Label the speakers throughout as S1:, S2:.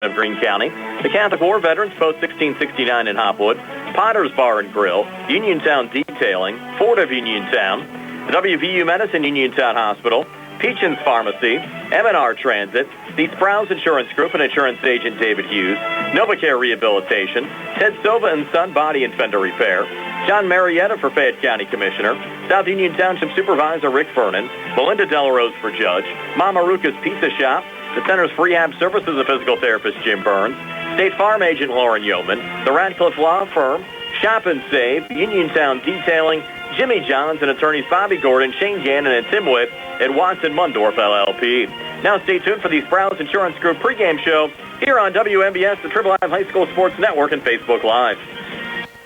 S1: of Greene County. The Catholic War Veterans, Post 1669 in Hopwood. Potter's Bar and Grill. Uniontown Detailing. Ford of Uniontown. The WVU Medicine Uniontown Hospital. Peachin's Pharmacy. M&R Transit. The Sprouse Insurance Group and Insurance Agent David Hughes. NovaCare Rehabilitation. Ted Sova and Son Body and Fender Repair. John Marietta for Fayette County Commissioner. South Union Township Supervisor Rick Vernon. Melinda Delarose for Judge. Mama Ruka's Pizza Shop. The Center's Rehab Services of Physical Therapist Jim Burns. State Farm Agent Lauren Yeoman. The Radcliffe Law Firm. Shop and Save. Uniontown Detailing. Jimmy Johns and attorneys Bobby Gordon, Shane Gannon, and Tim Witt at Watson Mundorf LLP. Now stay tuned for the Sprouse Insurance Group pregame show here on WMBS, the Triple M High School Sports Network, and Facebook Live.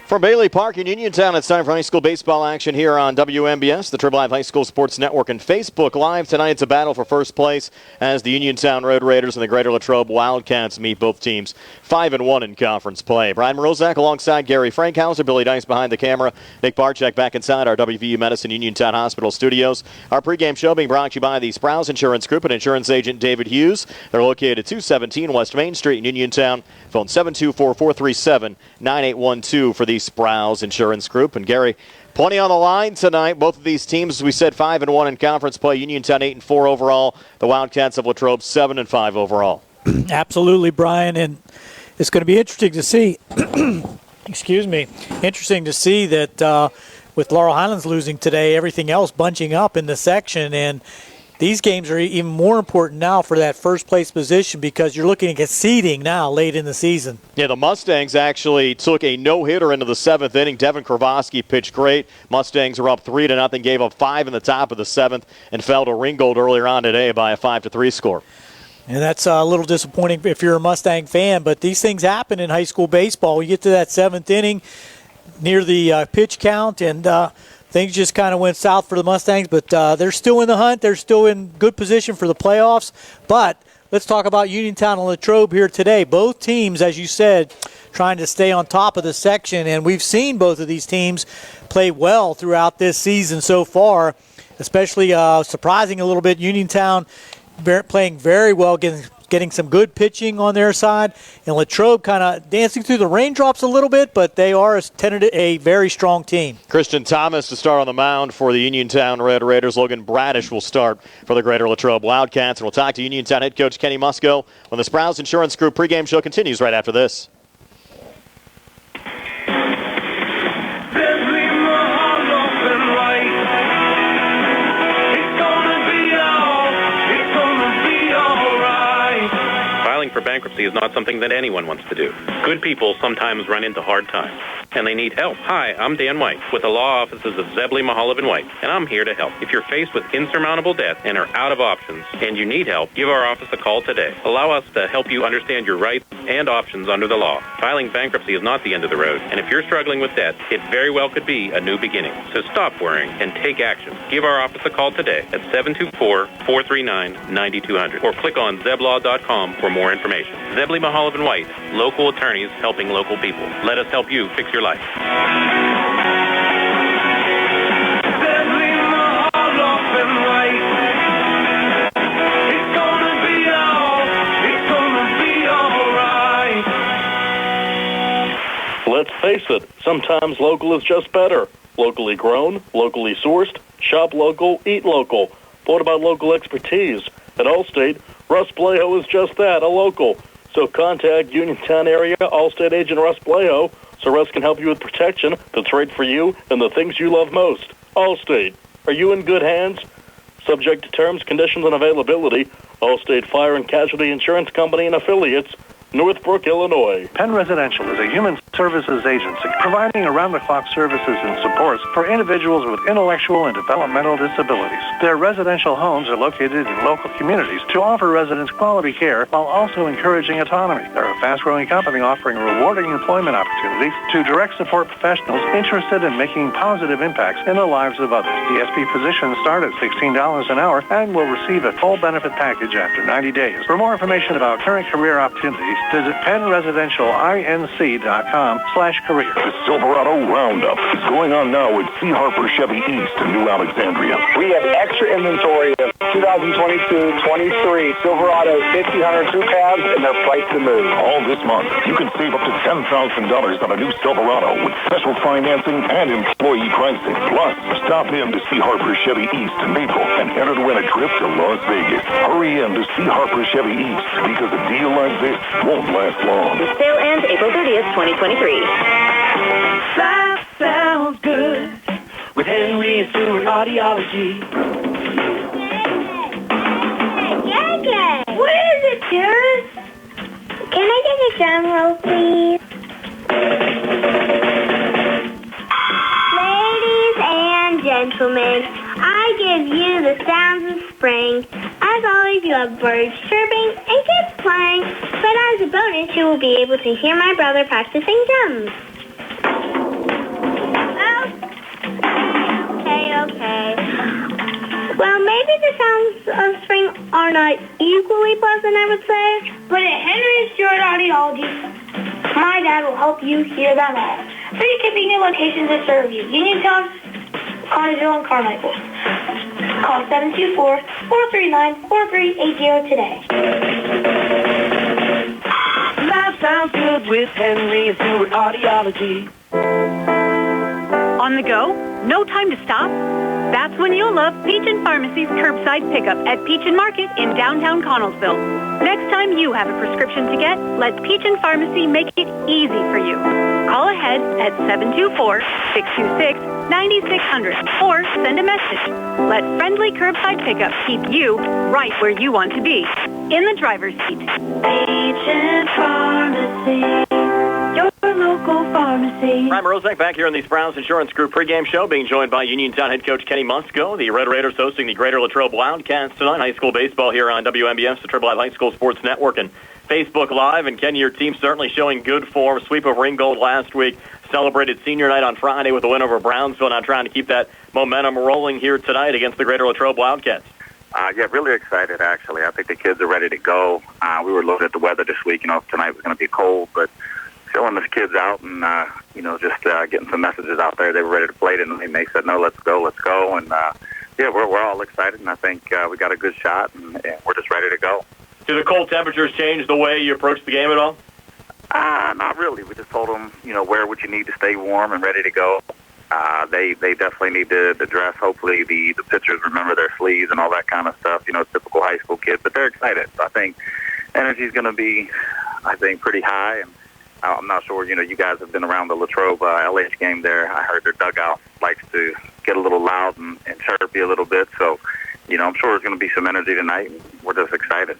S2: From Bailey Park in Uniontown, it's time for high school baseball action here on WMBS, the Triple M High School Sports Network, and Facebook Live. Tonight it's a battle for first place as the Uniontown Red Raiders and the Greater Latrobe Wildcats meet, both teams 5-1 in conference play. Brian Morozak alongside Gary Frankhauser, Billy Dice behind the camera, Nick Barczyk back inside our WVU Medicine Uniontown Hospital studios. Our pregame show being brought to you by the Sprouse Insurance Group and Insurance Agent David Hughes. They're located at 217 West Main Street in Uniontown. Phone 724-437-9812 for the Sprouse Insurance Group. And Gary, plenty on the line tonight. Both of these teams, as we said, 5-1 in conference play. Uniontown 8-4 overall. The Wildcats of Latrobe 7-5 overall.
S3: Absolutely, Brian, and it's going to be interesting to see. Excuse me. Interesting to see that with Laurel Highlands losing today, everything else bunching up in the section, and these games are even more important now for that first place position because you're looking at seeding now late in the season.
S2: Yeah, the Mustangs actually took a no-hitter into the seventh inning. Devin Kravosky pitched great. Mustangs are up 3-0, gave up 5 in the top of the seventh, and fell to Ringgold earlier on today by a 5-3 score.
S3: And that's a little disappointing if you're a Mustang fan, but these things happen in high school baseball. You get to that seventh inning near the pitch count, and things just kind of went south for the Mustangs, but they're still in the hunt. They're still in good position for the playoffs. But let's talk about Uniontown and Latrobe here today. Both teams, as you said, trying to stay on top of the section, and we've seen both of these teams play well throughout this season so far, especially surprising a little bit. Uniontown playing very well, getting some good pitching on their side, and Latrobe kind of dancing through the raindrops a little bit, but they are a very strong team.
S2: Christian Thomas to start on the mound for the Uniontown Red Raiders. Logan Bradish will start for the Greater Latrobe Wildcats, and we'll talk to Uniontown head coach Kenny Musco when the Sprouse Insurance Group pregame show continues right after this.
S4: For bankruptcy is not something that anyone wants to do. Good people sometimes run into hard times, and they need help. Hi, I'm Dan White with the law offices of Zebley, Mahalev & White, and I'm here to help. If you're faced with insurmountable debt and are out of options and you need help, give our office a call today. Allow us to help you understand your rights and options under the law. Filing bankruptcy is not the end of the road, and if you're struggling with debt, it very well could be a new beginning. So stop worrying and take action. Give our office a call today at 724-439-9200 or click on zeblaw.com for more information. Zebley, Mahalev & White, local attorneys helping local people. Let us help you fix your life. Zebley, Mahalev & White. It's gonna be all right.
S5: Let's face it, sometimes local is just better. Locally grown, locally sourced, shop local, eat local. But what about local expertise? At Allstate, Russ Blejo is just that, a local. So contact Uniontown area Allstate agent Russ Blejo so Russ can help you with protection that's right for you and the things you love most. Allstate, are you in good hands? Subject to terms, conditions, and availability. Allstate Fire and Casualty Insurance Company and Affiliates, Northbrook, Illinois.
S6: Penn Residential is a human services agency providing around-the-clock services and supports for individuals with intellectual and developmental disabilities. Their residential homes are located in local communities to offer residents quality care while also encouraging autonomy. They're a fast-growing company offering rewarding employment opportunities to direct support professionals interested in making positive impacts in the lives of others. DSP positions start at $16 an hour and will receive a full benefit package after 90 days. For more information about current career opportunities, Visit PennResidentialINC.com/careers.
S7: The Silverado Roundup is going on now at C. Harper Chevy East in New Alexandria.
S8: We have extra inventory of 2022-23 Silverado 50-100 crew cabs, and they're priced to move.
S7: All this month, you can save up to $10,000 on a new Silverado with special financing and employee pricing. Plus, stop in to C. Harper Chevy East in Maple and enter to win a trip to Las Vegas. Hurry in to C. Harper Chevy East because a deal like this won't last long.
S9: The sale ends April 30th, 2023.
S10: That sounds good with Henry and Stewart Audiology.
S11: What is it, Terrence? Can I get a drum roll, please? Ladies and gentlemen, I give you the sounds of spring. As always, you have birds chirping and kids playing. But as a bonus, you will be able to hear my brother practicing drums. Okay. Well, maybe the sounds of spring are not equally pleasant, I would say. But at Henry Stewart Audiology, my dad will help you hear them all. 3 convenient locations that serve you: Uniontown, Carnegie, and Carmichael. Call 724-439-4380 today.
S10: That sounds good with Henry and Stewart Audiology.
S12: On the go? No time to stop? That's when you'll love Peach & Pharmacy's curbside pickup at Peach & Market in downtown Connellsville. Next time you have a prescription to get, let Peach & Pharmacy make it easy for you. Call ahead at 724-626-9600 or send a message. Let friendly curbside pickup keep you right where you want to be, in the driver's seat.
S10: Peach & Pharmacy, your local pharmacy.
S1: Ryan Morozek back here on the Browns Insurance Group pregame show, being joined by Uniontown head coach Kenny Musco. The Red Raiders hosting the Greater Latrobe Wildcats tonight. High school baseball here on WMBS, the Triple I High School Sports Network, and Facebook Live. And Kenny, your team certainly showing good form. Sweep of Ringgold last week. Celebrated senior night on Friday with a win over Brownsville. Now trying to keep that momentum rolling here tonight against the Greater Latrobe Wildcats.
S13: Yeah, really excited, actually. I think the kids are ready to go. We were looking at the weather this week. Tonight was going to be cold, but filling the kids out and, just getting some messages out there. They were ready to play tonight, and they said, no, let's go. And, we're all excited, and I think we got a good shot, and we're just ready to go.
S1: Do the cold temperatures change the way you approach the game at all?
S13: Not really. We just told them, wear what you need to stay warm and ready to go. They definitely need to dress. Hopefully the pitchers remember their sleeves and all that kind of stuff, typical high school kids. But they're excited. I think energy's going to be, pretty high. And I'm not sure, you guys have been around the Latrobe LH game there. I heard their dugout likes to get a little loud and chirpy a little bit. So, I'm sure there's going to be some energy tonight. And we're just excited.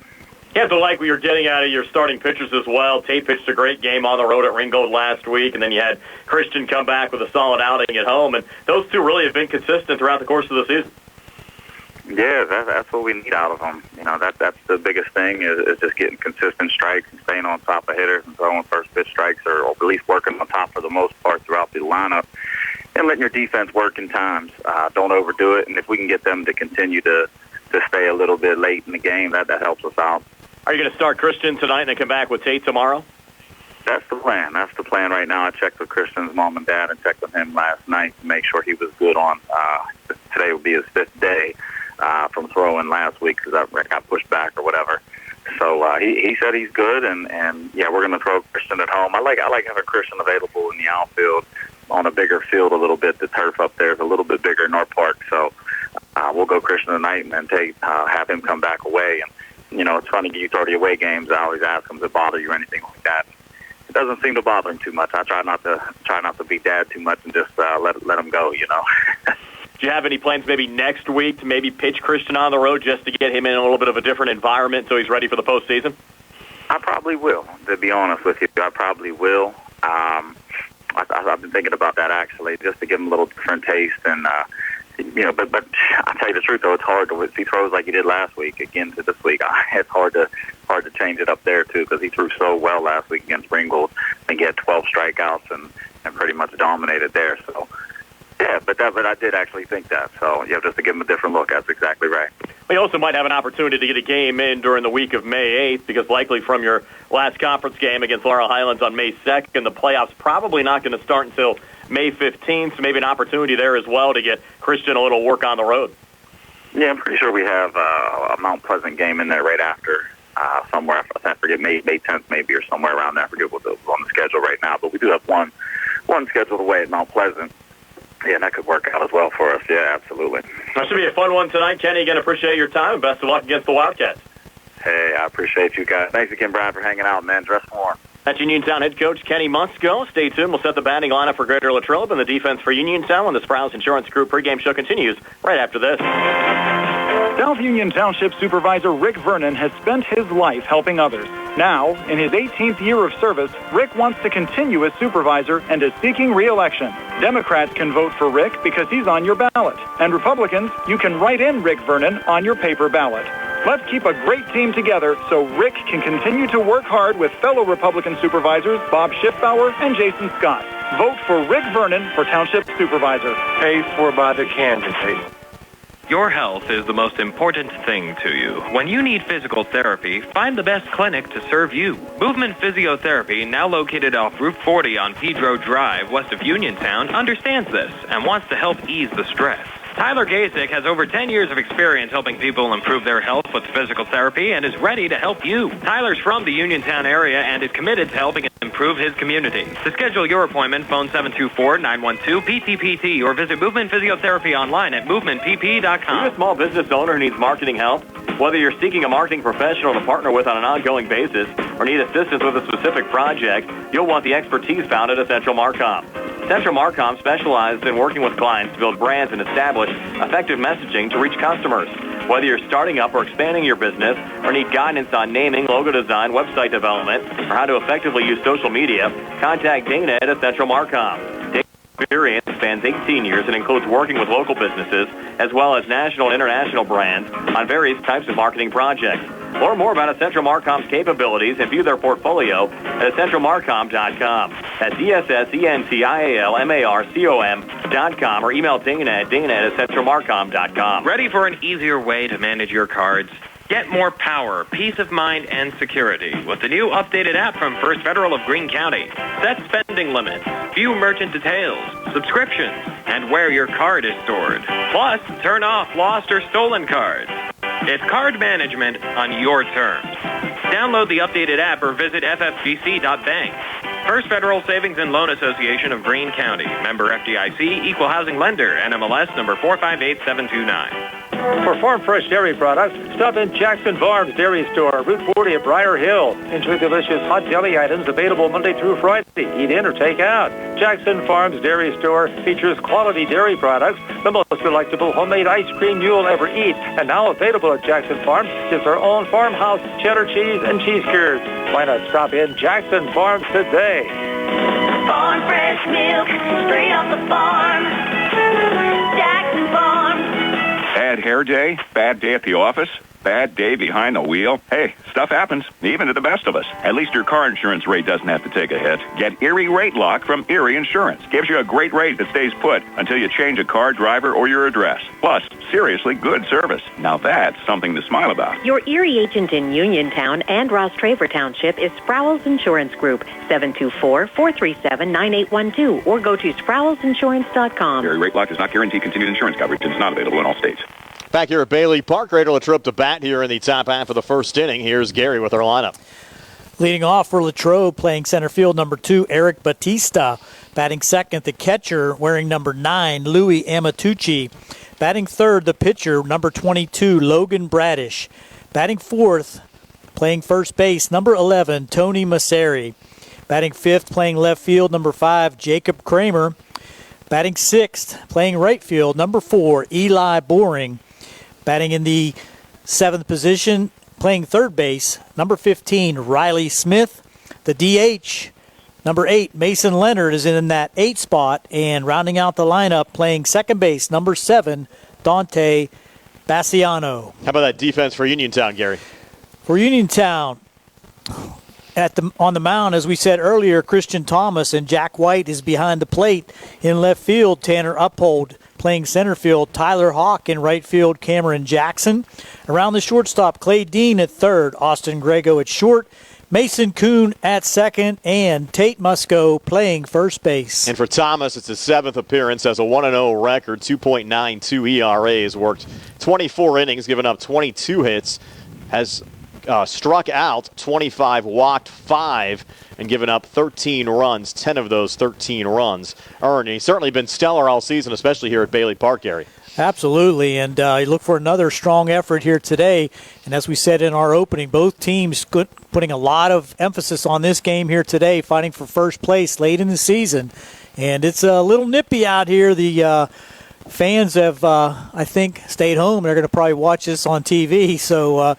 S1: You have to like what you're getting out of your starting pitchers as well. Tate pitched a great game on the road at Ringgold last week, and then you had Christian come back with a solid outing at home. And those two really have been consistent throughout the course of the season.
S13: Yeah, that's what we need out of them. That's the biggest thing is just getting consistent strikes and staying on top of hitters and throwing first pitch strikes, or at least working on top for the most part throughout the lineup, and letting your defense work in times. Don't overdo it, and if we can get them to continue to stay a little bit late in the game, that helps us out.
S1: Are you going to start Christian tonight and then come back with Tate tomorrow?
S13: That's the plan. That's the plan right now. I checked with Christian's mom and dad and checked with him last night to make sure he was good on. Today will be his 5th day from throwing last week because I got pushed back or whatever. So he said he's good, and we're going to throw Christian at home. I like having Christian available in the outfield on a bigger field a little bit. The turf up there is a little bit bigger in North Park, so we'll go Christian tonight and then have him come back away. And it's funny, you throw the away games. I always ask him, does it bother you or anything like that? It doesn't seem to bother him too much. I try not to be dad too much and just let him go.
S1: Do you have any plans maybe next week to maybe pitch Christian on the road just to get him in a little bit of a different environment so he's ready for the postseason?
S13: I probably will, to be honest with you. I probably will. I've been thinking about that, actually, just to give him a little different taste. And, but I'll tell you the truth, though, it's hard to, if he throws like he did last week again to this week, it's hard to change it up there, too, because he threw so well last week against Ringgold. I think he had 12 strikeouts and pretty much dominated there. So, Yeah, but I did actually think that. So you have just to give him a different look. That's exactly right.
S1: We also might have an opportunity to get a game in during the week of May 8th because likely from your last conference game against Laurel Highlands on May 2nd, the playoffs probably not going to start until May 15th, so maybe an opportunity there as well to get Christian a little work on the road.
S13: Yeah, I'm pretty sure we have a Mount Pleasant game in there right after somewhere. I forget, May 10th maybe or somewhere around there. I forget what's on the schedule right now, but we do have one scheduled away at Mount Pleasant. Yeah, and that could work out as well for us. Yeah, absolutely.
S1: That should be a fun one tonight. Kenny, again, appreciate your time, and best of luck against the Wildcats.
S13: Hey, I appreciate you guys. Thanks again, Brian, for hanging out, man. Dress warm.
S1: That's Uniontown head coach Kenny Musko. Stay tuned. We'll set the batting lineup for Greater Latrobe and the defense for Uniontown when the Sprouse Insurance Group pregame show continues right after this.
S14: South Union Township Supervisor Rick Vernon has spent his life helping others. Now, in his 18th year of service, Rick wants to continue as supervisor and is seeking re-election. Democrats can vote for Rick because he's on your ballot. And Republicans, you can write in Rick Vernon on your paper ballot. Let's keep a great team together so Rick can continue to work hard with fellow Republican supervisors Bob Schiffbauer and Jason Scott. Vote for Rick Vernon for Township Supervisor.
S15: Paid for by the candidate.
S16: Your health is the most important thing to you. When you need physical therapy, find the best clinic to serve you. Movement Physiotherapy, now located off Route 40 on Pedro Drive, west of Uniontown, understands this and wants to help ease the stress. Tyler Gasick has over 10 years of experience helping people improve their health with physical therapy and is ready to help you. Tyler's from the Uniontown area and is committed to helping improve his community. To schedule your appointment, phone 724-912-PTPT or visit Movement Physiotherapy online at movementpp.com.
S1: Are you a small business owner who needs marketing help? Whether you're seeking a marketing professional to partner with on an ongoing basis or need assistance with a specific project, you'll want the expertise found at Essential Marcom. Central Marcom specializes in working with clients to build brands and establish effective messaging to reach customers. Whether you're starting up or expanding your business or need guidance on naming, logo design, website development, or how to effectively use social media, contact Dana at Essential Marcom. Dana's experience spans 18 years and includes working with local businesses as well as national and international brands on various types of marketing projects. Learn more about Essential Marcom's capabilities and view their portfolio at EssentialMarcom.com. That's EssentialMarcom.com or email Dana at EssentialMarcom.com.
S16: Ready for an easier way to manage your cards? Get more power, peace of mind, and security with the new updated app from First Federal of Greene County. Set spending limits, view merchant details, subscriptions, and where your card is stored. Plus, turn off lost or stolen cards. It's card management on your terms. Download the updated app or visit ffgc.bank. First Federal Savings and Loan Association of Greene County. Member FDIC, Equal Housing Lender, NMLS number 458729.
S17: For farm fresh dairy products, stop in Jackson Farms Dairy Store, Route 40 at Briar Hill. Enjoy delicious hot deli items available Monday through Friday. Eat in or take out. Jackson Farms Dairy Store features quality dairy products, the most delectable homemade ice cream you'll ever eat. And now available at Jackson Farms is our own farmhouse cheddar cheese and cheese curds. Why not stop in Jackson Farms today?
S10: Farm fresh milk, straight off the farm. Jackson Farms.
S18: Bad hair day? Bad day at the office? Bad day behind the wheel? Hey, stuff happens, even to the best of us. At least your car insurance rate doesn't have to take a hit. Get Erie Rate Lock from Erie Insurance. Gives you a great rate that stays put until you change a car, driver, or your address. Plus, seriously good service. Now that's something to smile about.
S19: Your Erie agent in Uniontown and Ross Traver Township is Sproul's Insurance Group, 724-437-9812, or go to SproulsInsurance.com.
S18: Erie Rate Lock does not guarantee continued insurance coverage and is not available in all states.
S2: Back here at Bailey Park, Greater Latrobe to bat here in the top half of the first inning. Here's Gary with our lineup.
S3: Leading off for Latrobe, playing center field, number 2, Eric Batista. Batting second, the catcher, wearing number 9, Louis Amatucci. Batting third, the pitcher, number 22, Logan Bradish. Batting fourth, playing first base, number 11, Tony Masseri. Batting fifth, playing left field, number 5, Jacob Kramer. Batting sixth, playing right field, number 4, Eli Boring. Batting in the 7th position, playing third base, number 15, Riley Smith. The DH, number 8, Mason Leonard, is in that 8 spot. And rounding out the lineup, playing second base, number 7, Dante Bassiano.
S2: How about that defense for Uniontown, Gary?
S3: For Uniontown, on the mound, as we said earlier, Christian Thomas, and Jack White is behind the plate. In left field, Tanner Uphold. Playing center field, Tyler Hawk. In right field, Cameron Jackson. Around the shortstop, Clay Dean at third, Austin Grego at short, Mason Kuhn at second, and Tate Musco playing first base.
S2: And for Thomas, it's his 7th appearance, has a 1-0 record, 2.92 ERA, has worked 24 innings, given up 22 hits, has struck out 25, walked 5, and given up 13 runs, 10 of those 13 runs earned. And he's certainly been stellar all season, especially here at Bailey Park, Gary.
S3: Absolutely, and you look for another strong effort here today. And as we said in our opening, both teams putting a lot of emphasis on this game here today, fighting for first place late in the season. And it's a little nippy out here. The fans have, I think, stayed home. They're going to probably watch this on TV, so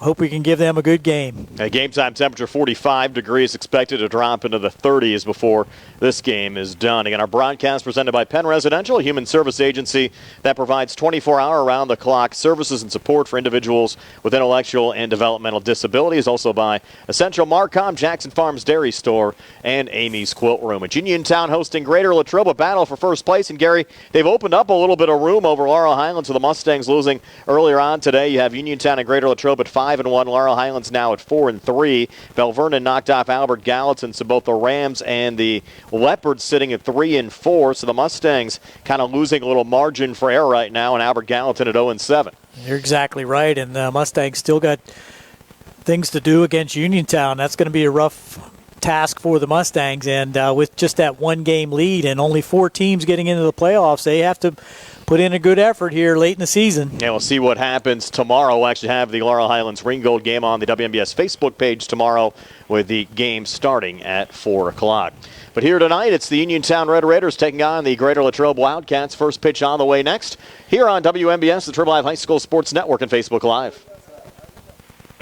S3: hope we can give them a good game.
S2: Game time temperature 45 degrees, expected to drop into the 30s before this game is done. Again, our broadcast presented by Penn Residential, a human service agency that provides 24-hour around-the-clock services and support for individuals with intellectual and developmental disabilities. Also by Essential Marcom, Jackson Farms Dairy Store, and Amy's Quilt Room. It's Uniontown hosting Greater Latrobe, a battle for first place. And Gary, they've opened up a little bit of room over Laurel Highlands, with the Mustangs losing earlier on today. You have Uniontown and Greater Latrobe at 5-1. Laurel Highlands now at 4-3. Bell Vernon knocked off Albert Gallatin, so both the Rams and the Leopards sitting at 3-4. So the Mustangs kind of losing a little margin for error right now, and Albert Gallatin at 0-7.
S3: You're exactly right, and the Mustangs still got things to do against Uniontown. That's going to be a rough task for the Mustangs, and with just that one-game lead and only 4 teams getting into the playoffs, they have to put in a good effort here late in the season.
S2: Yeah, we'll see what happens tomorrow. We'll actually have the Laurel Highlands Ringgold game on the WMBS Facebook page tomorrow, with the game starting at 4 o'clock. But here tonight, it's the Uniontown Red Raiders taking on the Greater Latrobe Wildcats. First pitch on the way next, here on WMBS, the Triple Live High School Sports Network, and Facebook Live.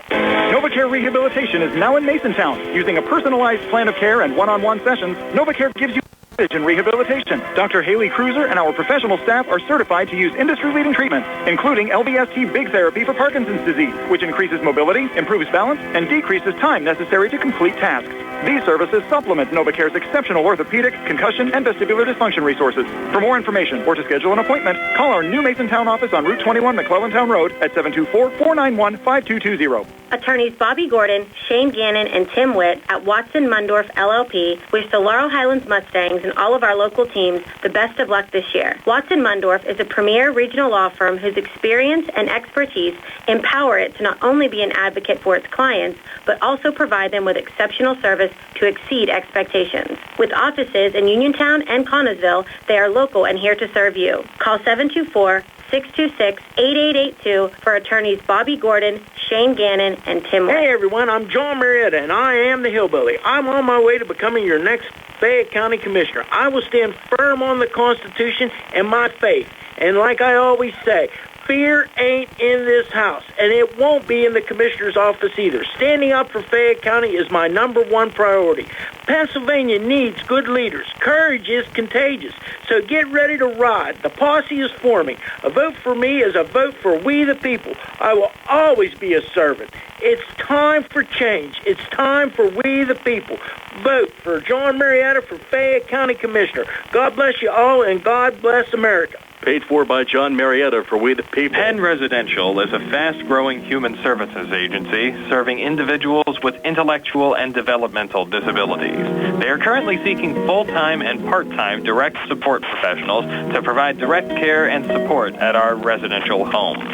S14: NovaCare Rehabilitation is now in Masontown. Using a personalized plan of care and one-on-one sessions, NovaCare gives you in rehabilitation. Dr. Haley Cruiser and our professional staff are certified to use industry-leading treatments, including LVST Big Therapy for Parkinson's disease, which increases mobility, improves balance, and decreases time necessary to complete tasks. These services supplement NovaCare's exceptional orthopedic, concussion, and vestibular dysfunction resources. For more information or to schedule an appointment, call our new Masontown office on Route 21 McClellantown Road at 724-491-5220.
S9: Attorneys Bobby Gordon, Shane Gannon, and Tim Witt at Watson Mundorf LLP wish the Laurel Highlands Mustangs and all of our local teams the best of luck this year. Watson Mundorf is a premier regional law firm whose experience and expertise empower it to not only be an advocate for its clients, but also provide them with exceptional service to exceed expectations. With offices in Uniontown and Connellsville, they are local and here to serve you. Call 724-626-8882 for attorneys Bobby Gordon, Shane Gannon, and Tim Witt.
S20: Hey everyone, I'm John Marietta, and I am the Hillbilly. I'm on my way to becoming your next Fayette County Commissioner. I will stand firm on the Constitution and my faith. And like I always say, fear ain't in this house, and it won't be in the Commissioner's office either. Standing up for Fayette County is my #1 priority. Pennsylvania needs good leaders. Courage is contagious, so get ready to ride. The posse is forming. A vote for me is a vote for we the people. I will always be a servant. It's time for change. It's time for we the people. Vote for John Marietta for Fayette County Commissioner. God bless you all, and God bless America.
S5: Paid for by John Marietta for we the people.
S16: Penn Residential is a fast-growing human services agency serving individuals with intellectual and developmental disabilities. They are currently seeking full-time and part-time direct support professionals to provide direct care and support at our residential homes.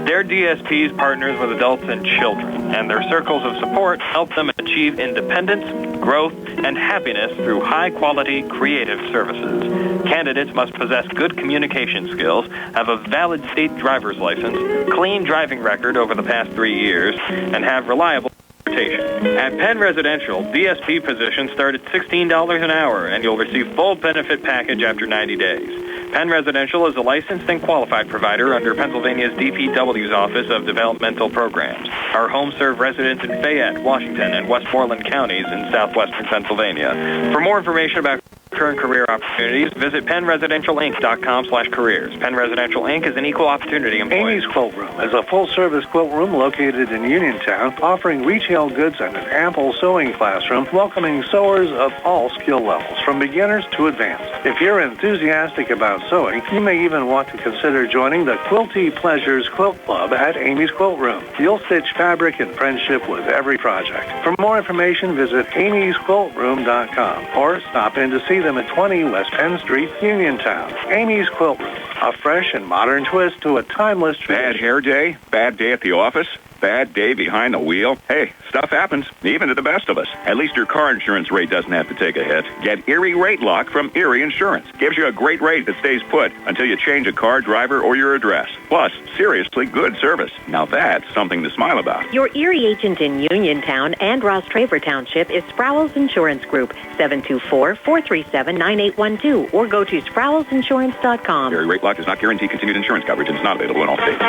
S16: Their DSPs partners with adults and children, and their circles of support help them achieve independence, growth, and happiness through high-quality, creative services. Candidates must possess good communication skills, have a valid state driver's license, clean driving record over the past 3 years, and have reliable transportation. At Penn Residential, DSP positions start at $16 an hour, and you'll receive full benefit package after 90 days. Penn Residential is a licensed and qualified provider under Pennsylvania's DPW's Office of Developmental Programs. Our homes serve residents in Fayette, Washington, and Westmoreland counties in southwestern Pennsylvania. For more information about current career opportunities, visit PennResidentialInc.com/careers. Penn Residential Inc. is an equal opportunity employer.
S6: Amy's Quilt Room is a full-service quilt room located in Uniontown, offering retail goods and an ample sewing classroom, welcoming sewers of all skill levels, from beginners to advanced. If you're enthusiastic about sewing, you may even want to consider joining the Quilty Pleasures Quilt Club at Amy's Quilt Room. You'll stitch fabric in friendship with every project. For more information, visit amysquiltroom.com or stop in to see them at 20 West Penn Street, Uniontown. Amy's Quilt Room, a fresh and modern twist to a timeless tradition.
S18: Bad hair day? Bad day at the office? Bad day behind the wheel? Hey, stuff happens, even to the best of us. At least your car insurance rate doesn't have to take a hit. Get Erie Rate Lock from Erie Insurance. Gives you a great rate that stays put until you change a car, driver, or your address. Plus, seriously good service. Now that's something to smile about.
S19: Your Erie agent in Uniontown and Rostraver Township is Sprowls Insurance Group, 724-437-9812, or go to SprowlsInsurance.com.
S18: Erie Rate Lock does not guarantee continued insurance coverage and is not available in all states.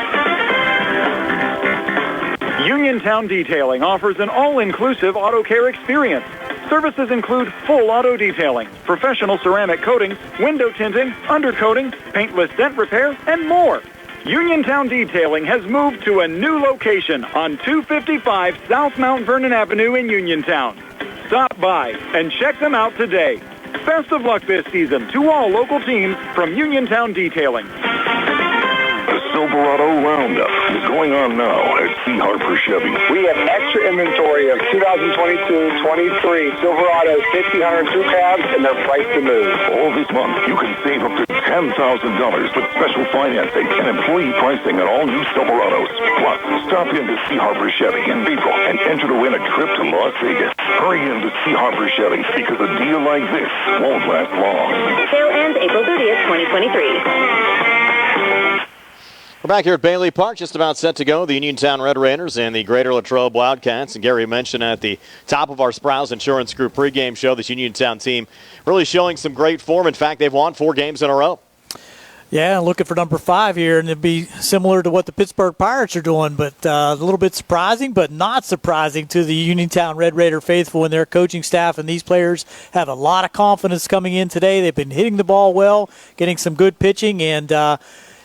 S14: Uniontown Detailing offers an all-inclusive auto care experience. Services include full auto detailing, professional ceramic coatings, window tinting, undercoating, paintless dent repair, and more. Uniontown Detailing has moved to a new location on 255 South Mount Vernon Avenue in Uniontown. Stop by and check them out today. Best of luck this season to all local teams from Uniontown Detailing.
S7: The Silverado Roundup is going on now at C. Harper Chevy.
S8: We have extra inventory of 2022-23 Silverados 50 crew cabs, and they're priced to move.
S7: All this month, you can save up to $10,000 with special financing and employee pricing on all new Silverados. Plus, stop in to C. Harper Chevy in April and enter to win a trip to Las Vegas. Hurry in to C. Harper Chevy because a deal like this won't last long.
S9: Sale ends April 30th, 2023.
S2: We're back here at Bailey Park, just about set to go. The Uniontown Red Raiders and the Greater Latrobe Wildcats. And Gary mentioned at the top of our Sprowls Insurance Group pregame show, this Uniontown team really showing some great form. In fact, they've won 4 games in a row.
S3: Yeah, looking for number 5 here, and it'd be similar to what the Pittsburgh Pirates are doing, but a little bit surprising, but not surprising to the Uniontown Red Raider faithful and their coaching staff. And these players have a lot of confidence coming in today. They've been hitting the ball well, getting some good pitching, and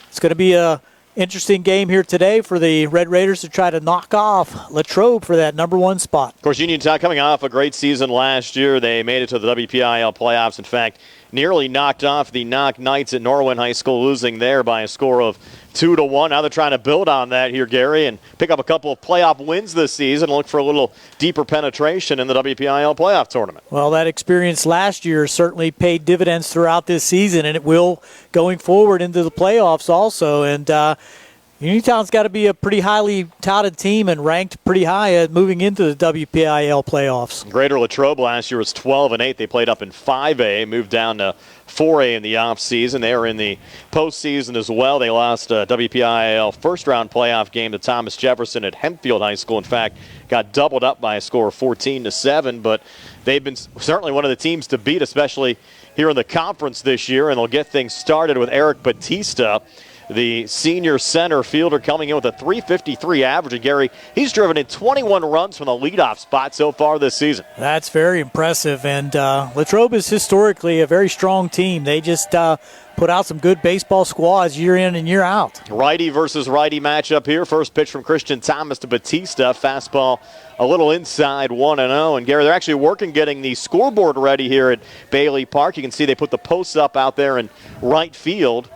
S3: it's going to be a interesting game here today for the Red Raiders to try to knock off Latrobe for that number 1 spot.
S2: Of course, Uniontown coming off a great season last year. They made it to the WPIAL playoffs. In fact, nearly knocked off the Knock Knights at Norwin High School, losing there by a score of 2-1. Now they're trying to build on that here, Gary, and pick up a couple of playoff wins this season and look for a little deeper penetration in the WPIAL playoff tournament.
S3: Well, that experience last year certainly paid dividends throughout this season, and it will going forward into the playoffs also. And Uniontown's got to be a pretty highly touted team and ranked pretty high moving into the WPIAL playoffs.
S2: Greater Latrobe last year was 12-8. They played up in 5A, moved down to 4A in the offseason. They were in the postseason as well. They lost a WPIAL first-round playoff game to Thomas Jefferson at Hempfield High School. In fact, got doubled up by a score of 14-7. But they've been certainly one of the teams to beat, especially here in the conference this year. And they'll get things started with Eric Batista, the senior center fielder, coming in with a .353 average. And Gary, he's driven in 21 runs from the leadoff spot so far this season.
S3: That's very impressive. And Latrobe is historically a very strong team. They just put out some good baseball squads year in and year out.
S2: Righty versus righty matchup here. First pitch from Christian Thomas to Batista. Fastball a little inside, 1-0. And Gary, they're actually working getting the scoreboard ready here at Bailey Park. You can see they put the posts up out there in right field,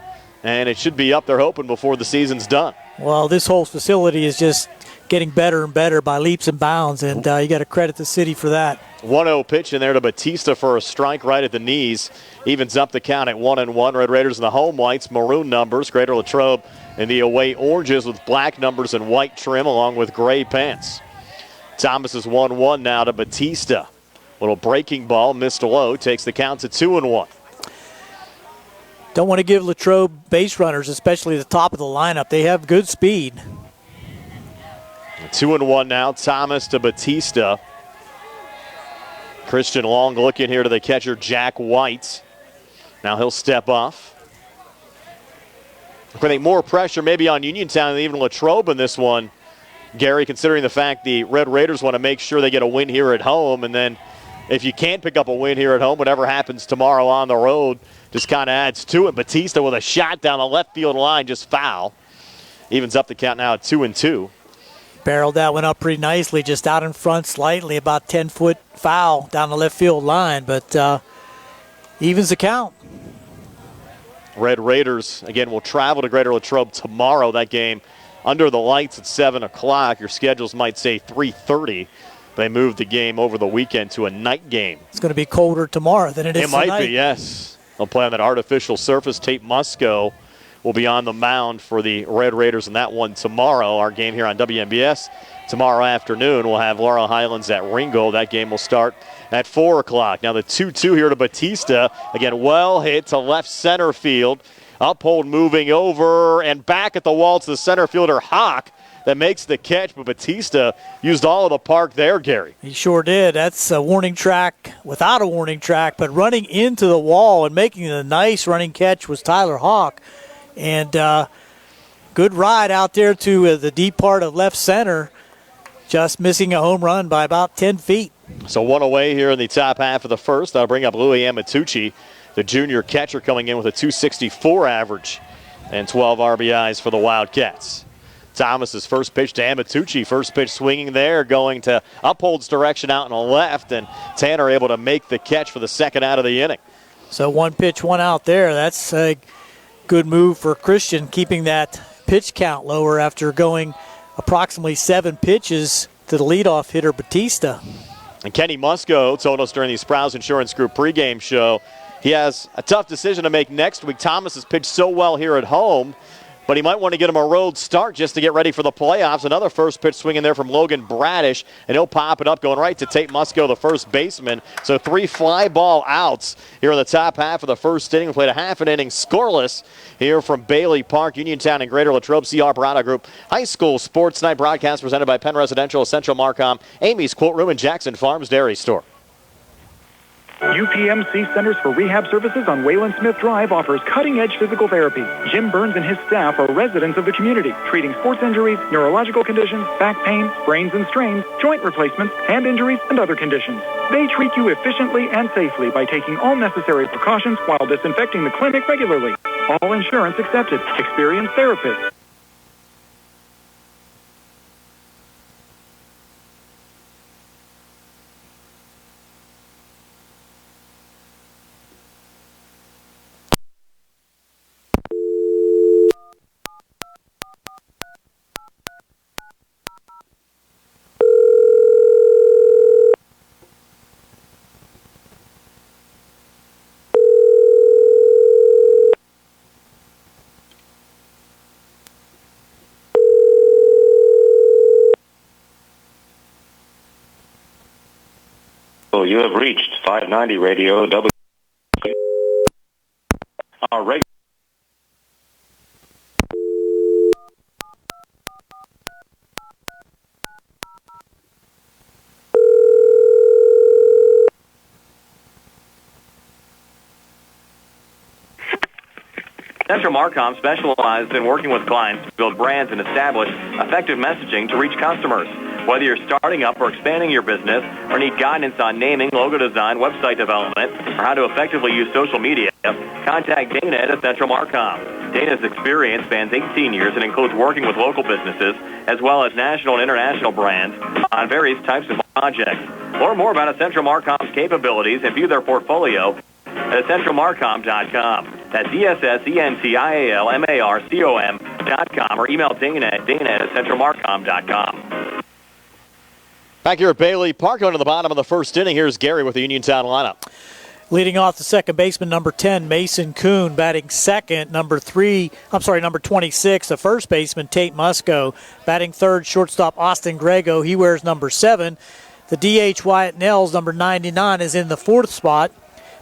S2: and it should be up, they're hoping, before the season's done.
S3: Well, this whole facility is just getting better and better by leaps and bounds, and you got to credit the city for that.
S2: 1-0 pitch in there to Batista for a strike right at the knees. Evens up the count at 1-1. Red Raiders in the home whites, maroon numbers. Greater Latrobe in the away oranges with black numbers and white trim along with gray pants. Thomas is 1-1 now to Batista. Little breaking ball, missed low, takes the count to 2-1.
S3: Don't want to give Latrobe base runners, especially the top of the lineup. They have good speed.
S2: 2-1 now, Thomas to Batista. Christian Long looking here to the catcher, Jack White. Now he'll step off. I think more pressure maybe on Uniontown than even Latrobe in this one, Gary, considering the fact the Red Raiders want to make sure they get a win here at home, and then if you can't pick up a win here at home, whatever happens tomorrow on the road just kind of adds to it. Batista with a shot down the left field line, just foul. Evens up the count now at 2-2.
S3: Barreled that one up pretty nicely, just out in front slightly, about 10-foot foul down the left field line, but evens the count.
S2: Red Raiders, again, will travel to Greater Latrobe tomorrow. That game under the lights at 7 o'clock. Your schedules might say 3:30. They moved the game over the weekend to a night game.
S3: It's going to be colder tomorrow than it is tonight.
S2: It might be, yes. They'll play on that artificial surface. Tate Musco will be on the mound for the Red Raiders in that one tomorrow. Our game here on WMBS tomorrow afternoon. We'll have Laurel Highlands at Ringgold. That game will start at 4 o'clock. Now the 2-2 here to Batista. Again, well hit to left center field. Uphold moving over and back at the wall to the center fielder Hawk that makes the catch, but Batista used all of the park there, Gary.
S3: He sure did. That's a warning track without a warning track, but running into the wall and making a nice running catch was Tyler Hawk. And good ride out there to the deep part of left center, just missing a home run by about 10 feet.
S2: So one away here in the top half of the first. That'll bring up Louis Amatucci, the junior catcher, coming in with a .264 average and 12 RBIs for the Wildcats. Thomas's first pitch to Amatucci. First pitch swinging there, going to Uphold's direction out in the left, and Tanner able to make the catch for the second out of the inning.
S3: So one pitch, one out there. That's a good move for Christian, keeping that pitch count lower after going approximately 7 pitches to the leadoff hitter Batista.
S2: And Kenny Musco told us during the Sprouse Insurance Group pregame show he has a tough decision to make next week. Thomas has pitched so well here at home, but he might want to get him a road start just to get ready for the playoffs. Another first pitch swinging there from Logan Bradish, and he'll pop it up going right to Tate Musco, the first baseman. So 3 fly ball outs here in the top half of the first inning. We played a half an inning scoreless here from Bailey Park, Uniontown, and Greater Latrobe. CR Parada Group High School Sports Night broadcast presented by Penn Residential, Central Marcom, Amy's Quilt Room, and Jackson Farms Dairy Store.
S14: UPMC Centers for Rehab Services on Wayland Smith Drive offers cutting-edge physical therapy. Jim Burns and his staff are residents of the community, treating sports injuries, neurological conditions, back pain, sprains and strains, joint replacements, hand injuries, and other conditions. They treat you efficiently and safely by taking all necessary precautions while disinfecting the clinic regularly. All insurance accepted. Experienced therapists.
S21: You have reached 590 Radio W. Our regular.
S1: Central Marcom specializes in working with clients to build brands and establish effective messaging to reach customers. Whether you're starting up or expanding your business or need guidance on naming, logo design, website development, or how to effectively use social media, contact Dana at Central Marcom. Dana's experience spans 18 years and includes working with local businesses as well as national and international brands on various types of projects. Learn more about Central Marcom's capabilities and view their portfolio at centralmarcom.com. That's ESSENTIALMARCOM.com or email Dana at centralmarcom.com.
S2: Back here at Bailey Park, going to the bottom of the first inning. Here's Gary with the Uniontown lineup.
S3: Leading off the second baseman, number 10, Mason Kuhn. Batting second, number 26, the first baseman, Tate Musco. Batting third, shortstop Austin Grego. He wears number 7. The DH, Wyatt Nels, number 99, is in the fourth spot.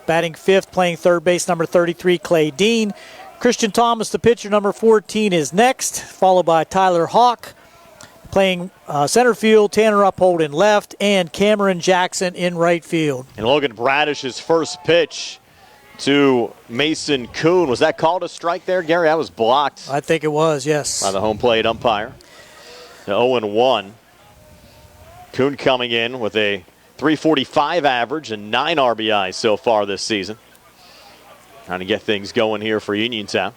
S3: Batting fifth, playing third base, number 33, Clay Dean. Christian Thomas, the pitcher, number 14, is next, followed by Tyler Hawk. Playing center field, Tanner Uphold in left, and Cameron Jackson in right field.
S2: And Logan Bradish's first pitch to Mason Kuhn. Was that called a strike there, Gary? That was blocked.
S3: I think it was, yes.
S2: By the home plate umpire. 0-1. Kuhn coming in with a .345 average and 9 RBIs so far this season. Trying to get things going here for Uniontown.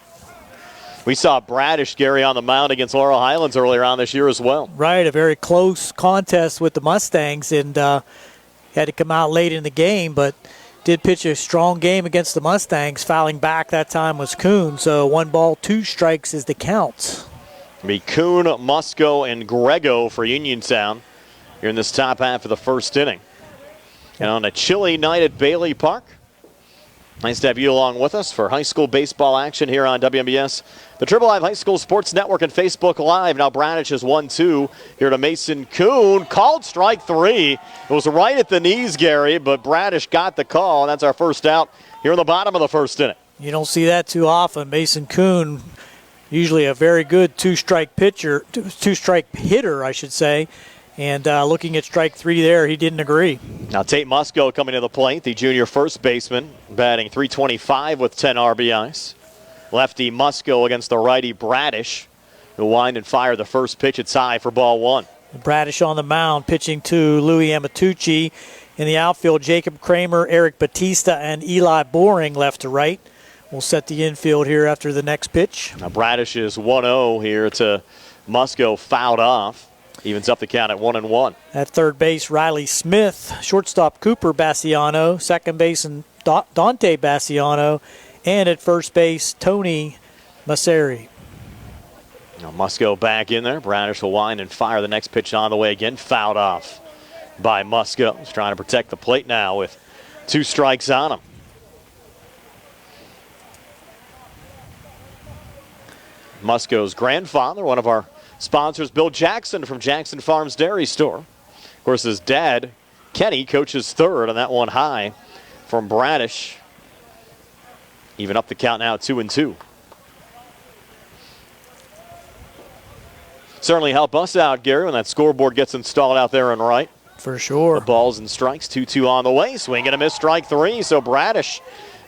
S2: We saw Bradish, Gary, on the mound against Laurel Highlands earlier on this year as well.
S3: Right, a very close contest with the Mustangs, and had to come out late in the game, but did pitch a strong game against the Mustangs. Fouling back that time was Kuhn, so 1 ball, 2 strikes is the count.
S2: It'll be Kuhn, Musco, and Grego for Uniontown here in this top half of the first inning. And on a chilly night at Bailey Park, nice to have you along with us for high school baseball action here on WMBS, the Triple Live High School Sports Network and Facebook Live. Now Bradish has 1-2 here to Mason Kuhn. Called strike 3. It was right at the knees, Gary, but Bradish got the call, and that's our first out here in the bottom of the first inning.
S3: You don't see that too often. Mason Kuhn, usually a very good two-strike hitter, I should say. And looking at strike 3 there, he didn't agree.
S2: Now Tate Musco coming to the plate, the junior first baseman, batting .325 with 10 RBIs. Lefty Musco against the righty Bradish, who wind and fire the first pitch. It's high for ball 1.
S3: Bradish on the mound, pitching to Louis Amatucci. In the outfield, Jacob Kramer, Eric Batista, and Eli Boring left to right. We'll set the infield here after the next pitch.
S2: Now Bradish is 1-0 here to Musco, fouled off. Evens up the count at 1-1.
S3: At third base, Riley Smith. Shortstop, Cooper Bassiano. Second base, Dante Bassiano. And at first base, Tony Masseri.
S2: Now Musco back in there. Bradish will wind and fire the next pitch on the way again. Fouled off by Musco. He's trying to protect the plate now with 2 strikes on him. Musco's grandfather, one of our sponsors, Bill Jackson from Jackson Farms Dairy Store. Of course, his dad, Kenny, coaches third on that one high from Bradish. Even up the count now, 2-2. Certainly help us out, Gary, when that scoreboard gets installed out there and right.
S3: For sure.
S2: The balls and strikes, 2-2 on the way. Swing and a miss, strike 3. So Bradish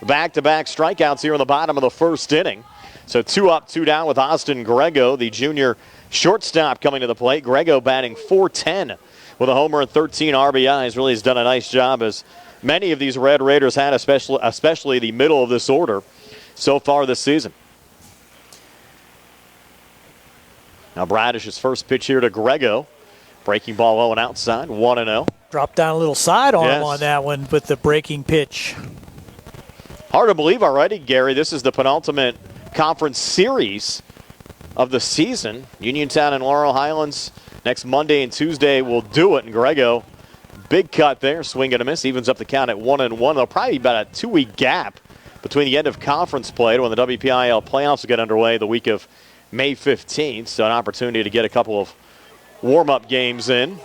S2: back-to-back strikeouts here in the bottom of the first inning. So 2 up, 2 down with Austin Grego, the junior shortstop, coming to the plate. Grego batting .410 with a homer and 13 RBIs. Really has done a nice job, as many of these Red Raiders had, especially the middle of this order so far this season. Now Bradish's first pitch here to Grego. Breaking ball low and outside, 1-0.
S3: Dropped down a little side on him on that one with the breaking pitch.
S2: Hard to believe already, Gary. This is the penultimate conference series of the season. Uniontown and Laurel Highlands next Monday and Tuesday will do it. And Grego, big cut there, swing and a miss, evens up the count at 1-1. There'll probably be about a 2-week gap between the end of conference play to when the WPIAL playoffs will get underway the week of May 15th. So an opportunity to get a couple of warm-up games in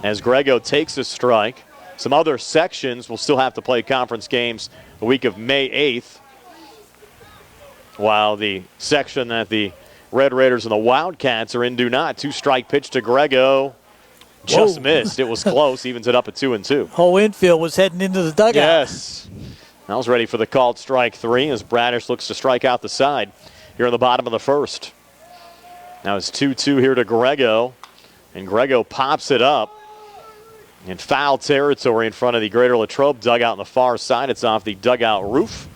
S2: as Grego takes a strike. Some other sections will still have to play conference games the week of May 8th, while the section that the Red Raiders and the Wildcats are in do not. 2-strike pitch to Grego. Just missed. It was close. Evens it up at 2-2.
S3: Whole infield was heading into the dugout.
S2: Yes. I was ready for the called strike 3 as Bradish looks to strike out the side here in the bottom of the first. Now it's 2-2 here to Grego. And Grego pops it up in foul territory in front of the Greater Latrobe dugout on the far side. It's off the dugout roof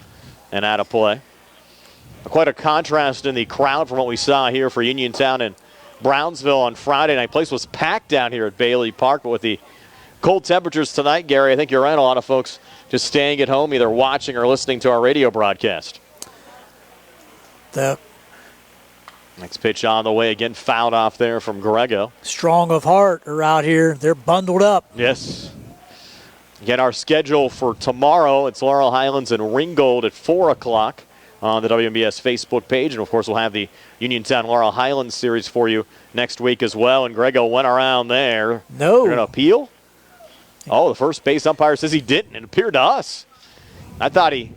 S2: and out of play. Quite a contrast in the crowd from what we saw here for Uniontown and Brownsville on Friday night. Place was packed down here at Bailey Park, but with the cold temperatures tonight, Gary, I think you're right. A lot of folks just staying at home, either watching or listening to our radio broadcast.
S3: The
S2: next pitch on the way again, fouled off there from Grego.
S3: Strong of heart are out here. They're bundled up.
S2: Yes. Again, our schedule for tomorrow, it's Laurel Highlands and Ringgold at 4 o'clock. On the WMBS Facebook page. And, of course, we'll have the Uniontown Laurel Highlands series for you next week as well. And Grego went around there.
S3: No.
S2: They're going to appeal? Oh, the first base umpire says he didn't. It appeared to us. I thought he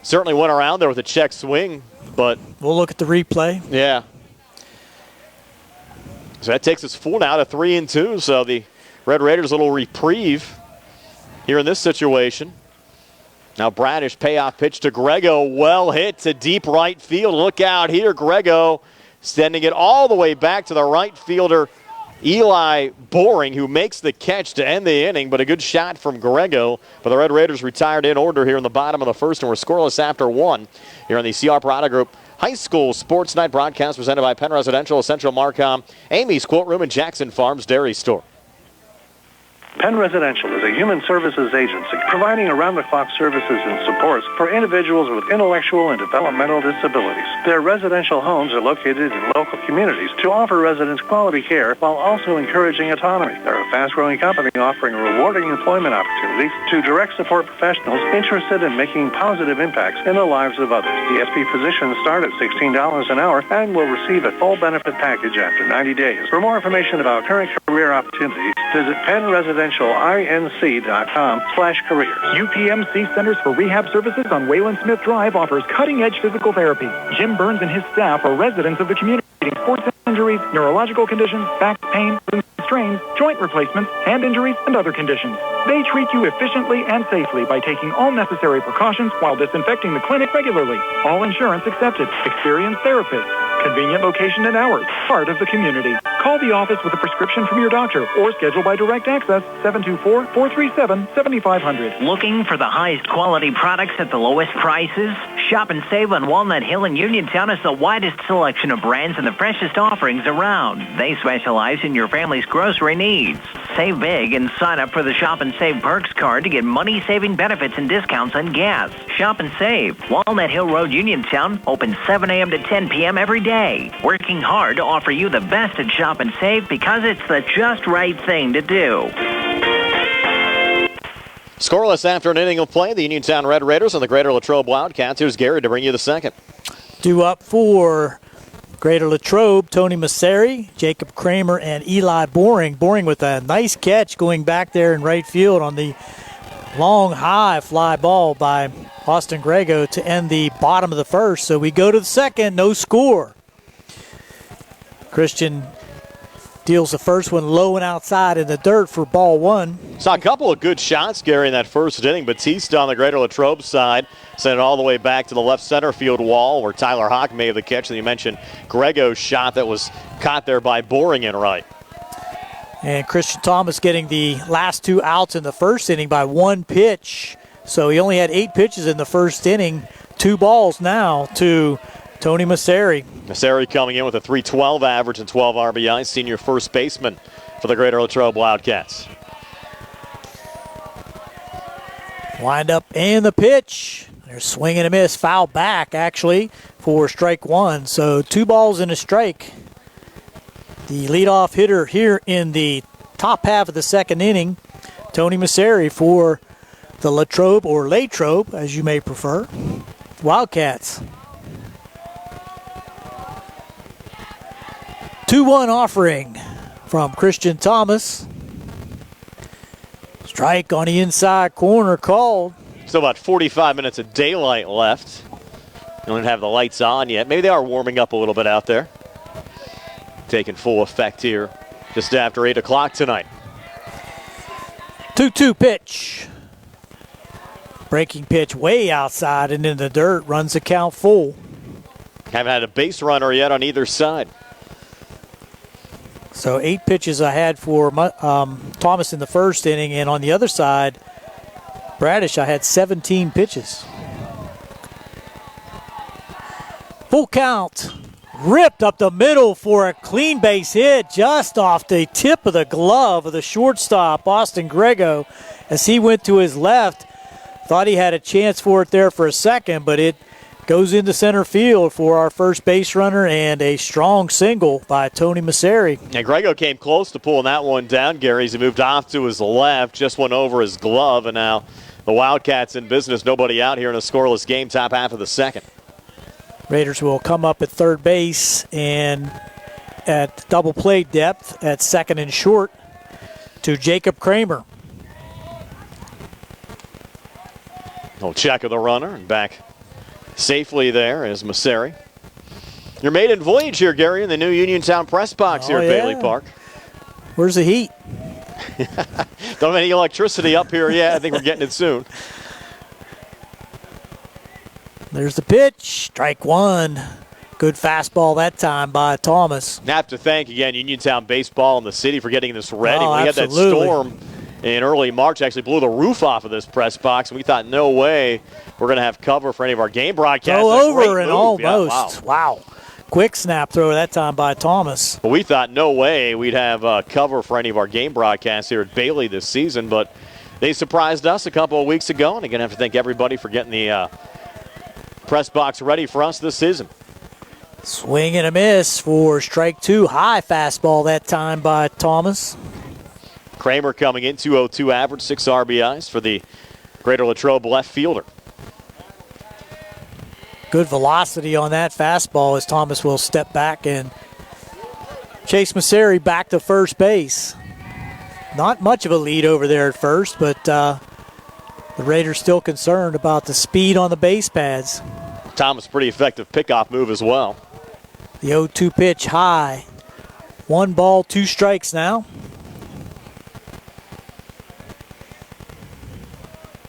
S2: certainly went around there with a check swing, but...
S3: We'll look at the replay.
S2: Yeah. So that takes us full now to 3-2. So the Red Raiders a little reprieve here in this situation. Now Bradish, payoff pitch to Grego, well hit to deep right field. Look out here, Grego sending it all the way back to the right fielder, Eli Boring, who makes the catch to end the inning, but a good shot from Grego. But the Red Raiders retired in order here in the bottom of the first, and we're scoreless after 1 here on the CR Parada Group High School Sports Night broadcast presented by Penn Residential, Central Marcom, Amy's Quilt Room, and Jackson Farms Dairy Store.
S6: Penn Residential is a human services agency providing around-the-clock services and supports for individuals with intellectual and developmental disabilities. Their residential homes are located in local communities to offer residents quality care while also encouraging autonomy. They're a fast-growing company offering rewarding employment opportunities to direct support professionals interested in making positive impacts in the lives of others. The SP positions start at $16 an hour and will receive a full benefit package after 90 days. For more information about current career opportunities, visit PennResidentialInc.com/careers.
S14: UPMC Centers for Rehab Services on Wayland Smith Drive offers cutting-edge physical therapy. Jim Burns and his staff are residents of the community. Sports injuries, neurological conditions, back pain, strains, joint replacements, hand injuries, and other conditions. They treat you efficiently and safely by taking all necessary precautions while disinfecting the clinic regularly. All insurance accepted. Experienced therapists. Convenient location and hours. Part of the community. Call the office with a prescription from your doctor or schedule by direct access 724-437-7500.
S4: Looking for the highest quality products at the lowest prices? Shop and save on Walnut Hill in Uniontown has the widest selection of brands and the freshest offerings around. They specialize in your family's grocery needs. Save big and sign up for the Shop and Save Perks card to get money-saving benefits and discounts on gas. Shop and save. Walnut Hill Road, Uniontown, open 7 a.m. to 10 p.m. every day. Working hard to offer you the best at Shop and Save because it's the just right thing to do.
S2: Scoreless after an inning of play, the Uniontown Red Raiders and the Greater Latrobe Wildcats. Here's Gary to bring you the second.
S3: Due up for Greater Latrobe, Tony Masseri, Jacob Kramer, and Eli Boring. Boring with a nice catch going back there in right field on the long, high fly ball by Austin Grego to end the bottom of the first. So we go to the second, no score. Christian deals the first one low and outside in the dirt for ball 1.
S2: Saw a couple of good shots, Gary, in that first inning. Batista on the Greater Latrobe side sent it all the way back to the left center field wall where Tyler Hawk made the catch. And you mentioned Grego's shot that was caught there by Boring in right.
S3: And Christian Thomas getting the last 2 outs in the first inning by 1 pitch. So he only had 8 pitches in the first inning. 2 balls now to Tony Masseri.
S2: Masseri coming in with a .312 average and 12 RBI, senior first baseman for the Greater Latrobe Wildcats.
S3: Wind up and the pitch. There's swing and a miss, foul back actually for strike 1. So 2 balls and a strike. The leadoff hitter here in the top half of the second inning, Tony Masseri for the Latrobe, or Latrobe as you may prefer, Wildcats. 2-1 offering from Christian Thomas. Strike on the inside corner called.
S2: Still about 45 minutes of daylight left. They don't have the lights on yet. Maybe they are warming up a little bit out there. Taking full effect here just after 8 o'clock tonight.
S3: 2-2 pitch. Breaking pitch way outside and in the dirt. Runs the count full.
S2: Haven't had a base runner yet on either side.
S3: So 8 pitches I had for Thomas in the first inning, and on the other side, Bradish, I had 17 pitches. Full count. Ripped up the middle for a clean base hit just off the tip of the glove of the shortstop, Austin Grego, as he went to his left. Thought he had a chance for it there for a second, but it goes into center field for our first base runner, and a strong single by Tony Masseri.
S2: And Grego came close to pulling that one down, Gary, as he moved off to his left, just went over his glove, and now the Wildcats in business. Nobody out here in a scoreless game, top half of the second.
S3: Raiders will come up at third base and at double play depth at second and short to Jacob Kramer.
S2: Little check of the runner and back safely there is Masseri. Your maiden voyage here, Gary, in the new Uniontown press box here at Bailey Park.
S3: Where's the heat?
S2: Don't have any electricity up here yet. I think we're getting it soon.
S3: There's the pitch. Strike 1. Good fastball that time by Thomas.
S2: I have to thank, again, Uniontown Baseball and the city for getting this ready.
S3: Oh,
S2: We had that storm in early March, actually blew the roof off of this press box, and we thought, no way we're going to have cover for any of our game broadcasts.
S3: Throw over and almost.
S2: Yeah,
S3: wow. Quick snap throw that time by Thomas.
S2: But we thought, no way we'd have cover for any of our game broadcasts here at Bailey this season, but they surprised us a couple of weeks ago, and again, I have to thank everybody for getting the press box ready for us this season.
S3: Swing and a miss for strike 2. High fastball that time by Thomas.
S2: Kramer coming in, 202 average, 6 RBIs for the Greater Latrobe left fielder.
S3: Good velocity on that fastball as Thomas will step back and Chase Masseri back to first base. Not much of a lead over there at first, but the Raiders still concerned about the speed on the base pads.
S2: Thomas, pretty effective pickoff move as well.
S3: The 0-2 pitch high. 1 ball, 2 strikes now.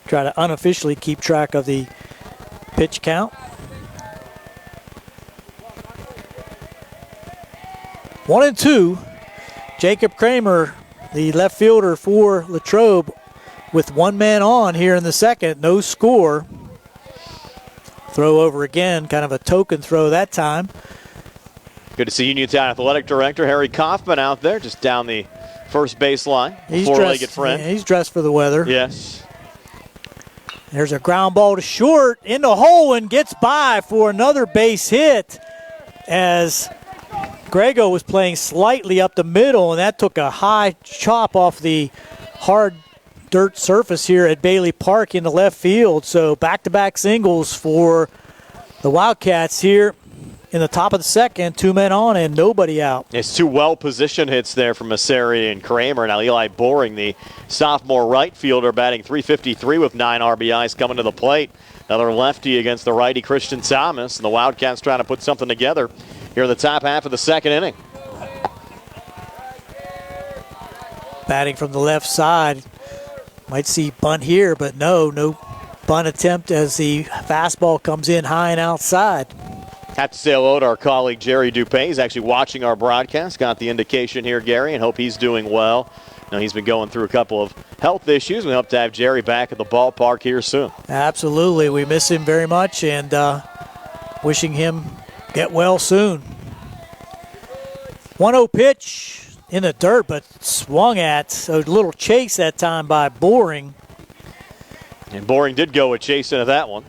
S3: Try to unofficially keep track of the pitch count. 1-2. Jacob Kramer, the left fielder for Latrobe, with 1 man on here in the second. No score. Throw over again, kind of a token throw that time.
S2: Good to see Uniontown Athletic Director Harry Kaufman out there, just down the first baseline. Four-legged friend.
S3: Yeah, he's dressed for the weather.
S2: Yes.
S3: There's a ground ball to short in the hole and gets by for another base hit as Grego was playing slightly up the middle, and that took a high chop off the hard dirt surface here at Bailey Park in the left field. So back-to-back singles for the Wildcats here in the top of the second. 2 men on and nobody out.
S2: It's 2 well-positioned hits there from Masseri and Kramer. Now Eli Boring, the sophomore right fielder, batting .353 with 9 RBIs coming to the plate. Another lefty against the righty Christian Thomas, and the Wildcats trying to put something together here in the top half of the second inning.
S3: Batting from the left side. Might see bunt here, but no bunt attempt as the fastball comes in high and outside.
S2: Have to say hello to our colleague Jerry Dupay. He's actually watching our broadcast. Got the indication here, Gary, and hope he's doing well. Now, he's been going through a couple of health issues. We hope to have Jerry back at the ballpark here soon.
S3: Absolutely. We miss him very much and wishing him get well soon. 1-0 pitch in the dirt, but swung at. A little chase that time by Boring.
S2: And Boring did go with chase into that one.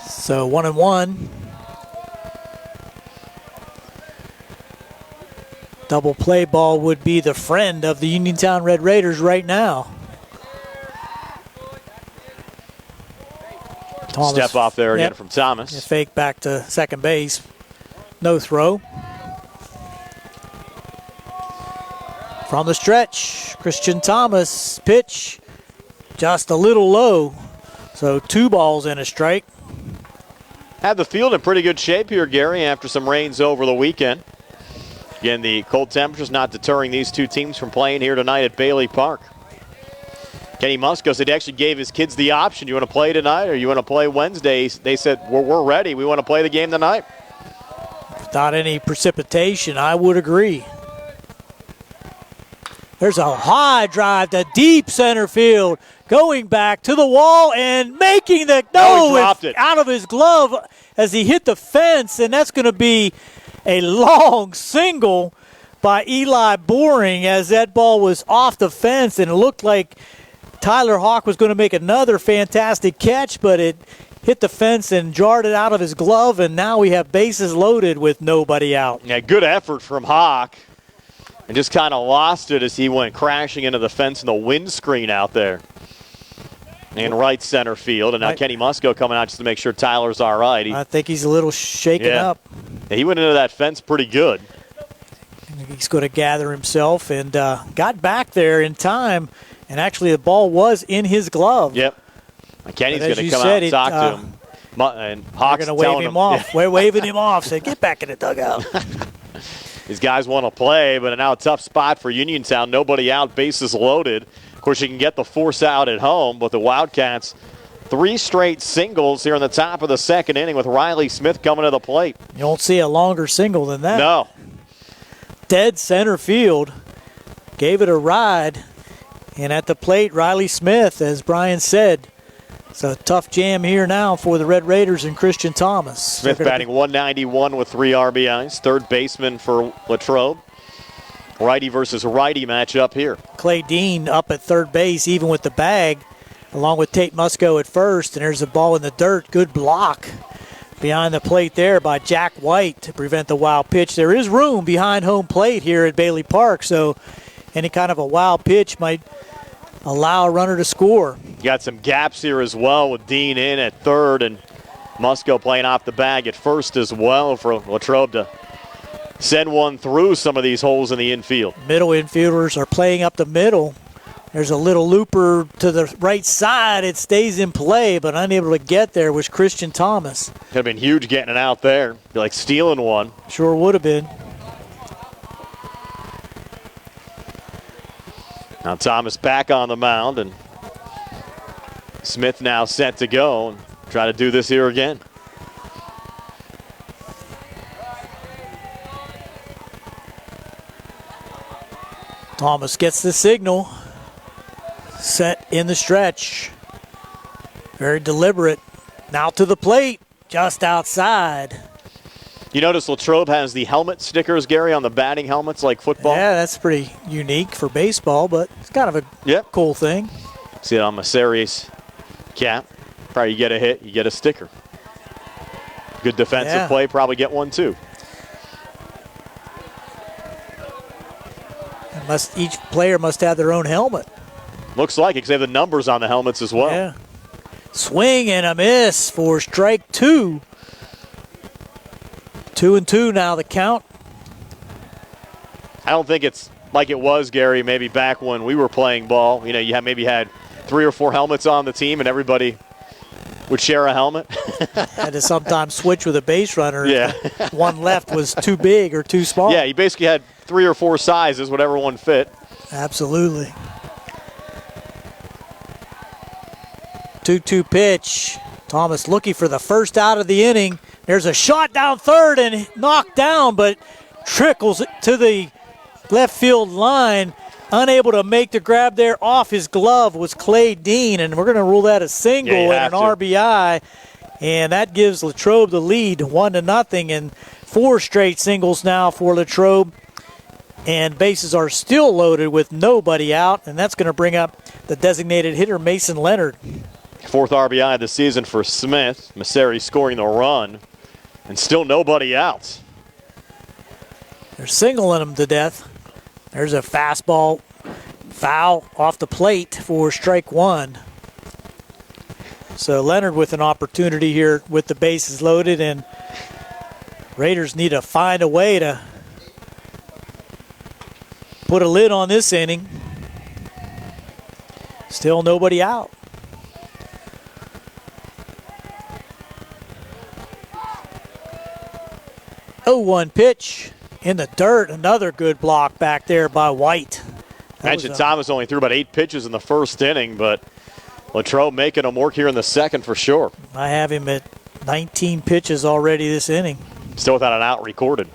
S3: So 1-1. Double play ball would be the friend of the Uniontown Red Raiders right now.
S2: Thomas, step off there again from Thomas.
S3: A fake back to second base. No throw. From the stretch, Christian Thomas pitch just a little low. So 2 balls and a strike.
S2: Had the field in pretty good shape here, Gary, after some rains over the weekend. Again, the cold temperatures not deterring these 2 teams from playing here tonight at Bailey Park. Kenny Musco said he actually gave his kids the option. You want to play tonight or you want to play Wednesday? They said, we're ready. We want to play the game tonight.
S3: Without any precipitation, I would agree. There's a high drive to deep center field. Going back to the wall and making the
S2: dropped it
S3: out of his glove as he hit the fence, and that's going to be a long single by Eli Boring as that ball was off the fence, and it looked like Tyler Hawk was going to make another fantastic catch, but it hit the fence and jarred it out of his glove, and now we have bases loaded with nobody out.
S2: Yeah, good effort from Hawk, and just kind of lost it as he went crashing into the fence and the windscreen out there in right center field. And now Kenny Musco coming out just to make sure Tyler's all right.
S3: I think he's a little shaken up.
S2: Yeah, he went into that fence pretty good.
S3: He's going to gather himself and got back there in time, and actually the ball was in his glove.
S2: Yep. Kenny's going to come out and talk to him. And Hawk's
S3: going to wave him off. We're waving him off. Said, get back in the dugout.
S2: These guys want to play, but now a tough spot for Uniontown. Nobody out, bases loaded. Of course, you can get the force out at home, but the Wildcats 3 straight singles here in the top of the second inning with Riley Smith coming to the plate.
S3: You don't see a longer single than that.
S2: No.
S3: Dead center field. Gave it a ride. And at the plate, Riley Smith, as Brian said. It's a tough jam here now for the Red Raiders and Christian Thomas.
S2: Smith batting 191 with 3 RBIs. Third baseman for Latrobe. Righty versus righty matchup here.
S3: Clay Dean up at third base, even with the bag, along with Tate Musco at first. And there's a ball in the dirt. Good block behind the plate there by Jack White to prevent the wild pitch. There is room behind home plate here at Bailey Park, so any kind of a wild pitch might allow a runner to score.
S2: Got some gaps here as well with Dean in at third and Musco playing off the bag at first as well for Latrobe to send one through some of these holes in the infield.
S3: Middle infielders are playing up the middle. There's a little looper to the right side. It stays in play, but unable to get there was Christian Thomas.
S2: Could have been huge getting it out there. Be like stealing one.
S3: Sure would have been.
S2: Now Thomas back on the mound, and Smith now set to go and try to do this here again.
S3: Thomas gets the signal. Set in the stretch. Very deliberate. Now to the plate, just outside.
S2: You notice Latrobe has the helmet stickers, Gary, on the batting helmets like football?
S3: Yeah, that's pretty unique for baseball, but it's kind of a cool thing.
S2: See it on Maseri's cap. Probably you get a hit, you get a sticker. Good defensive play, probably get one too.
S3: Each player must have their own helmet.
S2: Looks like it because they have the numbers on the helmets as well.
S3: Yeah. Swing and a miss for strike 2. 2-2 now the count.
S2: I don't think it's like it was, Gary, maybe back when we were playing ball. You know, you maybe had 3 or 4 helmets on the team and everybody would share a helmet.
S3: Had to sometimes switch with a base runner.
S2: Yeah.
S3: If one left was too big or too small.
S2: Yeah, you basically had 3 or 4 sizes, whatever one fit.
S3: Absolutely. 2-2 pitch. Thomas looking for the first out of the inning. There's a shot down third and knocked down, but trickles to the left field line. Unable to make the grab there off his glove was Clay Dean, and we're going to rule that a single and an RBI. And that gives Latrobe the lead 1-0, and 4 straight singles now for Latrobe. And bases are still loaded with nobody out, and that's going to bring up the designated hitter, Mason Leonard.
S2: 4th RBI of the season for Smith. Maseri scoring the run, and still nobody out.
S3: They're singling him to death. There's a fastball foul off the plate for strike 1. So Leonard with an opportunity here with the bases loaded, and Raiders need to find a way to put a lid on this inning. Still nobody out. 0-1 pitch in the dirt. Another good block back there by White.
S2: Mentioned Thomas only threw about 8 pitches in the first inning, but Latrobe making him work here in the second for sure.
S3: I have him at 19 pitches already this inning.
S2: Still without an out recorded.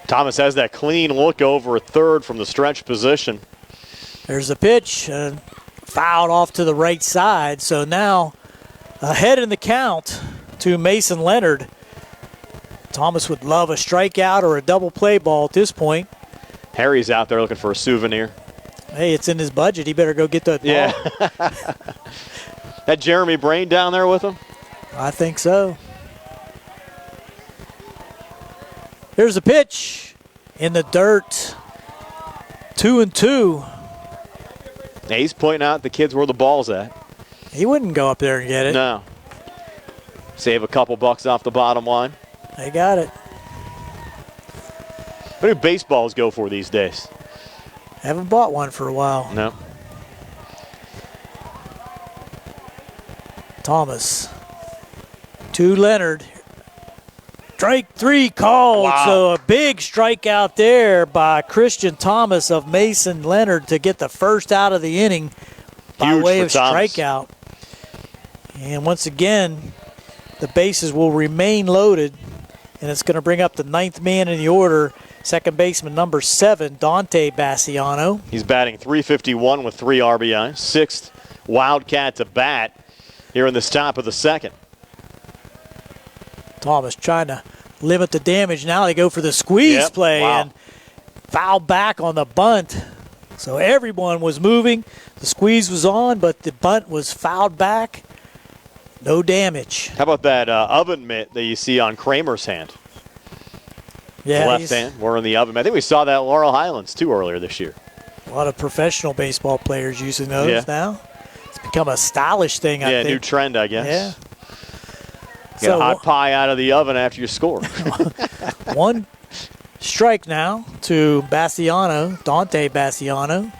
S2: Thomas has that clean look over at third from the stretch position.
S3: There's a pitch, fouled off to the right side. So now ahead in the count to Mason Leonard. Thomas would love a strikeout or a double play ball at this point.
S2: Harry's out there looking for a souvenir.
S3: Hey, it's in his budget. He better go get that ball.
S2: Yeah. That Jeremy Brain down there with him?
S3: I think so. Here's a pitch in the dirt. 2-2.
S2: He's pointing out the kids where the ball's at.
S3: He wouldn't go up there and get it.
S2: No. Save a couple bucks off the bottom line.
S3: They got it.
S2: What do baseballs go for these days?
S3: Haven't bought one for a while.
S2: No.
S3: Thomas to Leonard. Strike 3 called.
S2: Wow.
S3: So a big strikeout there by Christian Thomas of Mason Leonard to get the first out of the inning by
S2: Huge
S3: way
S2: for
S3: of
S2: Thomas.
S3: strikeout. And once again, the bases will remain loaded, and it's going to bring up the 9th man in the order, second baseman number 7, Dante Bassiano.
S2: He's batting .351 with 3 RBIs, 6th Wildcat to bat here in this top of the second.
S3: Thomas trying to limit the damage. Now they go for the squeeze play and foul back on the bunt. So everyone was moving. The squeeze was on, but the bunt was fouled back. No damage.
S2: How about that oven mitt that you see on Kramer's hand?
S3: Yeah,
S2: the left hand. We're in the oven mitt. I think we saw that at Laurel Highlands, too, earlier this year.
S3: A lot of professional baseball players using those now. It's become a stylish thing, I think.
S2: Yeah, new trend, I guess.
S3: Yeah.
S2: Get a hot pie out of the oven after you score.
S3: 1 strike now to Bassiano, Dante Bassiano.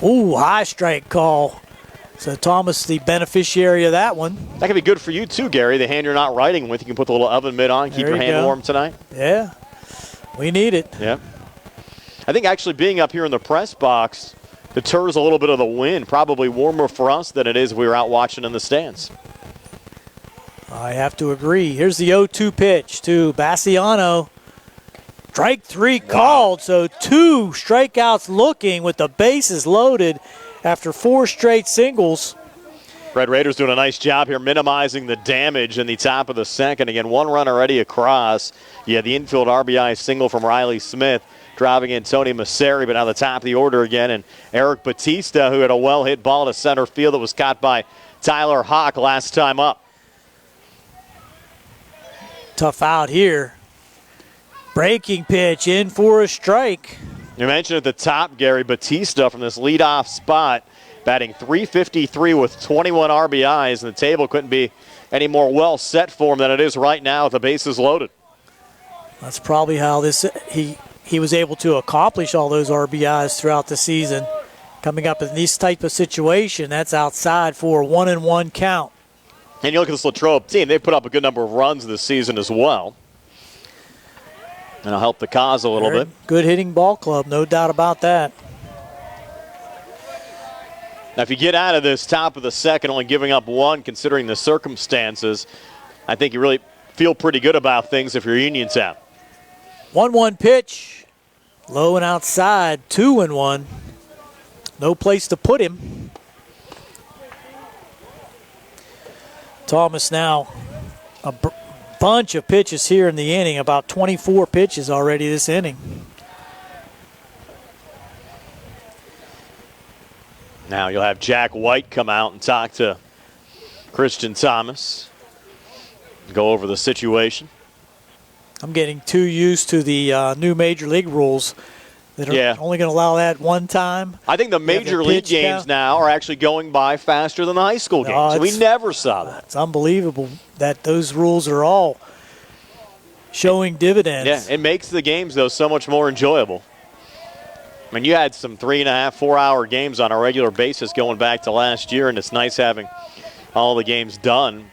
S3: Ooh, high strike call. So Thomas, the beneficiary of that one.
S2: That could be good for you too, Gary. The hand you're not writing with, you can put the little oven mitt on, keep your hand warm tonight.
S3: Yeah, we need it.
S2: Yeah. I think actually being up here in the press box deters a little bit of the wind. Probably warmer for us than it is if we were out watching in the stands.
S3: I have to agree. Here's the 0-2 pitch to Bassiano. Strike 3 called, so 2 strikeouts looking with the bases loaded after 4 straight singles.
S2: Red Raiders doing a nice job here minimizing the damage in the top of the second. Again, 1 run already across. Yeah, the infield RBI single from Riley Smith, driving in Tony Masseri, but now the top of the order again. And Eric Batista, who had a well-hit ball to center field that was caught by Tyler Hawk last time up.
S3: Tough out here. Breaking pitch in for a strike.
S2: You mentioned at the top, Gary, Batista from this leadoff spot, batting .353 with 21 RBIs, and the table couldn't be any more well set for him than it is right now with the bases loaded.
S3: That's probably how he was able to accomplish all those RBIs throughout the season. Coming up in this type of situation, that's outside for a 1-1 count.
S2: And you look at this Latrobe team, they've put up a good number of runs this season as well. And it'll help the cause a little bit.
S3: Good hitting ball club, no doubt about that.
S2: Now, if you get out of this top of the second, only giving up 1, considering the circumstances, I think you really feel pretty good about things if you're Uniontown.
S3: 1-1 pitch, low and outside, 2-1. No place to put him. Thomas now a bunch of pitches here in the inning, about 24 pitches already this inning.
S2: Now you'll have Jack White come out and talk to Christian Thomas, go over the situation.
S3: I'm getting too used to the new Major League rules that are only going to allow that one time.
S2: I think the Major League games now are actually going by faster than the high school games. We never saw that.
S3: It's unbelievable that those rules are all showing dividends.
S2: Yeah, it makes the games, though, so much more enjoyable. I mean, you had some 3.5, 4-hour games on a regular basis going back to last year, and it's nice having all the games done,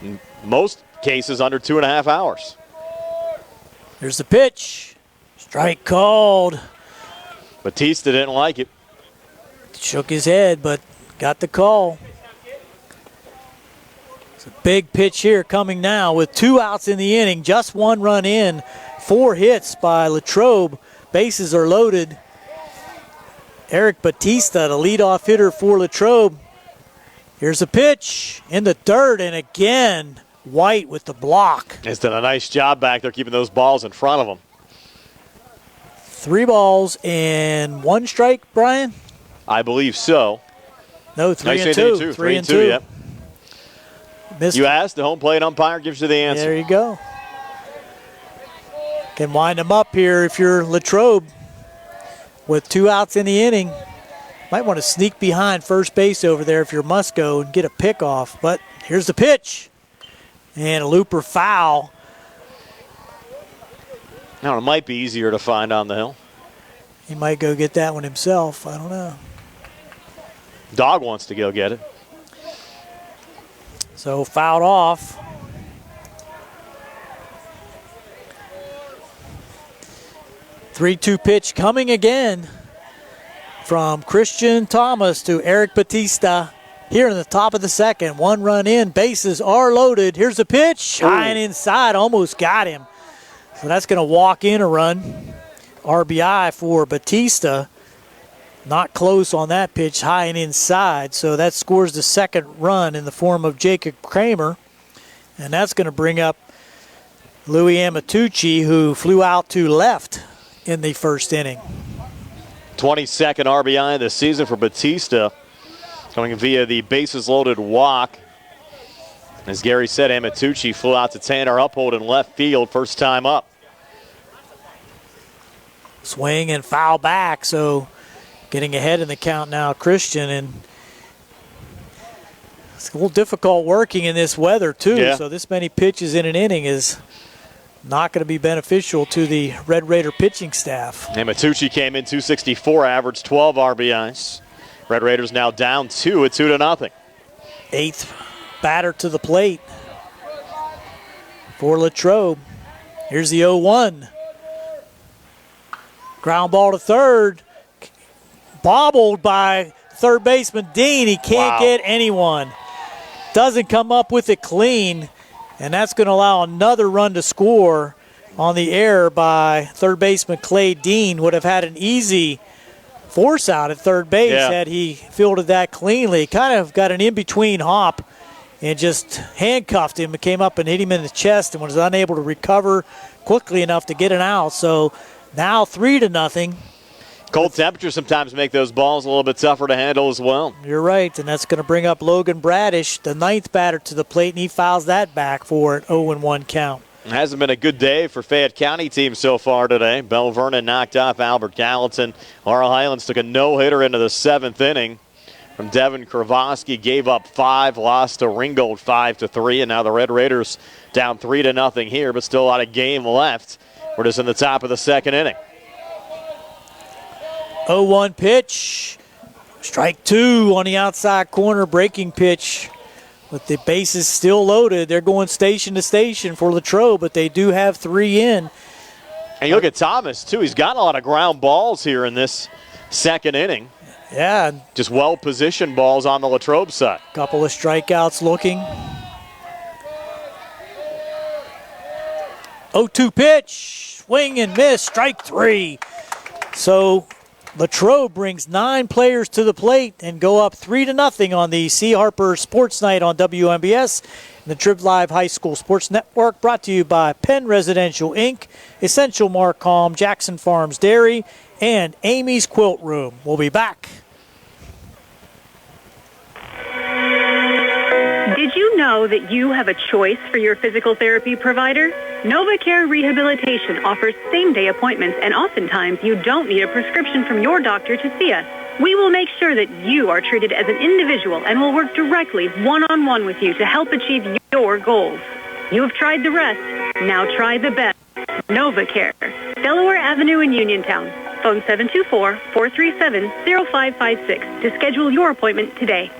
S2: in most cases under 2.5 hours.
S3: Here's the pitch. Strike called.
S2: Batista didn't like it.
S3: Shook his head, but got the call. It's a big pitch here coming now with 2 outs in the inning. Just 1 run in. 4 hits by Latrobe. Bases are loaded. Eric Batista, the leadoff hitter for Latrobe. Here's a pitch in the dirt, and again, White with the block.
S2: He's done a nice job back there keeping those balls in front of him.
S3: 3 balls and 1 strike, Brian?
S2: I believe so.
S3: No, 3
S2: nice
S3: and 2. 3 and 2.
S2: Yep. You asked, the home plate umpire gives you the answer.
S3: There you go. Can wind them up here if you're Latrobe with 2 outs in the inning. Might want to sneak behind first base over there if you're Musco and get a pick off. But here's the pitch. And a looper foul.
S2: Now, it might be easier to find on the hill.
S3: He might go get that one himself. I don't know.
S2: Dog wants to go get it.
S3: So fouled off. Three-two pitch coming again from Christian Thomas to Eric Batista here in the top of the second. One run in, bases are loaded. Here's the pitch, high and inside, almost got him. So that's going to walk in a run. RBI for Batista. Not close on that pitch, high and inside. So that scores the second run in the form of Jacob Kramer. And that's going to bring up Louis Amatucci, who flew out to left in the first inning.
S2: 22nd RBI this season for Batista, coming via the bases-loaded walk. As Gary said, Amatucci flew out to Tanner Uphold in left field, first time up.
S3: Swing and foul back, so getting ahead in the count now, Christian, and it's a little difficult working in this weather too.
S2: Yeah.
S3: So this many pitches in an inning is not going to be beneficial to the Red Raider pitching staff.
S2: Amatucci came in 264, averaged 12 RBIs. Red Raiders now down 2 at 2-0.
S3: Eighth batter to the plate for Latrobe. Here's the 0-1. Ground ball to third. Bobbled by third baseman Dean. He can't get anyone. Doesn't come up with it clean. And that's going to allow another run to score on the error by third baseman Clay Dean. Would have had an easy force out at third base had he fielded that cleanly. Kind of got an in-between hop and just handcuffed him. It came up and hit him in the chest and was unable to recover quickly enough to get an out. So now 3-0.
S2: Cold temperatures sometimes make those balls a little bit tougher to handle as well.
S3: You're right, and that's going to bring up Logan Bradish, the ninth batter to the plate, and he fouls that back for an 0-1 count.
S2: It hasn't been a good day for Fayette County teams so far today. Bell Vernon knocked off Albert Gallatin. Laurel Highlands took a no-hitter into the seventh inning from Devin Kravoski, gave up 5, lost to Ringgold 5-3, and now the Red Raiders down 3-0 here, but still a lot of game left. We're just in the top of the second inning.
S3: 0-1 pitch. Strike 2 on the outside corner, breaking pitch. With the bases still loaded, they're going station to station for Latrobe, but they do have 3 in.
S2: And you look at Thomas, too. He's gotten a lot of ground balls here in this second inning.
S3: Yeah.
S2: Just well-positioned balls on the Latrobe side.
S3: Couple of strikeouts looking. 0-2 pitch. Swing and miss. Strike 3. So Latrobe brings 9 players to the plate and go up 3-0 on the C. Harper Sports Night on WMBS and the Trib Live High School Sports Network, brought to you by Penn Residential Inc., Essential Marcom, Jackson Farms Dairy, and Amy's Quilt Room. We'll be back.
S12: Did you know that you have a choice for your physical therapy provider? NovaCare Rehabilitation offers same-day appointments, and oftentimes you don't need a prescription from your doctor to see us. We will make sure that you are treated as an individual and will work directly one-on-one with you to help achieve your goals. You have tried the rest. Now try the best. NovaCare. Delaware Avenue in Uniontown. Phone 724-437-0556 to schedule your appointment today.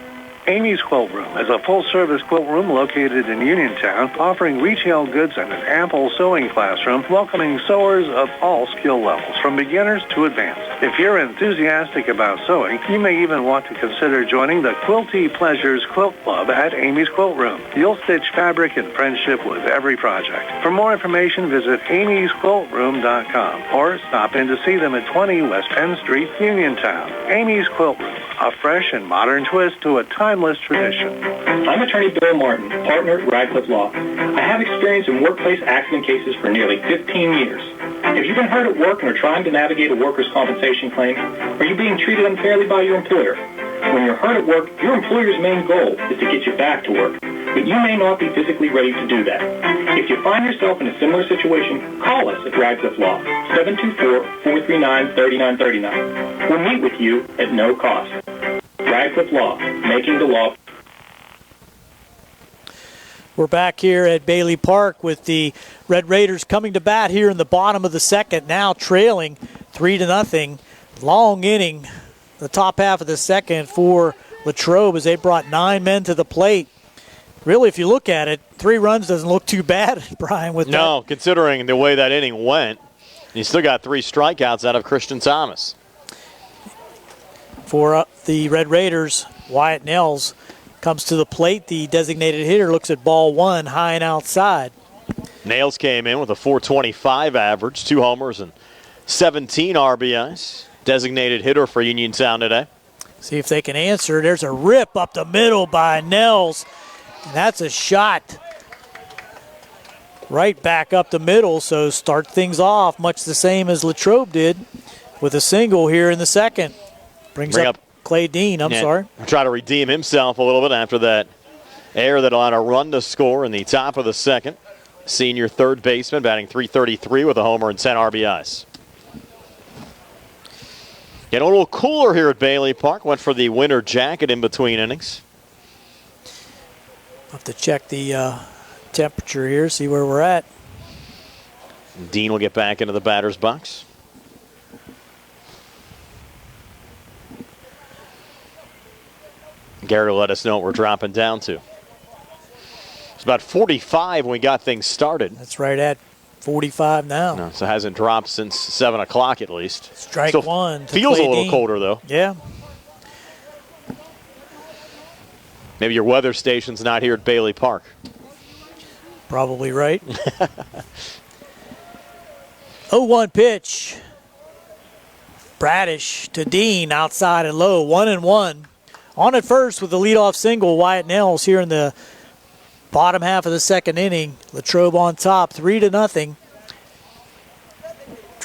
S6: Amy's Quilt Room is a full-service quilt room located in Uniontown, offering retail goods and an ample sewing classroom, welcoming sewers of all skill levels, from beginners to advanced. If you're enthusiastic about sewing, you may even want to consider joining the Quilty Pleasures Quilt Club at Amy's Quilt Room. You'll stitch fabric in friendship with every project. For more information, visit amysquiltroom.com or stop in to see them at 20 West Penn Street, Uniontown. Amy's Quilt Room, a fresh and modern twist to a timeless tradition.
S11: I'm attorney Bill Martin, partner at Radcliffe Law. I have experience in workplace accident cases for nearly 15 years. If you've been hurt at work and are trying to navigate a workers' compensation claim, are you being treated unfairly by your employer? When you're hurt at work, your employer's main goal is to get you back to work, but you may not be physically ready to do that. If you find yourself in a similar situation, call us at Radcliffe Law, 724-439-3939. We'll meet with you at no cost. Radcliffe Law, making the law.
S3: We're back here at Bailey Park with the Red Raiders coming to bat here in the bottom of the second, now trailing 3-0. Long inning, the top half of the second for Latrobe as they brought 9 men to the plate. Really, if you look at it, 3 runs doesn't look too bad, Brian, with
S2: No,
S3: that.
S2: considering the way that inning went. You still got 3 strikeouts out of Christian Thomas.
S3: For the Red Raiders, Wyatt Nels comes to the plate. The designated hitter looks at ball 1, high and outside.
S2: Nails came in with a .425 average, 2 homers and 17 RBIs. Designated hitter for Uniontown today.
S3: See if they can answer. There's a rip up the middle by Nels. And that's a shot right back up the middle. So start things off much the same as Latrobe did with a single here in the second. Brings up Clay Dean. I'm sorry.
S2: Try to redeem himself a little bit after that error that allowed a run to score in the top of the second. Senior third baseman batting .333 with a homer and 10 RBIs. Getting a little cooler here at Bailey Park. Went for the winter jacket in between innings.
S3: Have to check the temperature here, see where we're at.
S2: Dean will get back into the batter's box. Gary will let us know what we're dropping down to. It's about 45 when we got things started.
S3: That's right at 45 now.
S2: No, so it hasn't dropped since 7 o'clock at least.
S3: Strike
S2: Still
S3: one.
S2: Feels a little colder, though.
S3: Yeah.
S2: Maybe your weather station's not here at Bailey Park.
S3: Probably right. 0-1 pitch. Bradish to Dean, outside and low, 1-1. On at first with the leadoff single, Wyatt Nels here in the bottom half of the second inning. Latrobe on top, 3-0.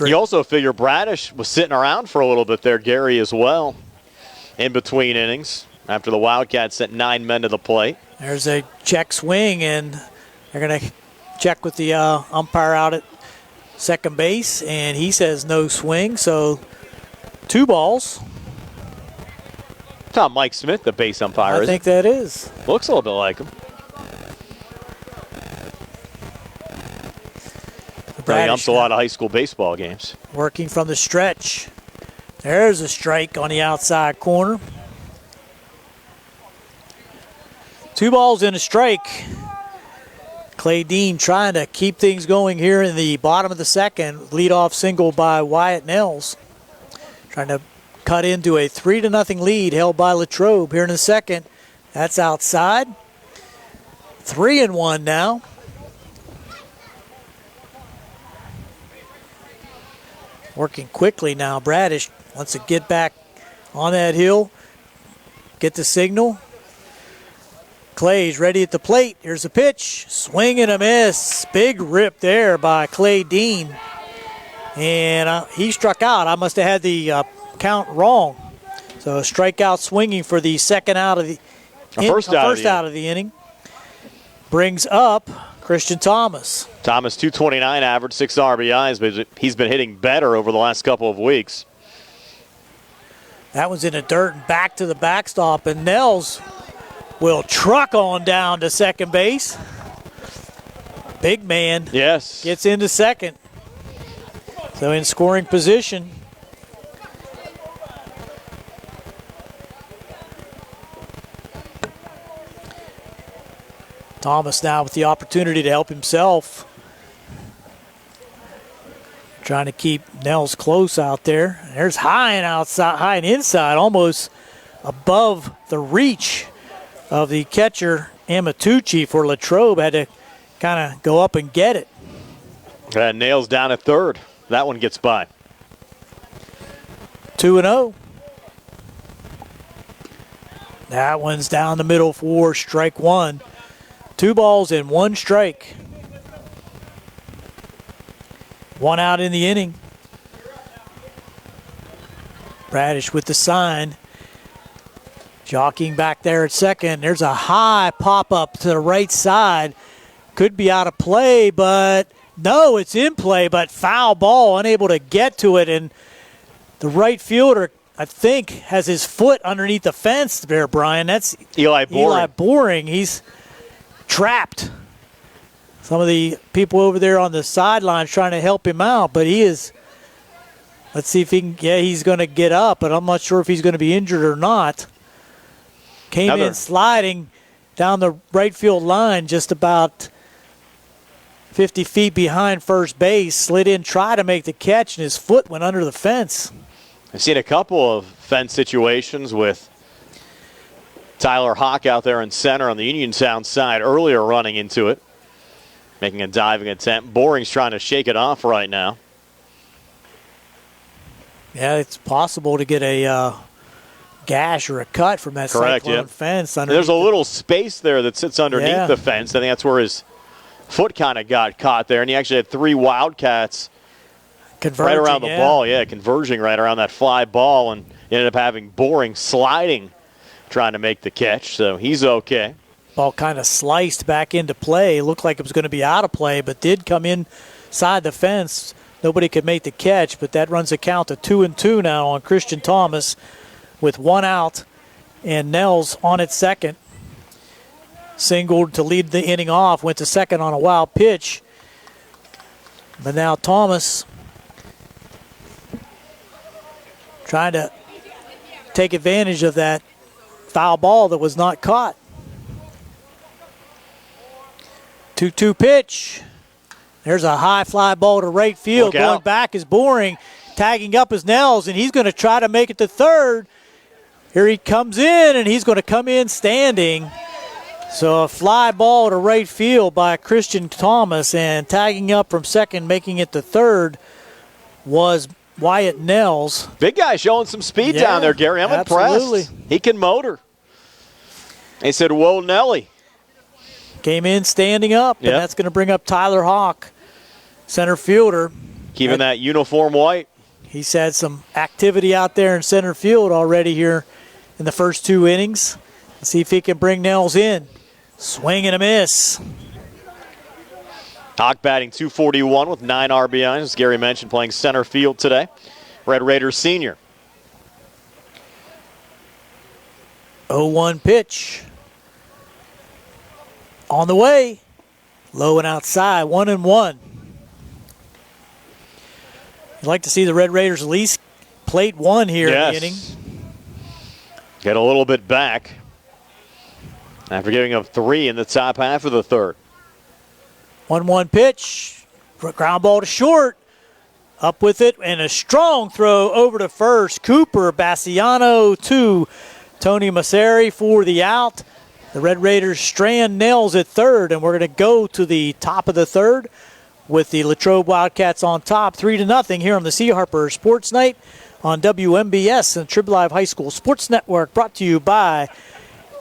S2: You also figure Bradish was sitting around for a little bit there, Gary, as well, in between innings after the Wildcats sent 9 men to the plate.
S3: There's a check swing, and they're going to check with the umpire out at second base, and he says no swing, so 2 balls.
S2: It's not Mike Smith, the base umpire,
S3: I think that is.
S2: Looks a little bit like him. He umps a lot of high school baseball games.
S3: Working from the stretch. There's a strike on the outside corner. 2 balls and a strike. Clay Dean trying to keep things going here in the bottom of the second. Leadoff single by Wyatt Nels. Trying to cut into a 3-0 lead held by Latrobe here in the second. That's outside. 3-1 now. Working quickly now. Bradish wants to get back on that hill. Get the signal. Clay's ready at the plate. Here's a pitch. Swing and a miss. Big rip there by Clay Dean. And he struck out. I must have had the count wrong. So a strikeout swinging for the second out of the
S2: first
S3: out of the inning. Brings up Christian Thomas.
S2: Thomas, .229 average, 6 RBIs, but he's been hitting better over the last couple of weeks.
S3: That was in the dirt and back to the backstop, and Nels will truck on down to second base. Big man.
S2: Yes.
S3: Gets into second. So in scoring position. Thomas now with the opportunity to help himself. Trying to keep Nels close out there. There's high and inside, almost above the reach of the catcher Amatucci for Latrobe. Had to kind of go up and get it.
S2: Nails down at third. That one gets by.
S3: 2-0. That one's down the middle for strike one. 2 balls and 1 strike. 1 out in the inning. Bradish with the sign. Jockeying back there at second. There's a high pop-up to the right side. Could be out of play, but no, it's in play, but foul ball, unable to get to it. And the right fielder, I think, has his foot underneath the fence there, Brian. That's
S2: Eli
S3: Boring. He's trapped. Some of the people over there on the sidelines trying to help him out, but he is, let's see if he can, he's going to get up, but I'm not sure if he's going to be injured or not. Came in sliding, down the right field line, just about 50 feet behind first base, slid in, tried to make the catch, and his foot went under the fence.
S2: I've seen a couple of fence situations with Tyler Hawk out there in center on the Uniontown side earlier, running into it, making a diving attempt. Boring's trying to shake it off right now.
S3: Yeah, it's possible to get a gash or a cut from that cyclone fence.
S2: There's a little space there that sits underneath the fence. I think that's where his foot kind of got caught there, and he actually had 3 Wildcats right around the ball. Yeah, converging right around that fly ball, and ended up having Boring sliding, trying to make the catch, so he's okay.
S3: Ball kind of sliced back into play. Looked like it was going to be out of play, but did come inside the fence. Nobody could make the catch, but that runs a count to 2-2 now on Christian Thomas with 1 out, and Nels on at second. Singled to lead the inning off, went to second on a wild pitch. But now Thomas trying to take advantage of that foul ball that was not caught. 2-2 pitch. There's a high fly ball to right field. Going back is Boring. Tagging up is Nels, and he's going to try to make it to third. Here he comes in, and he's going to come in standing. So a fly ball to right field by Christian Thomas, and tagging up from second, making it to third, was Wyatt Nels.
S2: Big guy showing some speed down there, Gary. I'm impressed. He can motor. They said, whoa, Nelly.
S3: Came in standing up, and that's going to bring up Tyler Hawk, center fielder.
S2: Keeping that uniform white.
S3: He's had some activity out there in center field already here in the first 2 innings. Let's see if he can bring Nels in. Swing and a miss.
S2: Hawk batting .241 with 9 RBIs, as Gary mentioned, playing center field today. Red Raiders senior.
S3: 0-1 pitch. On the way. Low and outside, 1-1. You'd like to see the Red Raiders at least plate 1 here in the inning.
S2: Get a little bit back after giving up 3 in the top half of the third.
S3: 1-1 pitch. Ground ball to short. Up with it, and a strong throw over to first. Cooper Bassiano to Tony Masseri for the out. The Red Raiders strand Nels at third, and we're going to go to the top of the third with the Latrobe Wildcats on top, 3-0 here on the C. Harper Sports Night on WMBS and Trib Live High School Sports Network, brought to you by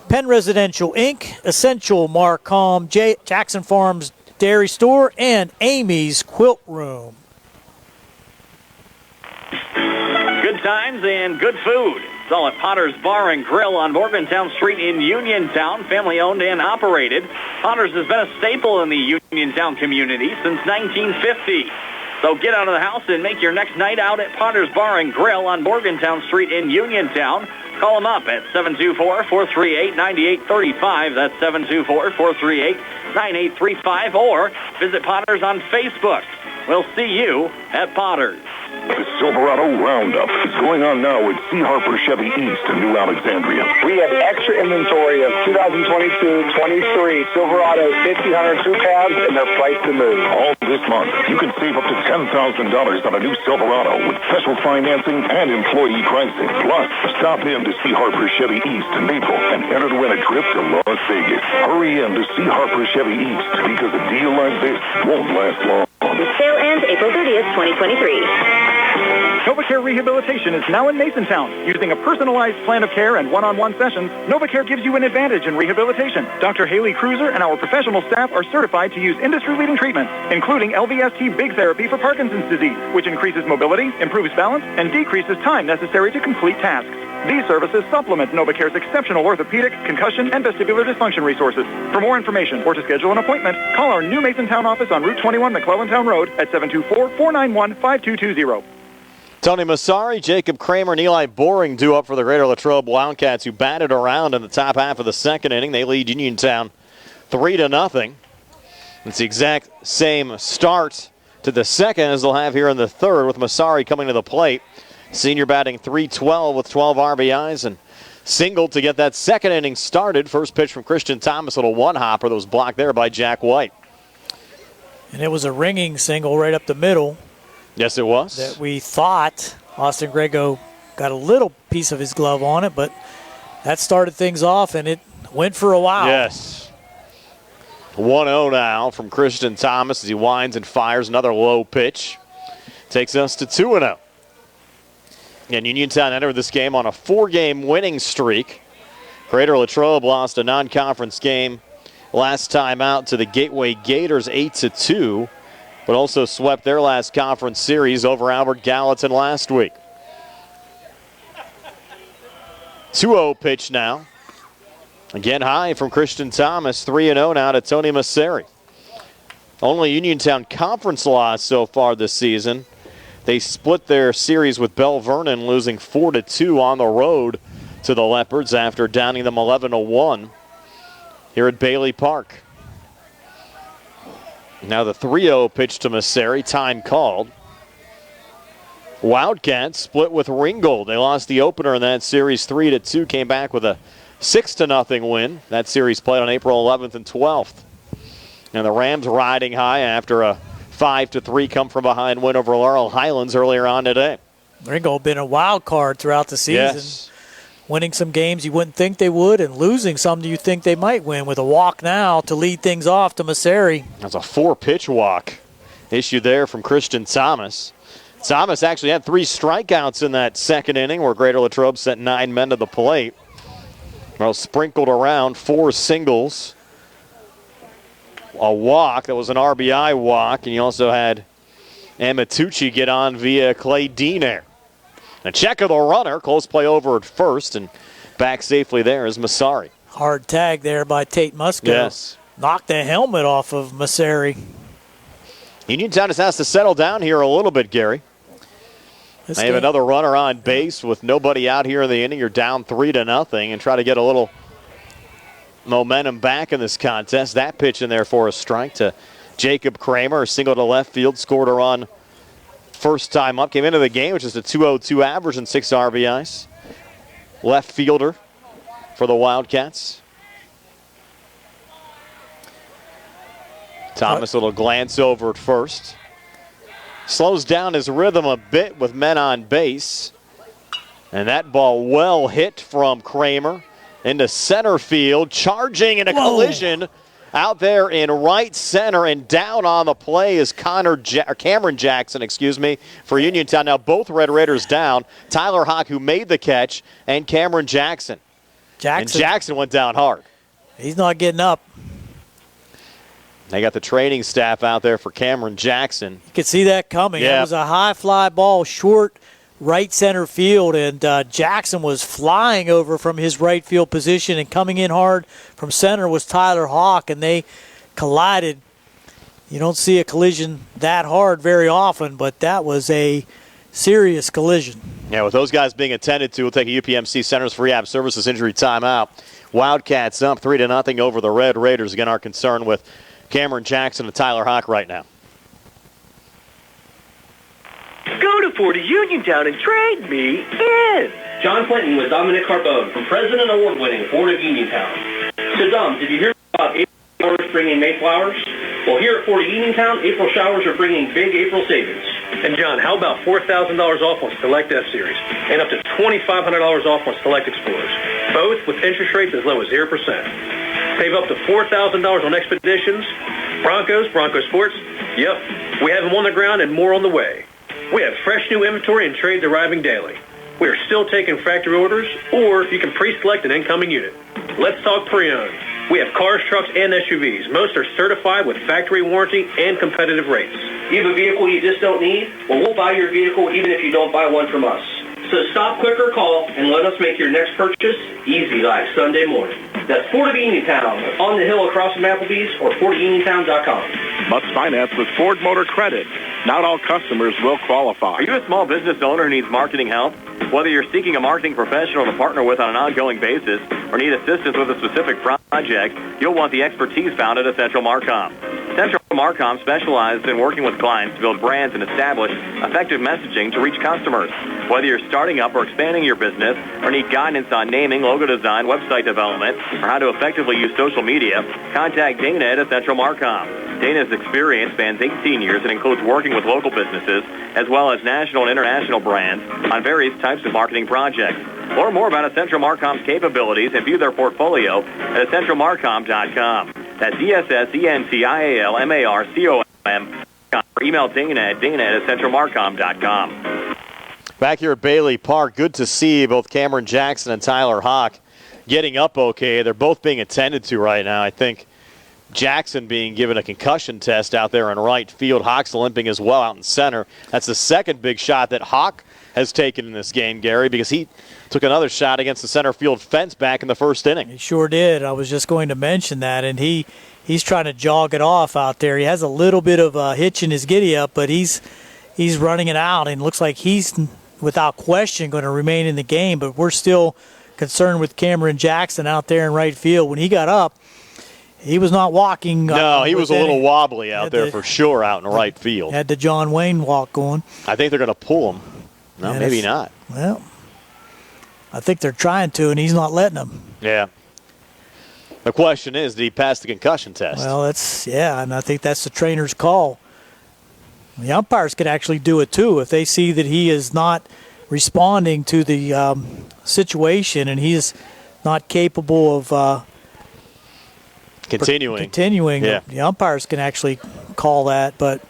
S3: Penn Residential Inc., Essential Marcom, Jackson Farms Dairy Store, and Amy's Quilt Room.
S1: Good times and good food. It's all at Potter's Bar and Grill on Morgantown Street in Uniontown, family owned and operated. Potter's has been a staple in the Uniontown community since 1950. So get out of the house and make your next night out at Potter's Bar and Grill on Morgantown Street in Uniontown. Call them up at 724-438-9835. That's 724-438-9835. Or visit Potter's on Facebook. We'll see you at Potter's.
S7: The Silverado Roundup is going on now at C. Harper Chevy East in New Alexandria.
S8: We have extra inventory of 2022-23 Silverados 1500 crew cabs, and they're priced to move.
S7: All this month, you can save up to $10,000 on a new Silverado with special financing and employee pricing. Plus, stop in to C. Harper Chevy East in Maple and enter to win a trip to Las Vegas. Hurry in to C. Harper Chevy East because a deal like this won't last long.
S9: The sale ends April 30th, 2023.
S14: NovaCare Rehabilitation is now in Masontown. Using a personalized plan of care and one-on-one sessions, NovaCare gives you an advantage in rehabilitation. Dr. Haley Cruiser and our professional staff are certified to use industry-leading treatments, including LVST Big Therapy for Parkinson's disease, which increases mobility, improves balance, and decreases time necessary to complete tasks. These services supplement NovaCare's exceptional orthopedic, concussion, and vestibular dysfunction resources. For more information or to schedule an appointment, call our new Masontown office on Route 21 McClellantown Road at 724-491-5220.
S2: Tony Massari, Jacob Kramer, and Eli Boring due up for the Greater Latrobe Wildcats, who batted around in the top half of the second inning. They lead Uniontown 3-0. It's the exact same start to the second as they'll have here in the third, with Massari coming to the plate. Senior batting .312 with 12 RBIs and single to get that second inning started. First pitch from Christian Thomas, a little one-hopper that was blocked there by Jack White.
S3: And it was a ringing single right up the middle.
S2: Yes, it was.
S3: That we thought Austin Grego got a little piece of his glove on it, but that started things off, and it went for a while.
S2: Yes. 1-0 now from Christian Thomas as he winds and fires another low pitch. Takes us to 2-0. And Uniontown entered this game on a 4-game winning streak. Greater Latrobe lost a non-conference game last time out to the Gateway Gators 8-2, but also swept their last conference series over Albert Gallatin last week. 2-0 pitch now. Again high from Christian Thomas, 3-0 now to Tony Masseri. Only Uniontown conference loss so far this season. They split their series with Bell Vernon, losing 4-2 on the road to the Leopards after downing them 11-1 here at Bailey Park. Now the 3-0 pitch to Masseri, time called. Wildcats split with Ringgold. They lost the opener in that series 3-2, came back with a 6-0 win. That series played on April 11th and 12th. And the Rams riding high after a 5-3 come from behind win over Laurel Highlands earlier on today.
S3: Ringgold been a wild card throughout the season.
S2: Yes.
S3: Winning some games you wouldn't think they would, and losing some you think they might win, with a walk now to lead things off to Masseri.
S2: That's a 4-pitch walk issued there from Christian Thomas. Thomas actually had 3 strikeouts in that second inning where Greater Latrobe sent 9 men to the plate. Well, sprinkled around 4 singles, a walk that was an RBI walk, and you also had Amatucci get on via Clay Diener. A check of the runner, close play over at first, and back safely there is Masseri.
S3: Hard tag there by Tate Musco.
S2: Yes.
S3: Knocked the helmet off of Masseri.
S2: Uniontown just has to settle down here a little bit, Gary. They have another runner on base with nobody out here in the inning. You're down 3-0 and try to get a little momentum back in this contest. That pitch in there for a strike to Jacob Kramer. A single to left field, scored a run first time up. Came into the game, which is a 2.02 average and 6 RBIs. Left fielder for the Wildcats. Thomas, a little glance over at first. Slows down his rhythm a bit with men on base. And that ball well hit from Kramer into center field. Charging in a collision out there in right center, and down on the play is Cameron Jackson, for Uniontown. Now both Red Raiders down. Tyler Hawk, who made the catch, and Cameron Jackson. And Jackson went down hard.
S3: He's not getting up.
S2: They got the training staff out there for Cameron Jackson.
S3: You could see that coming.
S2: Yeah.
S3: It was a high fly ball, short right center field, and Jackson was flying over from his right field position, and coming in hard from center was Tyler Hawk, and they collided. You don't see a collision that hard very often, but that was a serious collision.
S2: Yeah, with those guys being attended to, we'll take a UPMC Centers for Rehab Services injury timeout. Wildcats up 3-0 over the Red Raiders. Again, our concern with Cameron Jackson and Tyler Hawk right now.
S10: Go to Ford of Uniontown and trade me in.
S13: John Clinton with Dominic Carbone from President Award-winning Ford of Uniontown. So, Dom, did you hear about April showers bringing May flowers? Well, here at Ford of Uniontown, April showers are bringing big April savings.
S11: And, John, how about $4,000 off on select F-Series and up to $2,500 off on select Explorers, both with interest rates as low as 0%. Save up to $4,000 on Expeditions, Broncos, Bronco Sports. Yep, we have them on the ground and more on the way. We have fresh new inventory and trades arriving daily. We are still taking factory orders, or you can pre-select an incoming unit. Let's talk pre-owned. We have cars, trucks, and SUVs. Most are certified with factory warranty and competitive rates.
S13: You have a vehicle you just don't need? Well, we'll buy your vehicle even if you don't buy one from us. So stop, click, or call, and let us make your next purchase easy like Sunday morning. That's Ford of Uniontown, on the hill across from Applebee's, or FordofUniontown.com.
S18: Must finance with Ford Motor Credit. Not all customers will qualify.
S1: Are you a small business owner who needs marketing help? Whether you're seeking a marketing professional to partner with on an ongoing basis or need assistance with a specific project, you'll want the expertise found at Essential Marcom. Central Marcom specializes in working with clients to build brands and establish effective messaging to reach customers. Whether you're starting up or expanding your business or need guidance on naming, logo design, website development, or how to effectively use social media, contact Dana at Essential Marcom. Dana's experience spans 18 years and includes working with local businesses as well as national and international brands on various types of marketing projects. Learn more about Essential Marcom's capabilities and view their portfolio at essentialmarcom.com. That's ESSENTIALMARCOM. Or email Dana at essentialmarcom.com.
S2: Back here at Bailey Park, good to see both Cameron Jackson and Tyler Hawk getting up okay. They're both being attended to right now. I think Jackson being given a concussion test out there in right field. Hawk's limping as well out in center. That's the second big shot that Hawk has taken in this game, Gary, because he took another shot against the center field fence back in the first inning.
S3: He sure did. I was just going to mention that, and he's trying to jog it off out there. He has a little bit of a hitch in his giddy-up, but he's running it out, and looks like he's, without question, going to remain in the game. But we're still concerned with Cameron Jackson out there in right field. When he got up, he was not walking.
S2: No, he was a little wobbly out there for sure out in right field.
S3: Had the John Wayne walk going.
S2: I think they're going to pull him. No,
S3: and
S2: maybe not.
S3: Well, I think they're trying to, and he's not letting them.
S2: Yeah. The question is, did he pass the concussion test?
S3: Well, and I think that's the trainer's call. The umpires could actually do it too if they see that he is not responding to the situation and he is not capable of continuing.
S2: Yeah.
S3: The umpires can actually call that, but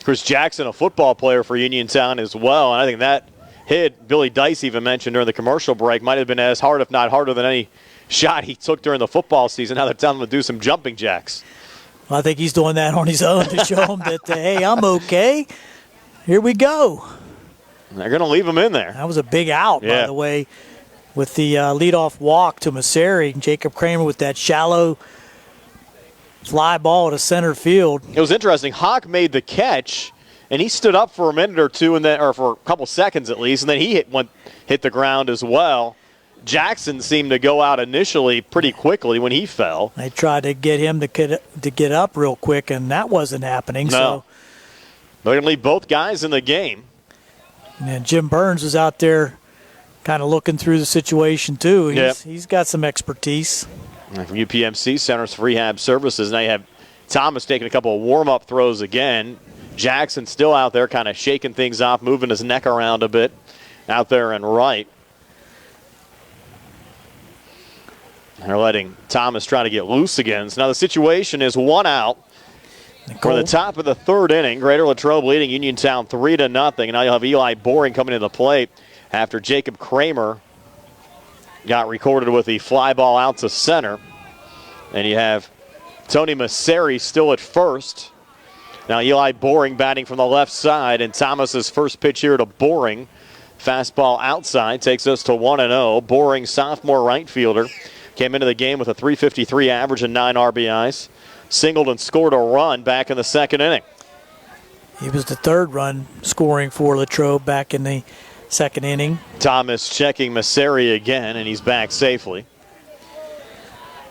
S2: Chris Jackson, a football player for Uniontown as well, and I think that hit, Billy Dice even mentioned during the commercial break, might have been as hard, if not harder, than any shot he took during the football season. Now they're telling him to do some jumping jacks.
S3: Well, I think he's doing that on his own to show him that, hey, I'm okay. Here we go.
S2: They're going to leave him in there.
S3: That was a big out, by the way, with the leadoff walk to Masseri. Jacob Kramer with that shallow fly ball to center field.
S2: It was interesting. Hawk made the catch, and he stood up for a minute or two, or for a couple seconds at least, and then he hit the ground as well. Jackson seemed to go out initially pretty quickly when he fell.
S3: They tried to get him to get up real quick, and that wasn't happening.
S2: No.
S3: So
S2: they're going to leave both guys in the game.
S3: And Jim Burns was out there kind of looking through the situation too. He's got some expertise.
S2: From UPMC, Centers for Rehab Services. Now you have Thomas taking a couple of warm-up throws again. Jackson still out there kind of shaking things off, moving his neck around a bit out there and right. They're letting Thomas try to get loose again. So now the situation is one out. For the top of the third inning, Greater Latrobe leading Uniontown 3-0. And now you'll have Eli Boring coming to the plate after Jacob Kramer got recorded with the fly ball out to center. And you have Tony Masseri still at first. Now Eli Boring batting from the left side, and Thomas's first pitch here to Boring. Fastball outside takes us to 1-0. Boring, sophomore right fielder, came into the game with a .353 average and 9 RBIs. Singled and scored a run back in the second inning.
S3: He was the third run scoring for Latrobe back in the second inning.
S2: Thomas checking Masseri again, and he's back safely.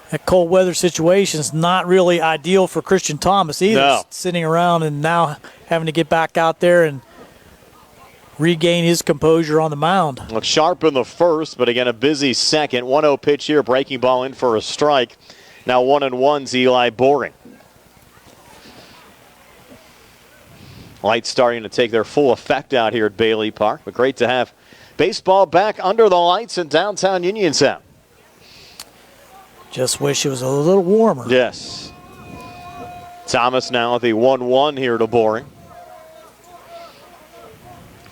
S3: That cold weather situation is not really ideal for Christian Thomas either.
S2: No.
S3: Sitting around and now having to get back out there and regain his composure on the mound.
S2: Looks sharp in the first, but again a busy second. 1-0 pitch here, breaking ball in for a strike. Now 1-1's Eli Boring. Lights starting to take their full effect out here at Bailey Park, but great to have baseball back under the lights in downtown Uniontown.
S3: Just wish it was a little warmer.
S2: Yes. Thomas now at the 1-1 here to Boring.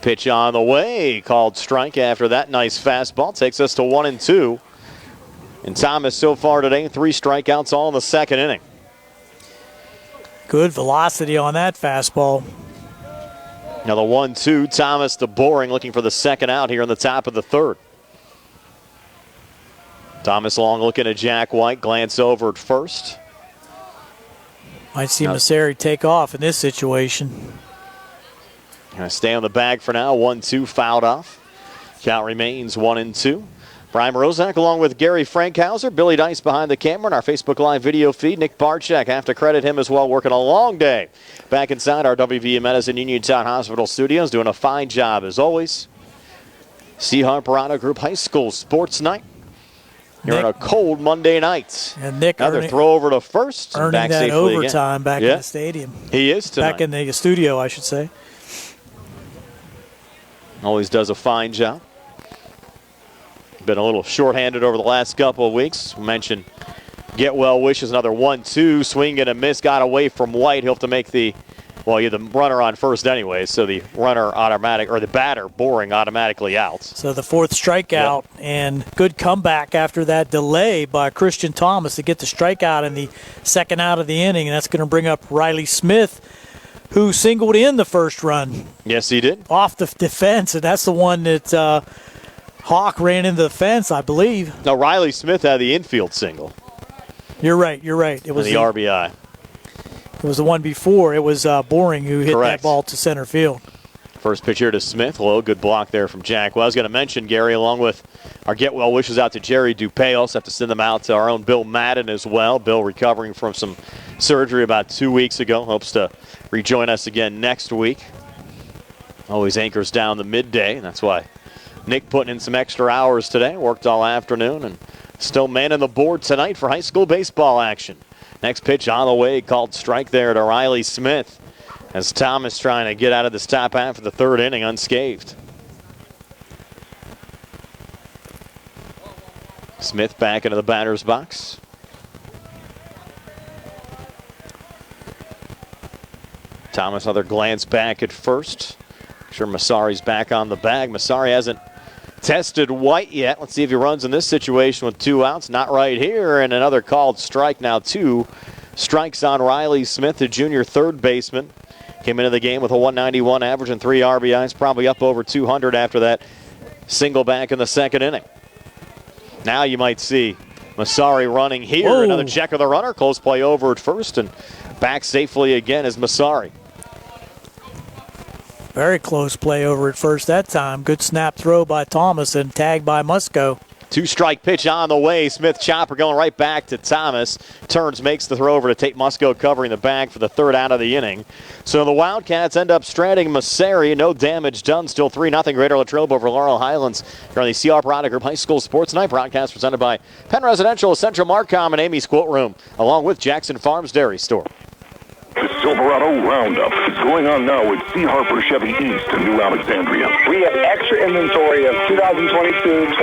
S2: Pitch on the way, called strike after that nice fastball. Takes us to 1-2. And Thomas so far today, 3 strikeouts all in the second inning.
S3: Good velocity on that fastball.
S2: Now the 1-2, Thomas to Boring, looking for the second out here in the top of the third. Thomas Long looking at Jack White, glance over at first.
S3: Might see Masseri take off in this situation.
S2: Gonna stay on the bag for now. 1-2 fouled off. Count remains 1-2. Brian Rozak along with Gary Frankhauser, Billy Dice behind the camera, and our Facebook Live video feed. Nick Barczyk, have to credit him as well, working a long day back inside our WVU Medicine Uniontown Hospital studios, doing a fine job as always. C. Harper Auto Group High School Sports Night. You're on a cold Monday night.
S3: And Nick
S2: another throw over to first.
S3: Earning
S2: back
S3: that
S2: safely
S3: overtime
S2: again.
S3: back in the stadium.
S2: He is tonight.
S3: Back in the studio, I should say.
S2: Always does a fine job. Been a little shorthanded over the last couple of weeks. We mentioned get well wishes, another 1-2. Swing and a miss, got away from White. He'll have to make the, well, you're the runner on first anyway, so the runner automatic, or the batter, Boring, automatically out.
S3: So the fourth strikeout, and good comeback after that delay by Christian Thomas to get the strikeout in the second out of the inning, and that's going to bring up Riley Smith, who singled in the first run.
S2: Yes, he did.
S3: Off the defense, and that's the one that Hawk ran into the fence, I believe.
S2: No, Riley Smith had the infield single.
S3: You're right. It was
S2: the RBI.
S3: It was the one before. It was Boring who hit that ball to center field.
S2: First pitch here to Smith. Low, good block there from Jack. Well, I was going to mention, Gary, along with our get well wishes out to Jerry Dupay. Also have to send them out to our own Bill Madden as well. Bill recovering from some surgery about 2 weeks ago. Hopes to rejoin us again next week. Always anchors down the midday, and that's why Nick putting in some extra hours today. Worked all afternoon and still manning the board tonight for high school baseball action. Next pitch on the way, called strike there to Riley Smith as Thomas trying to get out of this top half of the third inning unscathed. Smith back into the batter's box. Thomas, another glance back at first. Sure Massari's back on the bag. Massari hasn't tested White yet. Let's see if he runs in this situation with 2 outs. Not right here, and another called strike. Now 2 strikes on Riley Smith, the junior third baseman. Came into the game with a 191 average and 3 RBIs, probably up over 200 after that single back in the second inning. Now you might see Massari running here.
S3: Whoa.
S2: Another check of the runner. Close play over at first, and back safely again is Massari.
S3: Very close play over at first that time. Good snap throw by Thomas and tagged by Musco.
S2: 2-strike pitch on the way. Smith chopper going right back to Thomas. Turns, makes the throw over to Tate Musco, covering the bag for the third out of the inning. So the Wildcats end up stranding Massari. No damage done. Still 3-0 Greater Latrobe over Laurel Highlands. Here on the C. Harper Auto Group High School Sports Night broadcast presented by Penn Residential, Central Marcom, and Amy's Quilt Room, along with Jackson Farms Dairy Store.
S7: The Silverado Roundup is going on now at C. Harper Chevy East in New Alexandria.
S8: We have extra inventory of 2022-23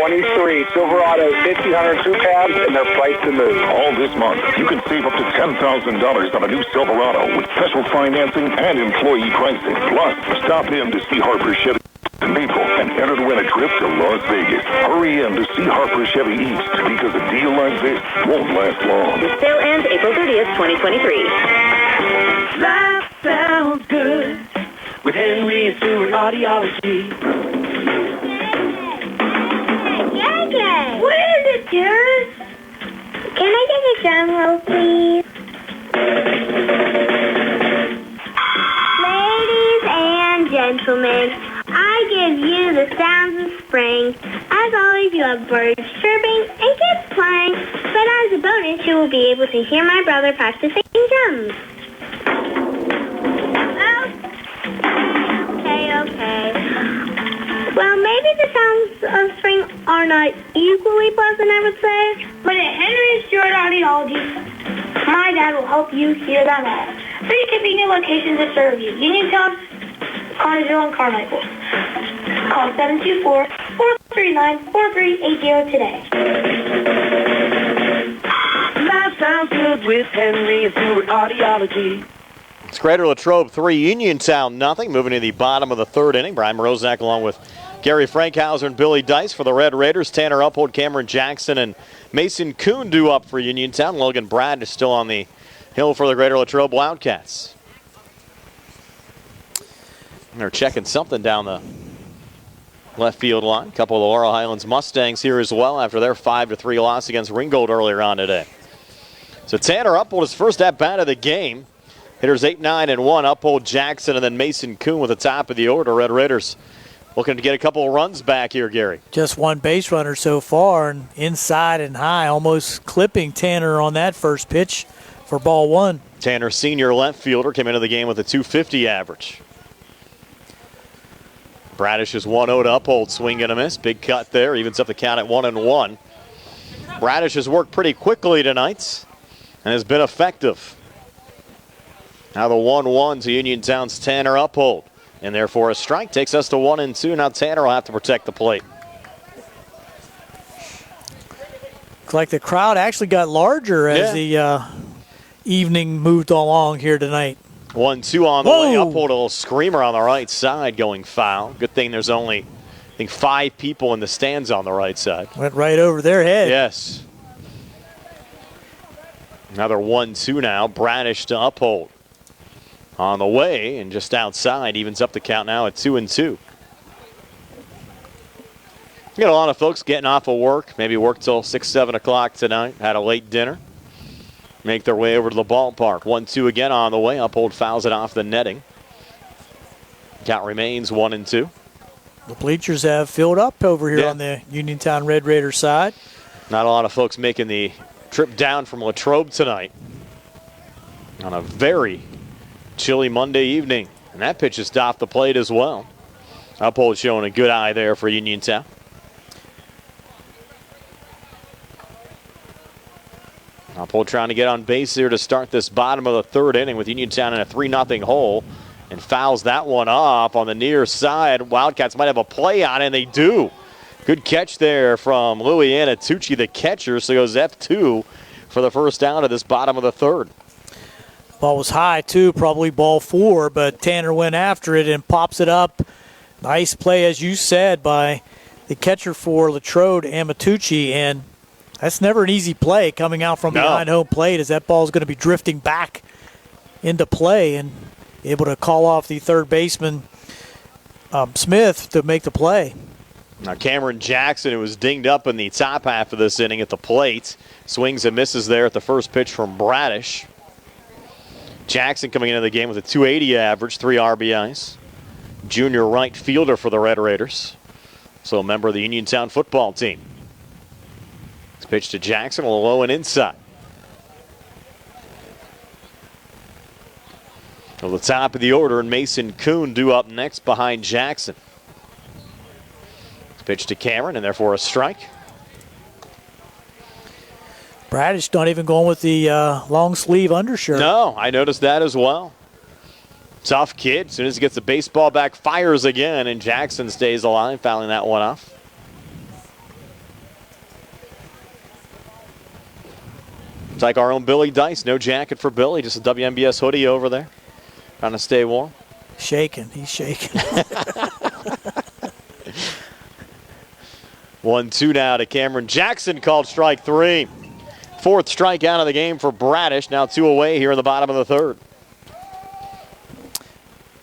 S8: Silverado 1500 crew cabs, and they're priced to move.
S7: All this month, you can save up to $10,000 on a new Silverado with special financing and employee pricing. Plus, stop in to C. Harper Chevy in Maple and enter to win a trip to Las Vegas. Hurry in to C. Harper Chevy East because a deal like this won't last long.
S9: The sale ends April 30th, 2023.
S10: Life sounds good with Henry and Stewart Audiology.
S9: JJ! What is it, Jared? Can I get a drum roll, please? Ladies and gentlemen, I give you the sounds of spring. As always, you have birds chirping and kids playing. But as a bonus, you will be able to hear my brother practicing drums. Okay. Well, maybe the sounds of spring are not equally pleasant, I would say. But at Henry Stewart Audiology, my dad will help you hear them all. 3 convenient locations to serve you: Uniontown, Carnegie, and Carmichael. Call 724-439-4380 today.
S10: Life sounds good with Henry and Stewart Audiology.
S2: It's Greater Latrobe 3, Uniontown nothing. Moving to the bottom of the third inning. Brian Rozak along with Gary Frankhauser and Billy Dice for the Red Raiders. Tanner Uphold, Cameron Jackson, and Mason Kuhn due up for Uniontown. Logan Brad is still on the hill for the Greater Latrobe Wildcats. And they're checking something down the left field line. A couple of the Laurel Highlands Mustangs here as well after their 5-3 loss against Ringgold earlier on today. So Tanner Uphold, his first at-bat of the game. Hitters 8, 9, and 1. Uphold, Jackson, and then Mason Kuhn with the top of the order. Red Raiders looking to get a couple of runs back here, Gary.
S3: Just one base runner so far, and inside and high, almost clipping Tanner on that first pitch for ball one.
S2: Tanner, senior left fielder, came into the game with a .250 average. Bradish is 1-0 to Uphold, swing and a miss. Big cut there, evens up the count at 1-1. Bradish has worked pretty quickly tonight and has been effective. Now the 1-1 to Uniontown's Tanner Uphold. And therefore a strike takes us to 1-2. Now Tanner will have to protect the plate.
S3: Looks like the crowd actually got larger as the evening moved along here tonight.
S2: 1-2 on the way. Uphold, a little screamer on the right side going foul. Good thing there's only, I think, 5 people in the stands on the right side.
S3: Went right over their head.
S2: Yes. Another 1-2 now. Bradish to Uphold. On the way and just outside, evens up the count now at 2-2. Got a lot of folks getting off of work, maybe work till 6, 7 o'clock tonight, had a late dinner, make their way over to the ballpark. 1-2 again on the way. Uphold fouls it off the netting. Count remains 1-2.
S3: The bleachers have filled up over here on the Uniontown Red Raiders side.
S2: Not a lot of folks making the trip down from Latrobe tonight on a very chilly Monday evening. And that pitch is off the plate as well. Uphold showing a good eye there for Uniontown. Uphold trying to get on base here to start this bottom of the third inning with Uniontown in a 3-0 hole. And fouls that one off on the near side. Wildcats might have a play on it, and they do. Good catch there from Louisiana Tucci, the catcher. So goes F2 for the first out of this bottom of the third.
S3: Ball was high, too, probably ball 4, but Tanner went after it and pops it up. Nice play, as you said, by the catcher for Latrobe, Amatucci, and that's never an easy play coming out from behind home plate, as that ball is going to be drifting back into play and able to call off the third baseman, Smith, to make the play.
S2: Now Cameron Jackson, who was dinged up in the top half of this inning at the plate, swings and misses there at the first pitch from Bradish. Jackson coming into the game with a .280 average, 3 RBIs. Junior right fielder for the Red Raiders. So a member of the Uniontown football team. It's pitched to Jackson, a little low and inside. To the top of the order, and Mason Kuhn due up next behind Jackson. It's pitched to Cameron, and therefore a strike.
S3: Bradish not even going with the long sleeve undershirt.
S2: No, I noticed that as well. Tough kid. As soon as he gets the baseball back, fires again, and Jackson stays alive, fouling that one off. It's like our own Billy Dice. No jacket for Billy, just a WMBS hoodie over there. Trying to stay warm.
S3: Shaking. He's shaking.
S2: 1-2 now to Cameron Jackson, called strike 3. 4th strikeout of the game for Bradish. Now 2 away here in the bottom of the third.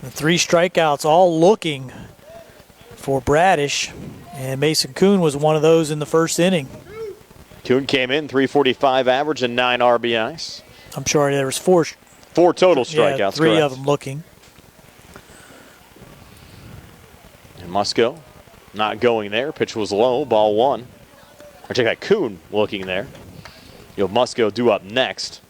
S3: The 3 strikeouts all looking for Bradish, and Mason Kuhn was one of those in the first inning.
S2: Kuhn came in, .345 average and 9 RBIs.
S3: I'm sorry, there was 4
S2: total strikeouts.
S3: Yeah, 3
S2: correct.
S3: of them looking.
S2: And Musco not going there. Pitch was low, ball 1. Or check that, Kuhn looking there. You'll Musco due up next.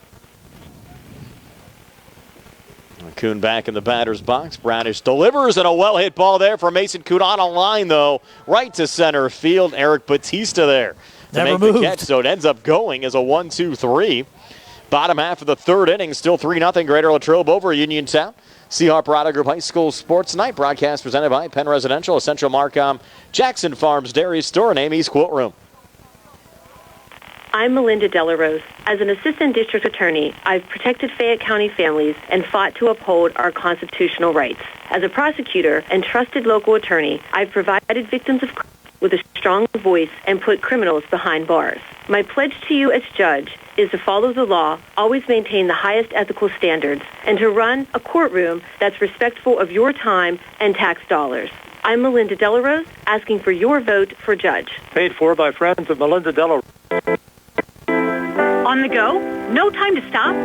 S2: Kuhn back in the batter's box. Bradish delivers, and a well-hit ball there for Mason Kuhn on a line, though, right to center field. Eric Batista there to make the catch, so it ends up going as a 1-2-3. Bottom half of the third inning, still 3-0 Greater Latrobe over Uniontown. Seahawk Auto Group High School Sports Night broadcast presented by Penn Residential, Essential Marcom, Jackson Farms Dairy Store, and Amy's Quilt Room.
S9: I'm Melinda Delarose. As an assistant district attorney, I've protected Fayette County families and fought to uphold our constitutional rights. As a prosecutor and trusted local attorney, I've provided victims of crime with a strong voice and put criminals behind bars. My pledge to you as judge is to follow the law, always maintain the highest ethical standards, and to run a courtroom that's respectful of your time and tax dollars. I'm Melinda Delarose, asking for your vote for judge.
S17: Paid for by friends of Melinda Delarose.
S12: On the go? No time to stop?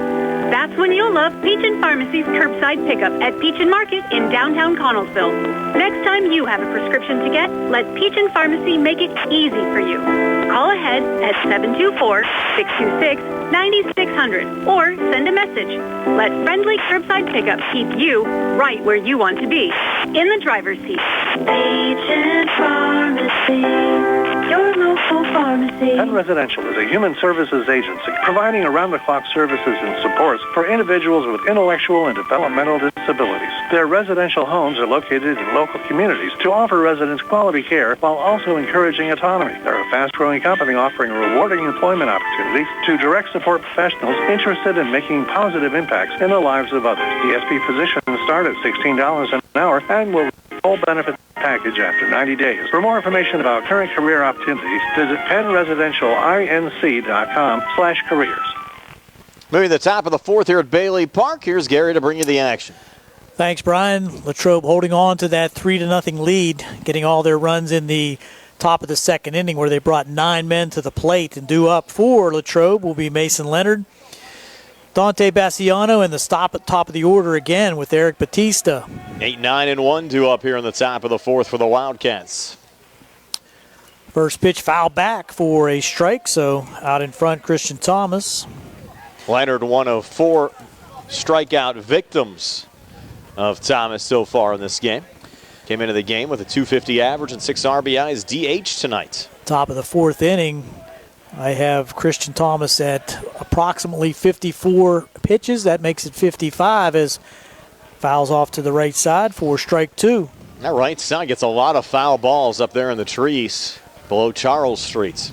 S12: That's when you'll love Peachin Pharmacy's curbside pickup at Peachin Market in downtown Connellsville. Next time you have a prescription to get, let Peachin Pharmacy make it easy for you. Call ahead at 724-626-9600 or send a message. Let friendly curbside pickup keep you right where you want to be, in the driver's seat.
S10: Peachin Pharmacy, your local pharmacy.
S6: Penn Residential is a human services agency providing around-the-clock services and supports for individuals with intellectual and developmental disabilities. Their residential homes are located in local communities to offer residents quality care while also encouraging autonomy. They're a fast-growing company offering rewarding employment opportunities to direct support professionals interested in making positive impacts in the lives of others. The SP position start at $16 an hour and will full benefit package after 90 days. For more information about current career opportunities, visit PennResidentialInc.com/careers.
S2: Moving to the top of the fourth here at Bailey Park. Here's Gary to bring you the action.
S3: Thanks, Brian. Latrobe holding on to that 3-0 lead, getting all their runs in the top of the second inning where they brought 9 men to the plate. And due up for Latrobe will be Mason Leonard, Dante Bassiano, and the stop at top of the order again with Eric Batista.
S2: 8, 9, and 1 due up here in the top of the fourth for the Wildcats.
S3: First pitch foul back for a strike, so out in front Christian Thomas.
S2: Leonard, one of 4 strikeout victims of Thomas so far in this game. Came into the game with a .250 average and 6 RBIs, DH tonight.
S3: Top of the fourth inning, I have Christian Thomas at approximately 54 pitches. That makes it 55 as fouls off to the right side for strike 2.
S2: That right side gets a lot of foul balls up there in the trees below Charles Street.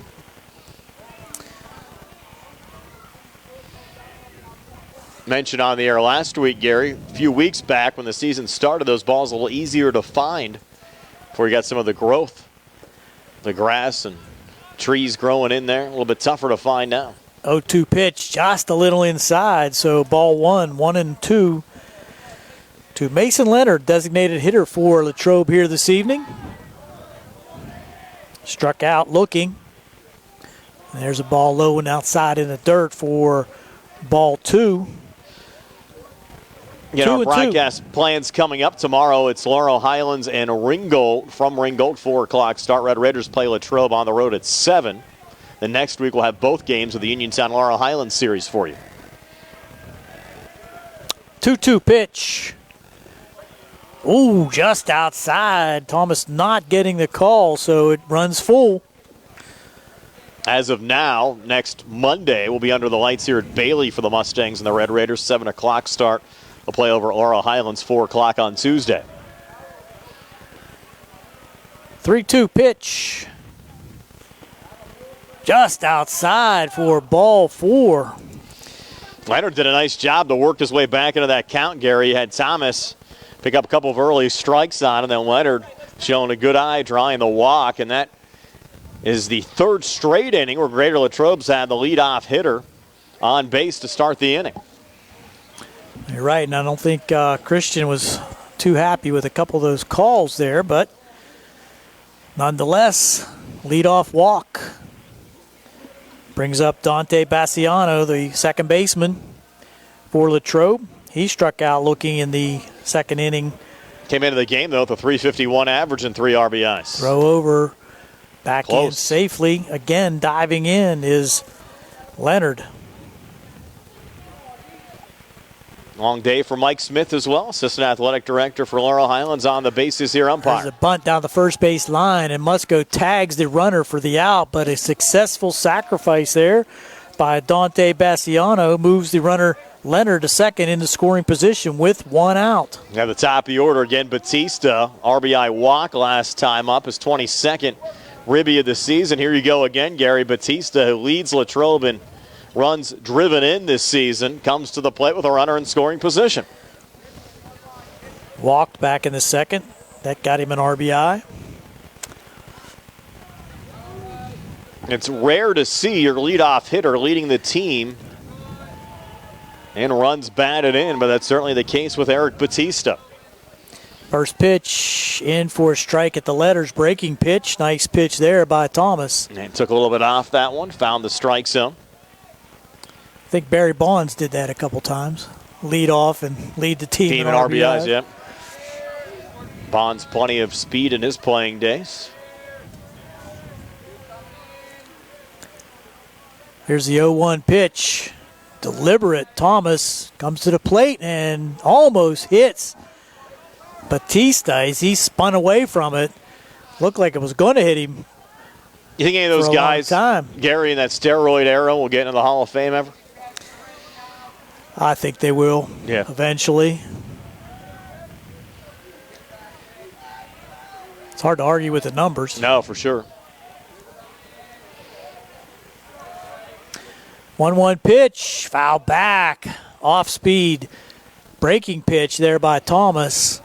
S2: Mentioned on the air last week, Gary, a few weeks back when the season started, those balls a little easier to find before you got some of the growth, the grass and trees growing in there. A little bit tougher to find now.
S3: 0-2 pitch, just a little inside, so ball 1-2 to Mason Leonard, designated hitter for Latrobe here this evening. Struck out looking. There's a ball low and outside in the dirt for ball 2.
S2: You know, our broadcast plans coming up tomorrow. It's Laurel Highlands and Ringgold. From Ringgold, 4 o'clock start. Red Raiders play Latrobe on the road at 7. The next week we'll have both games of the Uniontown Laurel Highlands series for you.
S3: 2-2 pitch. Ooh, just outside. Thomas not getting the call, so it runs full.
S2: As of now, next Monday we'll be under the lights here at Bailey for the Mustangs and the Red Raiders. 7 o'clock start. They'll play over Laurel Highlands 4 o'clock on Tuesday.
S3: 3-2 pitch. Just outside for ball 4.
S2: Leonard did a nice job to work his way back into that count, Gary. He had Thomas pick up a couple of early strikes on, and then Leonard showing a good eye, drawing the walk, and that is the 3rd straight inning where Greater Latrobe's had the leadoff hitter on base to start the inning.
S3: You're right, and I don't think Christian was too happy with a couple of those calls there, but nonetheless, leadoff walk. Brings up Dante Bassiano, the second baseman for Latrobe. He struck out looking in the second inning.
S2: Came into the game, though, with a .351 average and 3 RBIs.
S3: Throw over, back
S2: Close.
S3: in safely. Again, diving in is Leonard.
S2: Long day for Mike Smith as well, assistant athletic director for Laurel Highlands on the bases here umpire.
S3: There's a bunt down the first base line, and Musco tags the runner for the out, but a successful sacrifice there by Dante Bassiano moves the runner Leonard to second into scoring position with 1 out.
S2: At the top of the order again, Batista, RBI walk last time up, his 22nd ribby of the season. Here you go again, Gary Batista, who leads Latrobe in runs driven in this season, comes to the plate with a runner in scoring position.
S3: Walked back in the second. That got him an RBI.
S2: It's rare to see your leadoff hitter leading the team and runs batted in, but that's certainly the case with Eric Batista.
S3: First pitch in for a strike at the letters. Breaking pitch. Nice pitch there by Thomas.
S2: And took a little bit off that one. Found the strike zone.
S3: think Barry Bonds did that a couple times. Lead off and lead the team in RBIs.
S2: Yep. Bonds plenty of speed in his playing days.
S3: Here's the 0-1 pitch. Deliberate. Thomas comes to the plate and almost hits Batista as he spun away from it. Looked like it was going to hit him.
S2: You think any of those guys, Gary, in that steroid era, will get into the Hall of Fame ever?
S3: I think they will eventually. It's hard to argue with the numbers.
S2: No, for sure.
S3: 1-1 pitch, foul back, off speed, breaking pitch there by Thomas.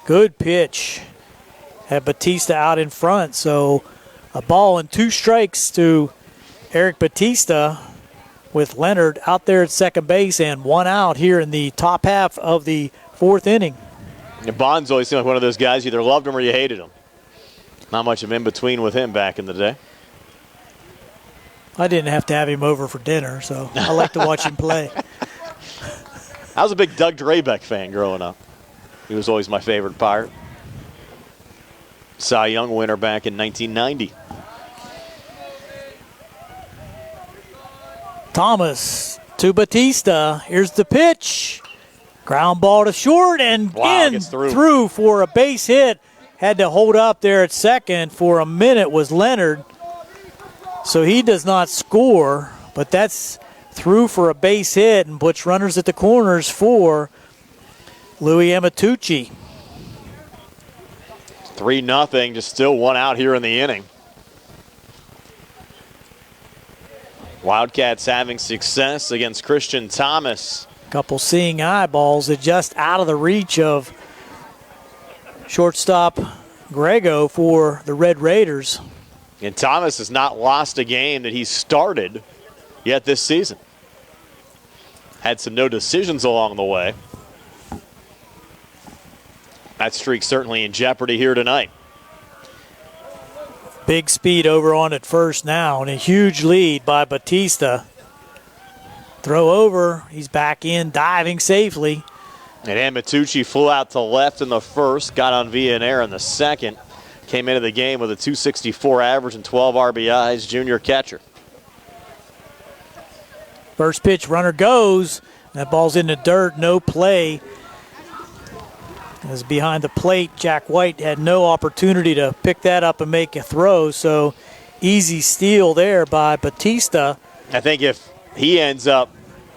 S3: Good pitch. Had Batista out in front, so a ball and 2 strikes to Eric Batista with Leonard out there at second base and 1 out here in the top half of the 4th inning.
S2: And Bonds always seemed like one of those guys, you either loved him or you hated him. Not much of in between with him back in the day.
S3: I didn't have to have him over for dinner, so I like to watch him play.
S2: I was a big Doug Drabeck fan growing up. He was always my favorite Pirate. Cy Young winner back in 1990.
S3: Thomas to Batista. Here's the pitch. Ground ball to short and through for a base hit. Had to hold up there at second for a minute was Leonard. So he does not score, but that's through for a base hit and puts runners at the corners for Louis Amatucci.
S2: 3-0, just still 1 out here in the inning. Wildcats having success against Christian Thomas.
S3: Couple seeing eyeballs that just out of the reach of shortstop Grego for the Red Raiders.
S2: And Thomas has not lost a game that he's started yet this season. Had some no decisions along the way. That streak certainly in jeopardy here tonight.
S3: Big speed over on at first now and a huge lead by Batista. Throw over, he's back in, diving safely.
S2: And Amatucci flew out to left in the first, got on Villanueva in the second. Came into the game with a .264 average and 12 RBIs, junior catcher.
S3: First pitch, runner goes. That ball's in the dirt, no play. As behind the plate, Jack White had no opportunity to pick that up and make a throw, so easy steal there by Batista.
S2: I think if he ends up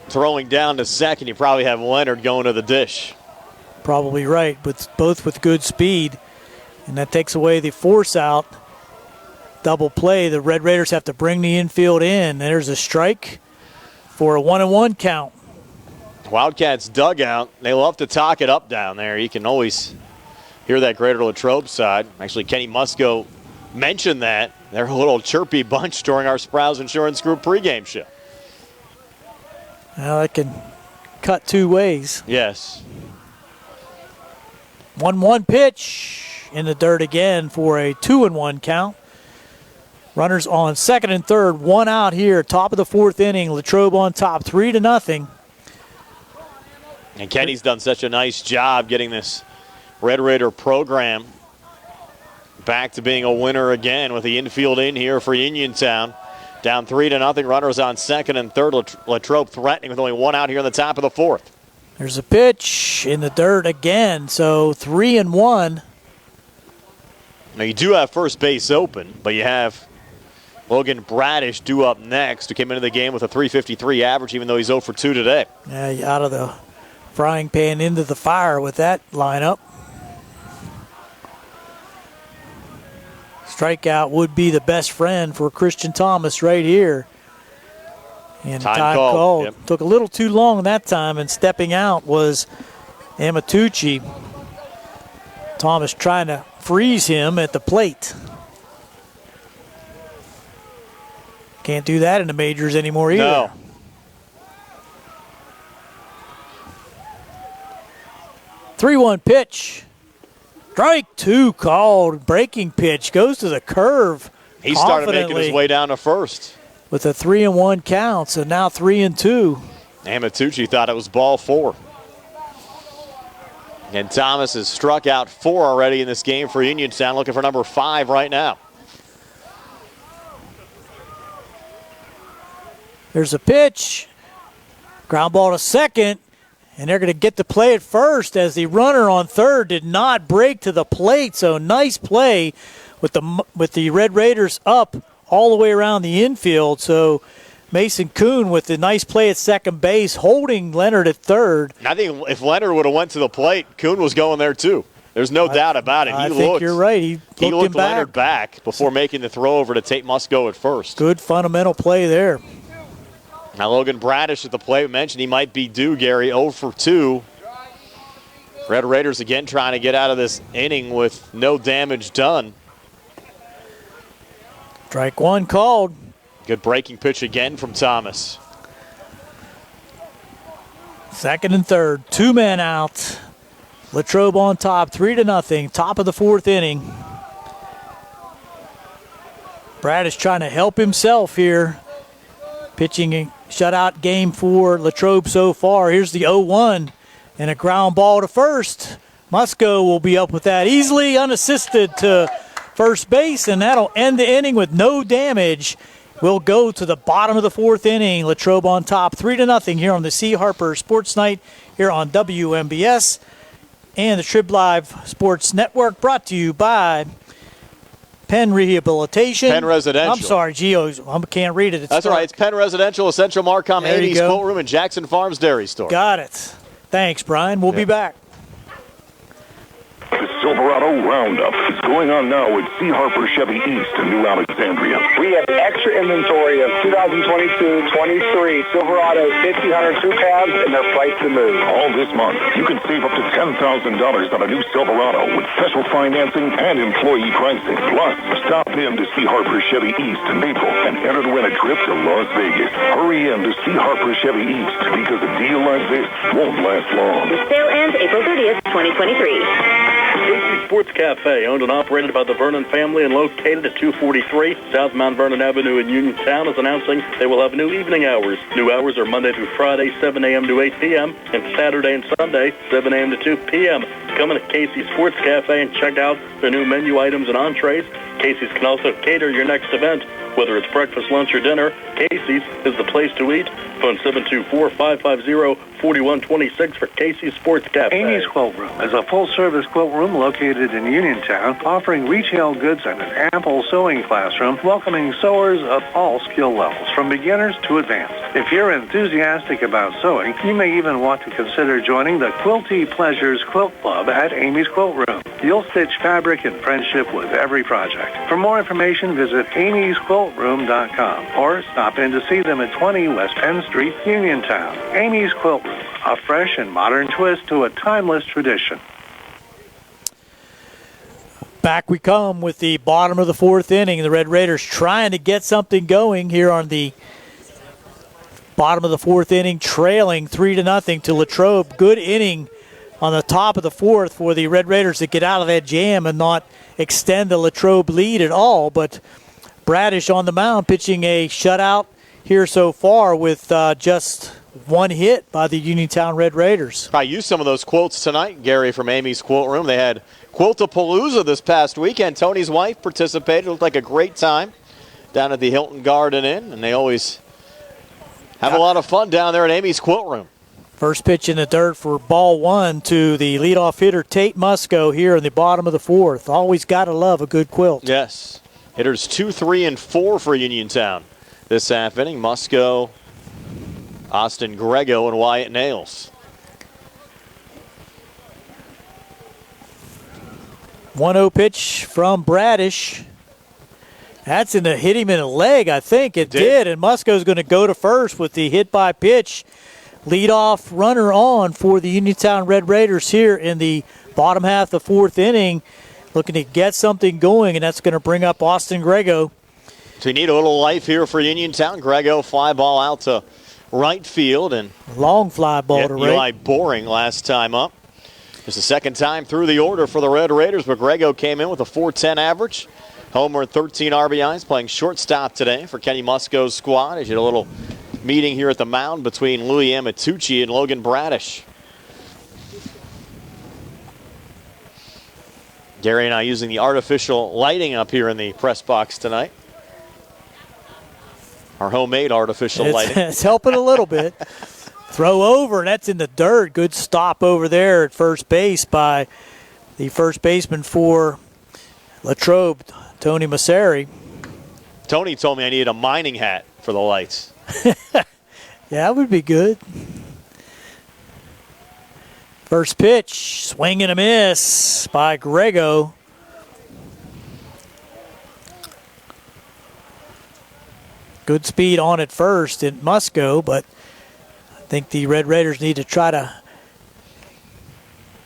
S2: throwing down to second, you probably have Leonard going to the dish.
S3: Probably right, both with good speed. And that takes away the force out. Double play. The Red Raiders have to bring the infield in. There's a strike for a 1-1 count.
S2: Wildcats dugout. They love to talk it up down there. You can always hear that Greater Latrobe side. Actually, Kenny Musco mentioned that. They're a little chirpy bunch during our Sprouse Insurance Group pregame show.
S3: Well, that can cut 2 ways.
S2: Yes.
S3: 1-1 pitch. In the dirt again for a 2-1 count. Runners on second and third, 1 out here, top of the 4th inning. Latrobe on top, 3-0.
S2: And Kenny's done such a nice job getting this Red Raider program back to being a winner again with the infield in here for Uniontown. Down 3-0, runners on second and third. Latrobe threatening with only 1 out here in the top of the 4th.
S3: There's a pitch in the dirt again, so 3-1.
S2: Now, you do have first base open, but you have Logan Bradish due up next, who came into the game with a .353 average, even though he's 0 for 2 today.
S3: Yeah, out of the frying pan into the fire with that lineup. Strikeout would be the best friend for Christian Thomas right here. And time called.
S2: Yep.
S3: Took a little too long that time, and stepping out was Amatucci. Thomas trying to freeze him at the plate. Can't do that in the majors anymore either.
S2: No.
S3: Three-1 pitch. Strike 2 called. Breaking pitch. Goes to the curve.
S2: He started making his way down to first.
S3: With a 3-1 count, so now 3-2.
S2: Amatucci thought it was ball 4. And Thomas has struck out 4 already in this game for Uniontown, looking for number 5 right now.
S3: There's a pitch. Ground ball to second. And they're going to get the play at first as the runner on third did not break to the plate. So nice play with the Red Raiders up all the way around the infield. So Mason Kuhn with the nice play at second base, holding Leonard at third.
S2: I think if Leonard would have went to the plate, Kuhn was going there too. There's no doubt about it.
S3: I think you're right. He looked him
S2: Leonard back before making the throw over to Tate Musco at first.
S3: Good fundamental play there.
S2: Now Logan Bradish at the plate. Mentioned he might be due, Gary, 0 for 2. Red Raiders again trying to get out of this inning with no damage done.
S3: Strike 1 called.
S2: Good breaking pitch again from Thomas.
S3: Second and third, 2 men out. Latrobe on top, 3-0, top of the 4th inning. Bradish trying to help himself here. Pitching a shutout game for Latrobe so far. Here's the 0-1 and a ground ball to first. Musco will be up with that easily, unassisted to first base, and that'll end the inning with no damage. We'll go to the bottom of the 4th inning. Latrobe on top, 3-0 here on the C. Harper Sports Night here on WMBS and the Trib Live Sports Network, brought to you by Penn Rehabilitation.
S2: Penn Residential.
S3: I'm sorry, Gio, I can't read it.
S2: That's all right. It's Penn Residential, Essential Marcom, 80s Quilt Room, and Jackson Farms Dairy Store.
S3: Got it. Thanks, Brian. We'll be back.
S7: The Silverado Roundup is going on now at C. Harper Chevy East in New Alexandria.
S8: We have extra inventory of 2022-23 Silverados 1500 crew cabs, and they're priced to move.
S7: All this month, you can save up to $10,000 on a new Silverado with special financing and employee pricing. Plus, stop in to C. Harper Chevy East in April and enter to win a trip to Las Vegas. Hurry in to C. Harper Chevy East because a deal like this won't last long.
S9: The sale ends April 30th, 2023.
S5: Casey's Sports Cafe, owned and operated by the Vernon family and located at 243 South Mount Vernon Avenue in Uniontown, is announcing they will have new evening hours. New hours are Monday through Friday, 7 a.m. to 8 p.m., and Saturday and Sunday, 7 a.m. to 2 p.m. Come in to Casey's Sports Cafe and check out their new menu items and entrees. Casey's can also cater your next event. Whether it's breakfast, lunch, or dinner, Casey's is the place to eat. Phone 724-550-4126 for Casey's Sports Cafe.
S6: Amy's Quilt Room is a full-service quilt room located in Uniontown, offering retail goods and an ample sewing classroom, welcoming sewers of all skill levels, from beginners to advanced. If you're enthusiastic about sewing, you may even want to consider joining the Quilty Pleasures Quilt Club at Amy's Quilt Room. You'll stitch fabric in friendship with every project. For more information, visit amysquiltroom.com or stop in to see them at 20 West Penn Street, Uniontown. Amy's Quilt Room, a fresh and modern twist to a timeless tradition.
S3: Back we come with the bottom of the 4th inning. The Red Raiders trying to get something going here on the bottom of the 4th inning, trailing 3-0 to Latrobe. Good inning on the top of the 4th for the Red Raiders to get out of that jam and not extend the Latrobe lead at all. But Bradish on the mound pitching a shutout here so far with just 1 hit by the Uniontown Red Raiders.
S2: I used some of those quotes tonight, Gary, from Amy's Quilt Room. They had Quiltapalooza this past weekend. Tony's wife participated. It looked like a great time down at the Hilton Garden Inn, and they always have a lot of fun down there at Amy's Quilt Room.
S3: First pitch in the dirt for ball 1 to the leadoff hitter, Tate Musco, here in the bottom of the 4th. Always got to love a good quilt.
S2: Yes. Hitters 2, 3, and 4 for Uniontown this half inning. Musco, Austin Grego, and Wyatt Nails.
S3: 1-0 pitch from Bradish. That's hit him in the leg, I think. It did, and Musco's going to go to first with the hit by pitch. Leadoff runner on for the Uniontown Red Raiders here in the bottom half of the 4th inning. Looking to get something going, and that's going to bring up Austin Grego.
S2: So you need a little life here for Uniontown. Grego, fly ball out to right field. And
S3: long fly ball to right.
S2: Eli Boring last time up. Just the second time through the order for the Red Raiders, but Grego came in with a .410 average. Homer and 13 RBIs, playing shortstop today for Kenny Musco's squad. As you had a little meeting here at the mound between Louis Amatucci and Logan Bradish. Gary and I using the artificial lighting up here in the press box tonight. Our homemade artificial lighting.
S3: It's helping a little bit. Throw over, and that's in the dirt. Good stop over there at first base by the first baseman for Latrobe, Tony Masseri.
S2: Tony told me I needed a mining hat for the lights.
S3: Yeah, that would be good. First pitch, swing and a miss by Grego. Good speed on it first, it must go, but I think the Red Raiders need to try to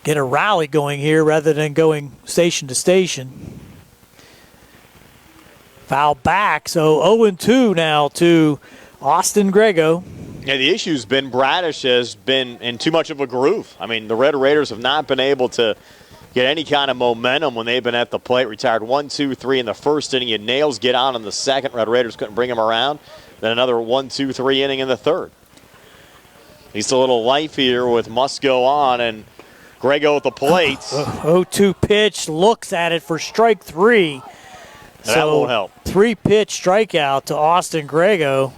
S3: get a rally going here rather than going station to station. Foul back, so 0-2 now to Austin Grego.
S2: Yeah, the issue's been Bradish has been in too much of a groove. I mean, the Red Raiders have not been able to get any kind of momentum when they've been at the plate. Retired 1, 2, 3 in the first inning. Had Nails get on in the second. Red Raiders couldn't bring him around. Then another 1, 2, 3 inning in the third. He's a little life here with Musco on and Grego at the plate.
S3: 0-2 pitch, looks at it for strike three.
S2: That won't help.
S3: 3-pitch strikeout to Austin Grego.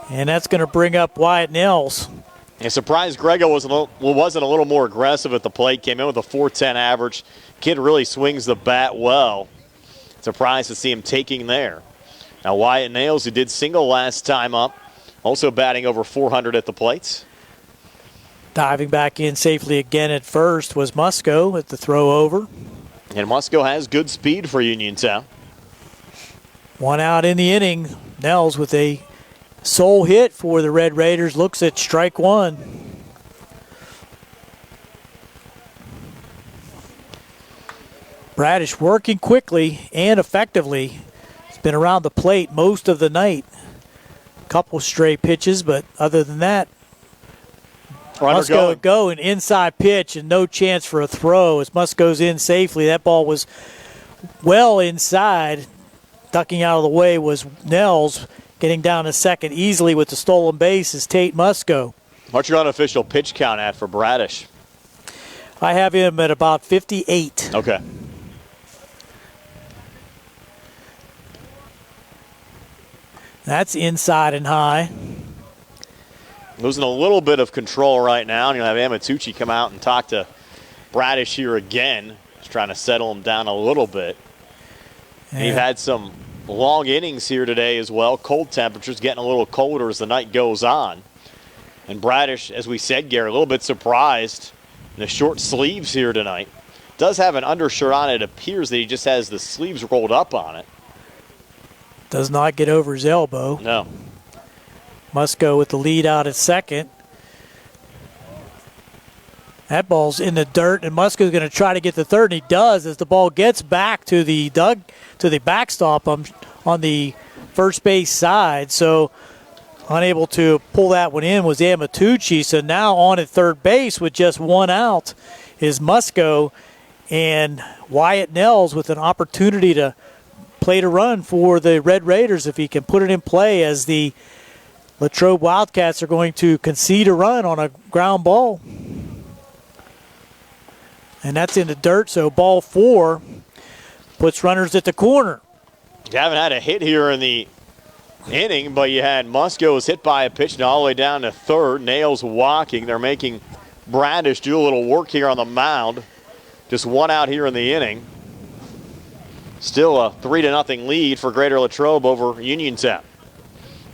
S3: And that's going to bring up Wyatt Nels.
S2: And surprised Grego wasn't a little more aggressive at the plate. Came in with a 4.10 average. Kid really swings the bat well. Surprised to see him taking there. Now Wyatt Nails, who did single last time up, also batting over 400 at the plates.
S3: Diving back in safely again at first was Musco at the throw over.
S2: And Musco has good speed for Uniontown.
S3: One out in the inning. Nels with a sole hit for the Red Raiders, looks at strike one. Bradish working quickly and effectively. He's been around the plate most of the night. Couple stray pitches, but other than that, Musco go an inside pitch and no chance for a throw as Musco's in safely. That ball was well inside. Ducking out of the way was Nels. Getting down to second easily with the stolen base is Tate Musco.
S2: What's your unofficial pitch count at for Bradish?
S3: I have him at about 58.
S2: Okay.
S3: That's inside and high.
S2: Losing a little bit of control right now. And you'll have Amatucci come out and talk to Bradish here again. Just trying to settle him down a little bit. And you've had some long innings here today as well. Cold temperatures getting a little colder as the night goes on. And Bradish, as we said, Gary, a little bit surprised in the short sleeves here tonight. Does have an undershirt on. It appears that he just has the sleeves rolled up on it.
S3: Does not get over his elbow.
S2: No.
S3: Musco with the lead out at second. That ball's in the dirt, and Musco's going to try to get the third, and he does as the ball gets back to the backstop on the first base side. So unable to pull that one in was Amatucci. So now on at third base with just one out is Musco, and Wyatt Nels with an opportunity to play to run for the Red Raiders if he can put it in play, as the Latrobe Wildcats are going to concede a run on a ground ball. And that's in the dirt, so ball four puts runners at the corner.
S2: You haven't had a hit here in the inning, but you had Musco was hit by a pitch all the way down to third. Nails walking. They're making Bradish do a little work here on the mound. Just one out here in the inning. Still a 3-0 lead for Greater Latrobe over Uniontown.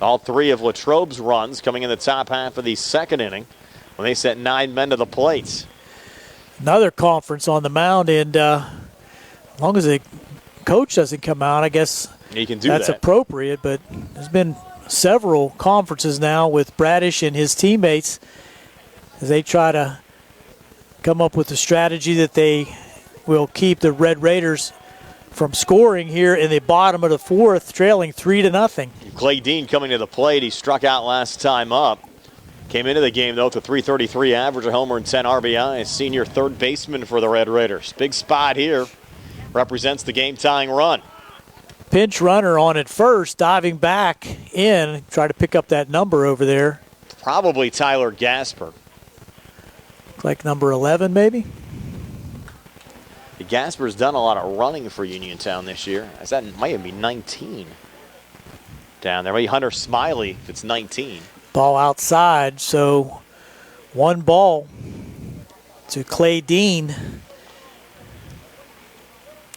S2: All three of Latrobe's runs coming in the top half of the second inning when they set 9 men to the plate.
S3: Another conference on the mound, and as long as the coach doesn't come out, I guess
S2: he can do
S3: that's
S2: that.
S3: Appropriate. But there's been several conferences now with Bradish and his teammates as they try to come up with a strategy that they will keep the Red Raiders from scoring here in the bottom of the fourth, trailing 3-0.
S2: Clay Dean coming to the plate. He struck out last time up. Came into the game, though, with a .333 average, a homer and 10 RBI. Senior third baseman for the Red Raiders. Big spot here. Represents the game-tying run.
S3: pinch runner on at first, diving back in, try to pick up that number over there.
S2: Probably Tyler Gasper.
S3: Looks like number 11 maybe.
S2: Gasper's done a lot of running for Uniontown this year. That might even be 19 down there. Maybe Hunter Smiley if it's 19.
S3: Ball outside, so 1 ball to Clay Dean.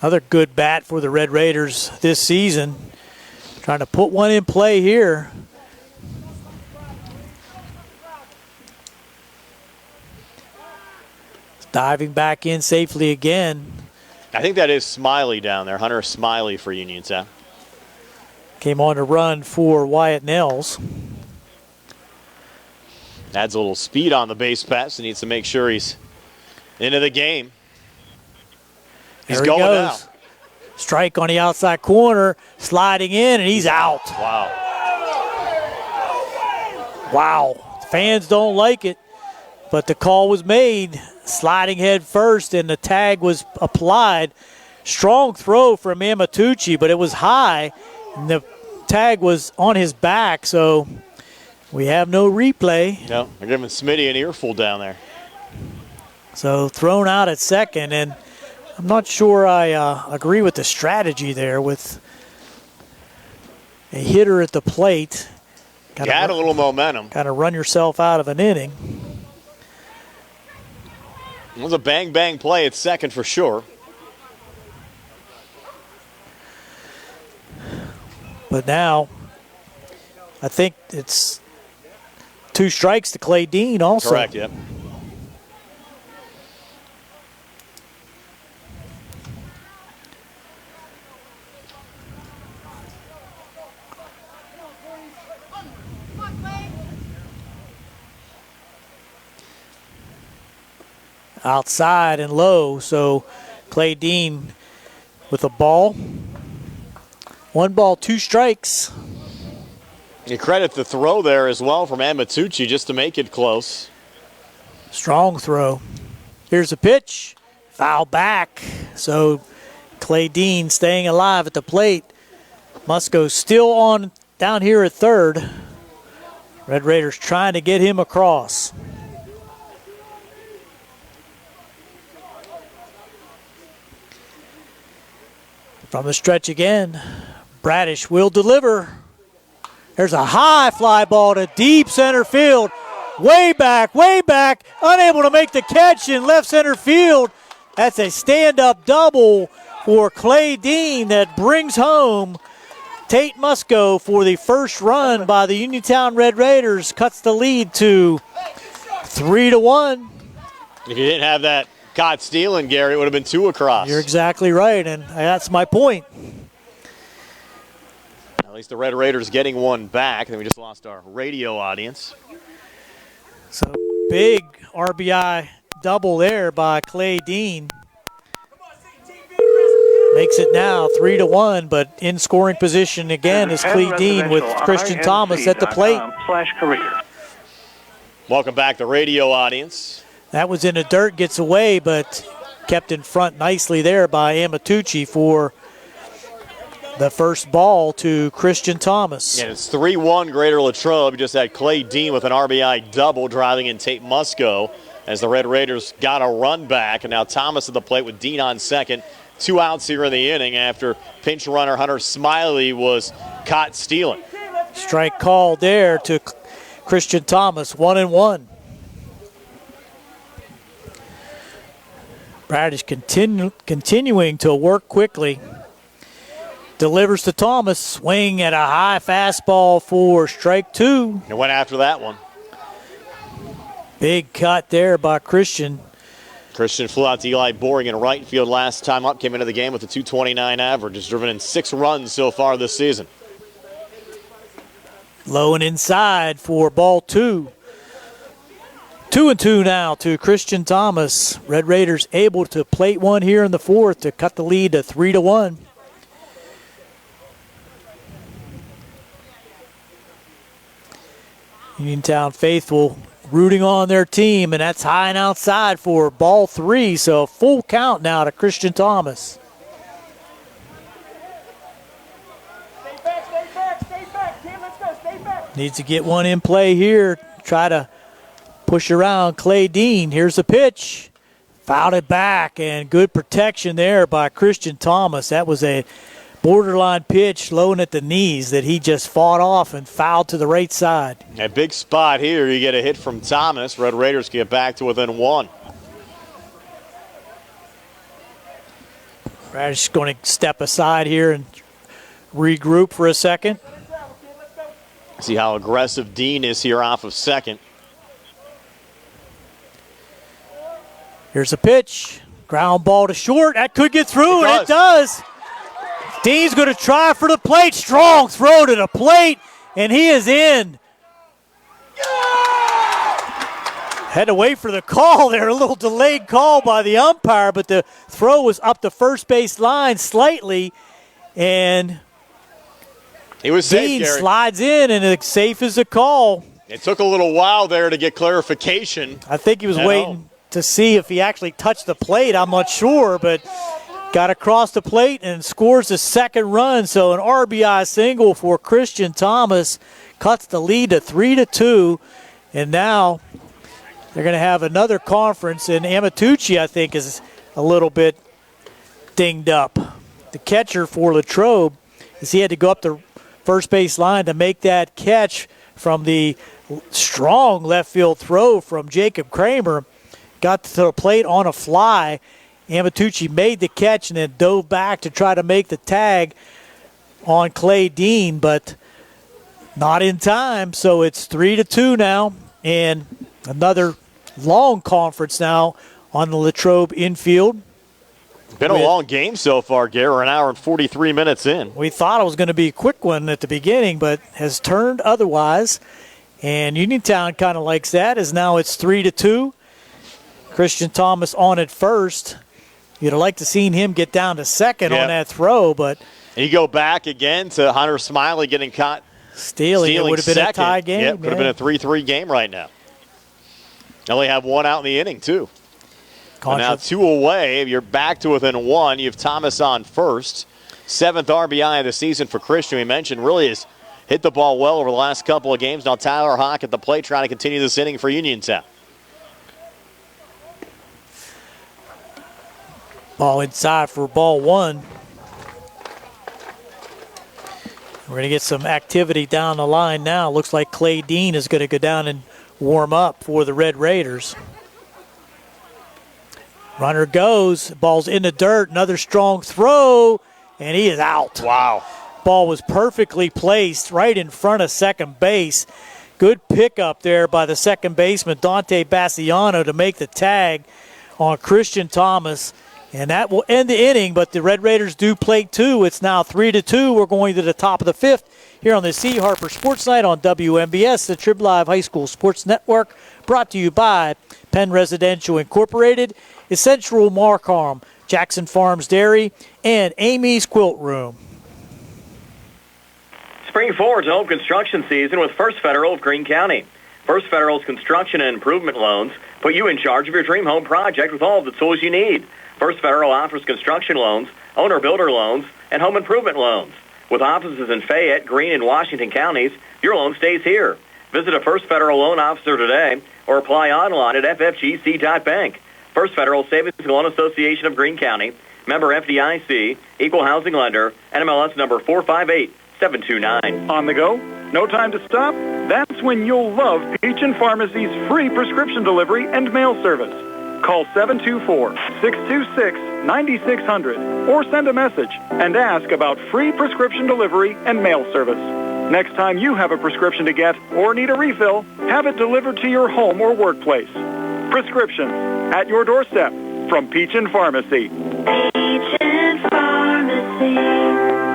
S3: Another good bat for the Red Raiders this season. Trying to put one in play here. Diving back in safely again.
S2: I think that is Smiley down there. Hunter Smiley for Uniontown.
S3: Came on to run for Wyatt Nels.
S2: Adds a little speed on the base pass. He needs to make sure he's into the game. He's going now.
S3: Strike on the outside corner, sliding in, and he's out.
S2: Wow.
S3: Wow. Fans don't like it, but the call was made. Sliding head first, and the tag was applied. Strong throw from Amatucci, but it was high, and the tag was on his back, so we have no replay.
S2: No, they're giving Smitty an earful down there.
S3: So thrown out at second, and I'm not sure I agree with the strategy there with a hitter at the plate.
S2: You had a little momentum.
S3: Got to run yourself out of an inning.
S2: It was a bang-bang play at second for sure.
S3: But now, I think it's 2 strikes to Clay Dean also.
S2: Correct, yep.
S3: Outside and low, so Clay Dean with a ball. 1 ball, 2 strikes.
S2: You credit the throw there as well from Amatucci just to make it close.
S3: Strong throw. Here's a pitch. Foul back. So Clay Dean staying alive at the plate. Musco still on down here at third. Red Raiders trying to get him across. From the stretch again, Bradish will deliver. There's a high fly ball to deep center field. Way back, unable to make the catch in left center field. That's a stand-up double for Clay Dean that brings home Tate Musco for the first run by the Uniontown Red Raiders. Cuts the lead to 3-1.
S2: If you didn't have that caught stealing, Gary, it would have been 2 across.
S3: You're exactly right, and that's my point.
S2: At least the Red Raiders getting 1 back. Then we just lost our radio audience.
S3: So big RBI double there by Clay Dean. Makes it now 3-1, but in scoring position again is Clay Dean with Christian Thomas at the plate.
S6: /career.
S2: Welcome back, the radio audience.
S3: That was in the dirt, gets away, but kept in front nicely there by Amatucci for the first ball to Christian Thomas.
S2: Yeah, it's 3-1 Greater Latrobe. You just had Clay Dean with an RBI double driving in Tate Musco as the Red Raiders got a run back. And now Thomas at the plate with Dean on second. 2 outs here in the inning after pinch runner Hunter Smiley was caught stealing.
S3: Strike called there to Christian Thomas, 1-1. Bradish continuing to work quickly. Delivers to Thomas, swing at a high fastball for strike 2.
S2: It went after that one.
S3: Big cut there by Christian.
S2: Christian flew out to Eli Boring in right field last time up, came into the game with a .229 average, has driven in 6 runs so far this season.
S3: Low and inside for ball 2. 2-2 now to Christian Thomas. Red Raiders able to plate one here in the 4th to cut the lead to 3-1. Uniontown faithful rooting on their team, and that's high and outside for ball 3, so a full count now to Christian Thomas. Needs to get one in play here. Try to push around Clay Dean. Here's the pitch. Fouled it back, and good protection there by Christian Thomas. That was a borderline pitch, low and at the knees, that he just fought off and fouled to the right side.
S2: A big spot here. You get a hit from Thomas. Red Raiders get back to within 1.
S3: Radish going to step aside here and regroup for a second.
S2: See how aggressive Dean is here off of second.
S3: Here's a pitch. Ground ball to short. That could get through, and it does. Dean's going to try for the plate. Strong throw to the plate, and he is in. Had to wait for the call there. A little delayed call by the umpire, but the throw was up the first base line slightly, and
S2: he was safe,
S3: Dean
S2: Gary.
S3: slides in, and it's safe as a call.
S2: It took a little while there to get clarification.
S3: I think he was waiting to see if he actually touched the plate. I'm not sure, but got across the plate and scores the second run. So an RBI single for Christian Thomas cuts the lead to 3-2, and now they're going to have another conference, and Amatucci, I think, is a little bit dinged up. The catcher for Latrobe, as he had to go up the first base line to make that catch from the strong left field throw from Jacob Kramer. Got to the plate on a fly. Amatucci made the catch and then dove back to try to make the tag on Clay Dean, but not in time. So it's 3-2 now, and another long conference now on the Latrobe infield.
S2: Been a long game so far, Gary. We're an hour and 43 minutes in.
S3: We thought it was going to be a quick one at the beginning, but has turned otherwise. And Uniontown kind of likes that, as now it's 3-2. Christian Thomas on at first. You'd have liked to seen him get down to second on that throw, but
S2: and you go back again to Hunter Smiley getting caught
S3: stealing. It would have been
S2: second.
S3: a tie game.
S2: Yeah, could have been a 3-3 game right now. They only have one out in the inning, too. And now 2 away. You're back to within 1. You have Thomas on first. 7th RBI of the season for Christian. We mentioned really has hit the ball well over the last couple of games. Now Tyler Hawk at the plate trying to continue this inning for Uniontown.
S3: Ball inside for ball 1. We're going to get some activity down the line now. Looks like Clay Dean is going to go down and warm up for the Red Raiders. Runner goes. Ball's in the dirt. Another strong throw, and he is out.
S2: Wow.
S3: Ball was perfectly placed right in front of second base. Good pickup there by the second baseman, Dante Bassiano, to make the tag on Christian Thomas. And that will end the inning, but the Red Raiders do plate 2. It's now 3-2. We're going to the top of the 5th here on the C. Harper Sports Night on WMBS, the Trib Live High School Sports Network, brought to you by Penn Residential Incorporated, Essential Marcom, Jackson Farms Dairy, and Amy's Quilt Room.
S1: Spring forward to home construction season with First Federal of Greene County. First Federal's construction and improvement loans put you in charge of your dream home project with all of the tools you need. First Federal offers construction loans, owner-builder loans, and home improvement loans. With offices in Fayette, Greene, and Washington counties, your loan stays here. Visit a First Federal loan officer today or apply online at ffgc.bank. First Federal Savings and Loan Association of Greene County, member FDIC, equal housing lender, NMLS number 458729.
S14: On the go? No time to stop? That's when you'll love Peachin Pharmacy's free prescription delivery and mail service. Call 724-626-9600 or send a message and ask about free prescription delivery and mail service. Next time you have a prescription to get or need a refill, have it delivered to your home or workplace. Prescriptions at your doorstep from Peachin Pharmacy.
S10: Peachin Pharmacy,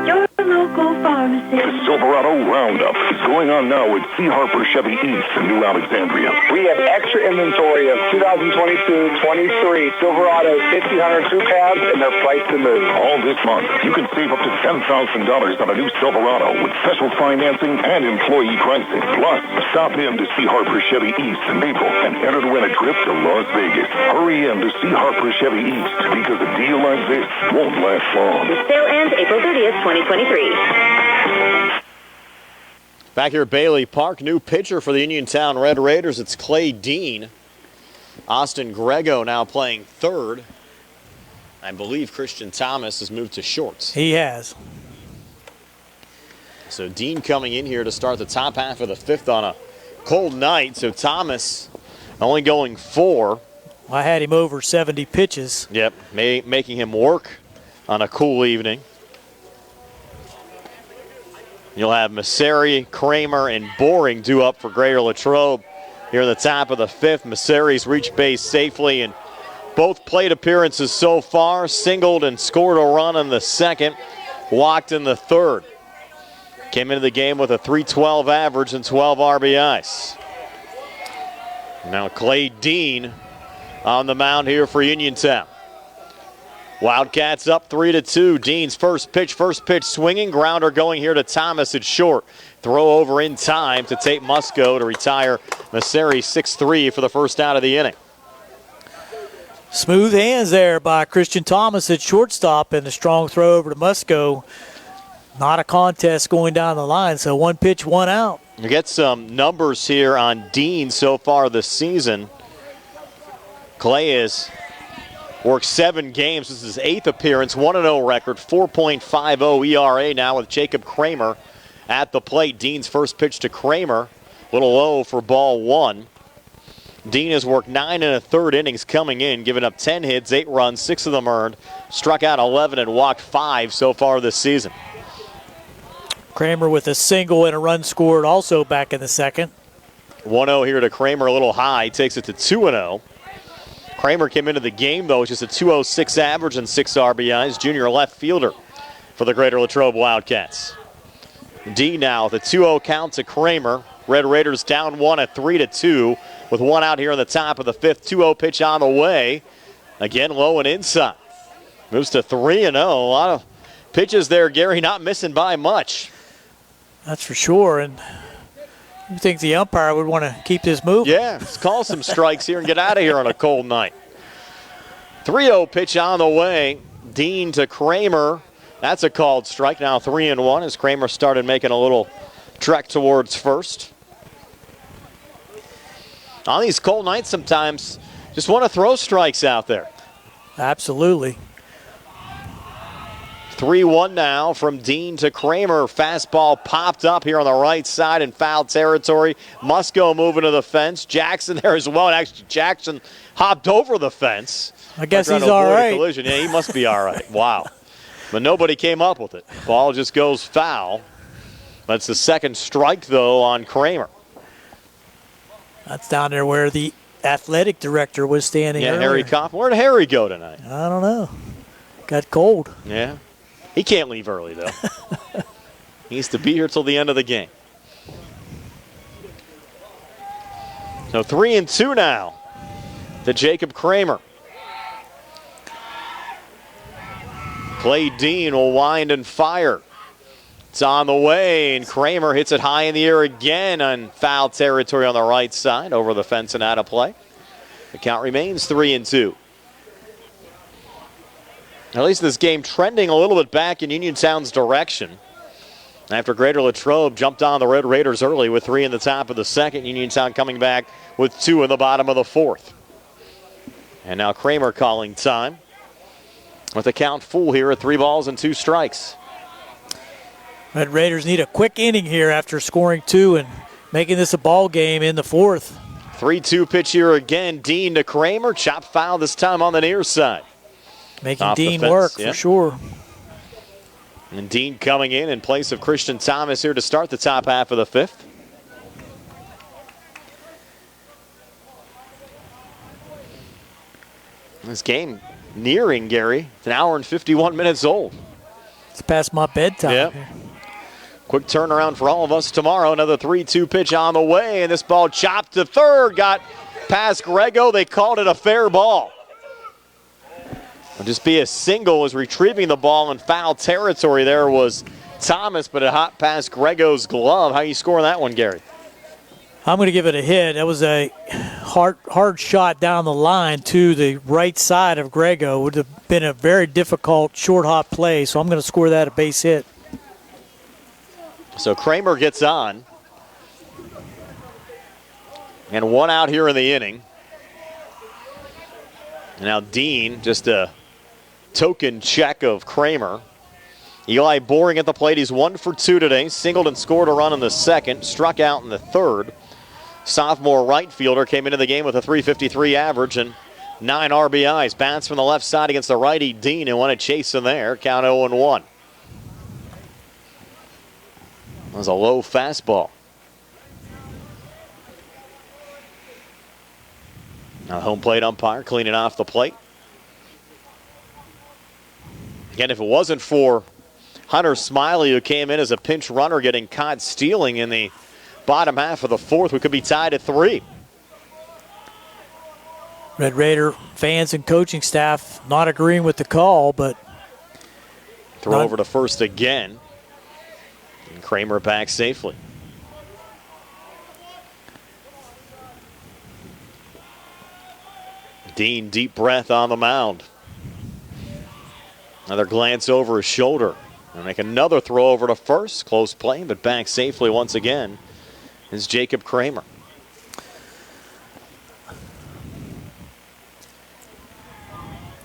S10: your local pharmacy.
S7: The Silverado Roundup is going on now at C. Harper Chevy East in New Alexandria.
S8: We have extra inventory of 2022-23 Silverados 1500 crew cabs, and they're priced to move.
S7: All this month, you can save up to $10,000 on a new Silverado with special financing and employee pricing. Plus, stop in to C. Harper Chevy East in April and enter to win a trip to Las Vegas. Hurry in to C. Harper Chevy East because a deal like this won't last long.
S9: The sale ends April 30th, 2023.
S2: Back here at Bailey Park, new pitcher for the Uniontown Red Raiders. It's Clay Dean. Austin Grego now playing third. I believe Christian Thomas has moved to shorts.
S3: He has.
S2: So Dean coming in here to start the top half of the fifth on a cold night. So Thomas only going 4.
S3: I had him over 70 pitches.
S2: Yep, making him work on a cool evening. You'll have Masseri, Kramer, and Boring due up for Greater Latrobe here in the top of the fifth. Masseri's reached base safely in both plate appearances so far. Singled and scored a run in the second. Walked in the third. Came into the game with a .312 average and 12 RBIs. Now Clay Dean on the mound here for Uniontown. Wildcats up 3-2. Dean's first pitch swinging. Grounder going here to Thomas at short. Throw over in time to Tate Musco to retire Masseri 6-3 for the first out of the inning.
S3: Smooth hands there by Christian Thomas at shortstop, and a strong throw over to Musco. Not a contest going down the line, so 1 pitch, 1 out.
S2: You get some numbers here on Dean so far this season. Clay has worked 7 games. This is his 8th appearance, 1-0 record, 4.50 ERA now with Jacob Kramer at the plate. Dean's first pitch to Kramer, a little low for ball 1. Dean has worked 9 1/3 innings coming in, giving up 10 hits, 8 runs, 6 of them earned, struck out 11 and walked 5 so far this season.
S3: Kramer with a single and a run scored also back in the second.
S2: 1-0 here to Kramer, a little high, takes it to 2-0. Kramer came into the game, though, with just a .206 average and 6 RBIs. Junior left fielder for the Greater Latrobe Wildcats. D now with a 2-0 count to Kramer. Red Raiders down 1 at 3-2 with 1 out here in the top of the fifth. 2-0 pitch on the way. Again, low and inside. Moves to 3-0. A lot of pitches there, Gary, not missing by much.
S3: That's for sure. And you think the umpire would want to keep this moving?
S2: Yeah, let's call some strikes here and get out of here on a cold night. 3-0 pitch on the way. Dean to Kramer. That's a called strike. Now 3-1 as Kramer started making a little trek towards first. On these cold nights sometimes, just want to throw strikes out there.
S3: Absolutely.
S2: 3-1 now from Dean to Kramer. Fastball popped up here on the right side in foul territory. Musco moving to the fence. Jackson there as well. And actually, Jackson hopped over the fence.
S3: I guess he's all right.
S2: Collision. Yeah, he must be all right. Wow. But nobody came up with it. Ball just goes foul. That's the second strike, though, on Kramer.
S3: That's down there where the athletic director was standing earlier.
S2: Harry Kopp. Where'd Harry go tonight?
S3: I don't know. Got cold.
S2: Yeah. He can't leave early, though. He needs to be here till the end of the game. So 3-2 now to Jacob Kramer. Clay Dean will wind and fire. It's on the way, and Kramer hits it high in the air again on foul territory on the right side, over the fence and out of play. The count remains 3-2. At least this game trending a little bit back in Uniontown's direction. After Greater Latrobe jumped on the Red Raiders early with 3 in the top of the second, Uniontown coming back with 2 in the bottom of the fourth. And now Kramer calling time with the count full here at 3 balls and 2 strikes.
S3: Red Raiders need a quick inning here after scoring 2 and making this a ball game in the fourth.
S2: 3-2 pitch here again. Dean to Kramer. Chop foul this time on the near side.
S3: Making Dean work for sure.
S2: And Dean coming in place of Christian Thomas here to start the top half of the fifth. This game nearing, Gary. It's an hour and 51 minutes old.
S3: It's past my bedtime.
S2: Yep. Quick turnaround for all of us tomorrow. Another 3-2 pitch on the way, and this ball chopped to third. Got past Grego. They called it a fair ball. It'll just be a single as retrieving the ball in foul territory. There was Thomas, but it hopped past Grego's glove. How you scoring that one, Gary?
S3: I'm going to give it a hit. That was a hard shot down the line to the right side of Grego. It would have been a very difficult short hop play, so I'm going to score that a base hit.
S2: So Kramer gets on. And one out here in the inning. And now Dean, just a token check of Kramer. Eli Boring at the plate. He's 1 for 2 today. Singled and scored a run in the second. Struck out in the third. Sophomore right fielder came into the game with a .353 average and 9 RBIs. Bats from the left side against the righty Dean, who won a chase in there. Count 0-1. That was a low fastball. Now the home plate umpire cleaning off the plate. Again, if it wasn't for Hunter Smiley, who came in as a pinch runner getting caught stealing in the bottom half of the fourth, we could be tied at 3.
S3: Red Raider fans and coaching staff not agreeing with the call, but
S2: throw over to first again. And Kramer back safely. Dean, deep breath on the mound. Another glance over his shoulder. And make another throw over to first. Close play, but back safely once again is Jacob Kramer.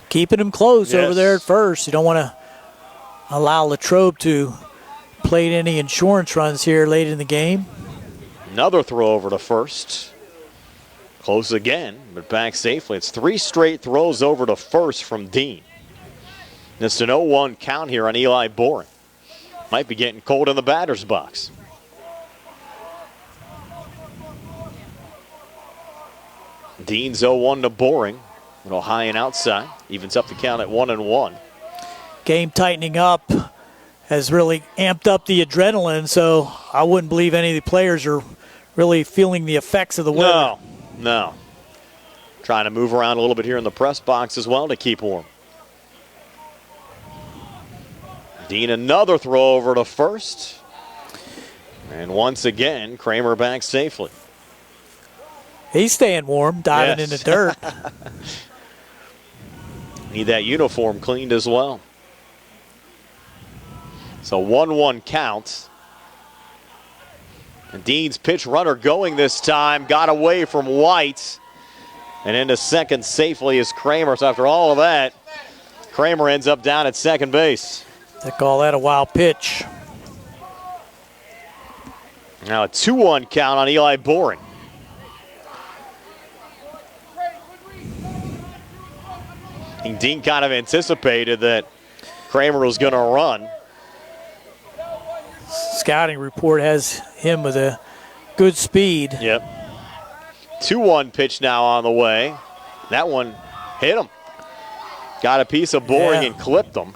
S3: Keeping him close over there at first. You don't want to allow Latrobe to play any insurance runs here late in the game.
S2: Another throw over to first. Close again, but back safely. It's 3 straight throws over to first from Dean. It's an 0-1 count here on Eli Boring. Might be getting cold in the batter's box. Dean's 0-1 to Boring. A little high and outside. Evens up the count at 1-1.
S3: Game tightening up has really amped up the adrenaline, so I wouldn't believe any of the players are really feeling the effects of the weather.
S2: No. Trying to move around a little bit here in the press box as well to keep warm. Dean, another throw over to first. And once again, Kramer back safely.
S3: He's staying warm, diving in the dirt.
S2: Need that uniform cleaned as well. So 1-1 count. And Dean's pitch runner going this time. Got away from White. And into second safely is Kramer. So after all of that, Kramer ends up down at second base.
S3: They call that a wild pitch.
S2: Now a 2-1 count on Eli Boring. And Dean kind of anticipated that Kramer was going to run.
S3: Scouting report has him with a good speed.
S2: Yep. 2-1 pitch now on the way. That one hit him. Got a piece of Boring and clipped him.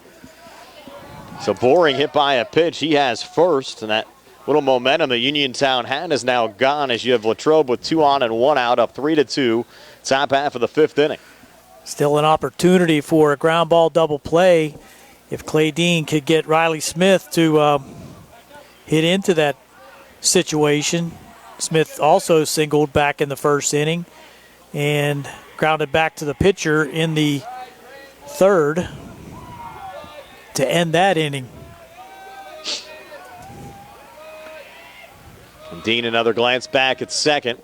S2: So Boring hit by a pitch. He has first, and that little momentum that Uniontown had is now gone as you have Latrobe with 2 on and 1 out, up 3-2. Top half of the 5th inning.
S3: Still an opportunity for a ground ball double play if Clay Dean could get Riley Smith to hit into that situation. Smith also singled back in the first inning and grounded back to the pitcher in the third to end that inning.
S2: And Dean, another glance back at second.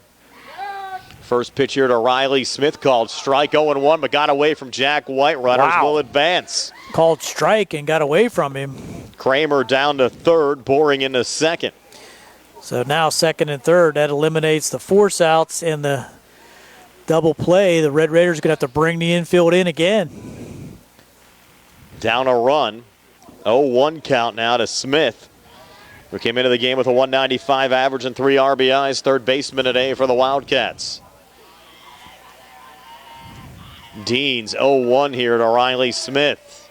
S2: First pitch here to Riley Smith, called strike. 0-1, but got away from Jack White. Runners will advance.
S3: Called strike and got away from him.
S2: Kramer down to third, Boring into second.
S3: So now second and third, that eliminates the force outs and the double play. The Red Raiders are going to have to bring the infield in again.
S2: Down a run. 0-1 count now to Smith, who came into the game with a .195 average and 3 RBIs, third baseman today for the Wildcats. Dean's 0-1 here to Riley Smith.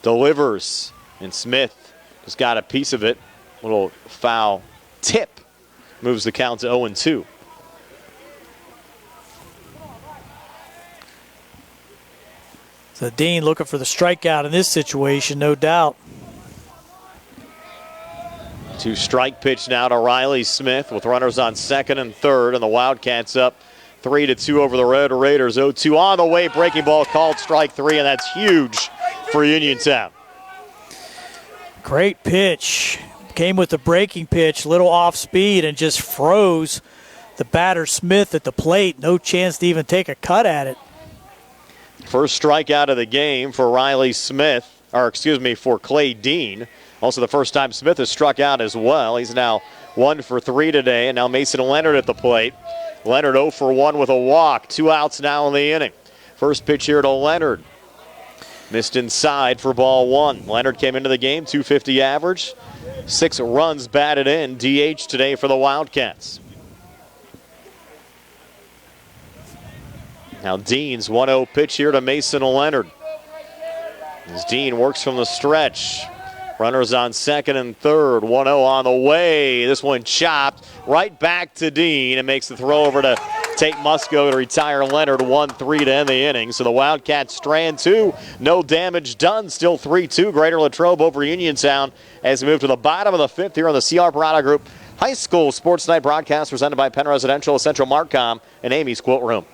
S2: Delivers, and Smith has got a piece of it. Little foul tip moves the count to 0-2.
S3: So Dean looking for the strikeout in this situation, no doubt.
S2: 2-strike pitch now to Riley Smith with runners on second and third, and the Wildcats up 3-2 over the Red Raiders. 0-2 on the way, breaking ball called strike 3, and that's huge for Uniontown.
S3: Great pitch. Came with the breaking pitch, little off speed, and just froze the batter Smith at the plate. No chance to even take a cut at it.
S2: First strikeout of the game for Riley Smith, for Clay Dean. Also the first time Smith has struck out as well. He's now 1 for 3 today, and now Mason Leonard at the plate. Leonard 0 for 1 with a walk. 2 outs now in the inning. First pitch here to Leonard. Missed inside for ball 1. Leonard came into the game, 250 average. 6 runs batted in. DH today for the Wildcats. Now Dean's 1-0 pitch here to Mason Leonard. As Dean works from the stretch. Runners on second and third. 1-0 on the way. This one chopped right back to Dean and makes the throw over to Tate Musco to retire Leonard. 1-3 to end the inning. So the Wildcats strand 2. No damage done. Still 3-2. Greater Latrobe over Uniontown as we move to the bottom of the 5th here on the CR Parada Group High School Sports Night broadcast presented by Penn Residential, Central Marcom, and Amy's Quilt Room.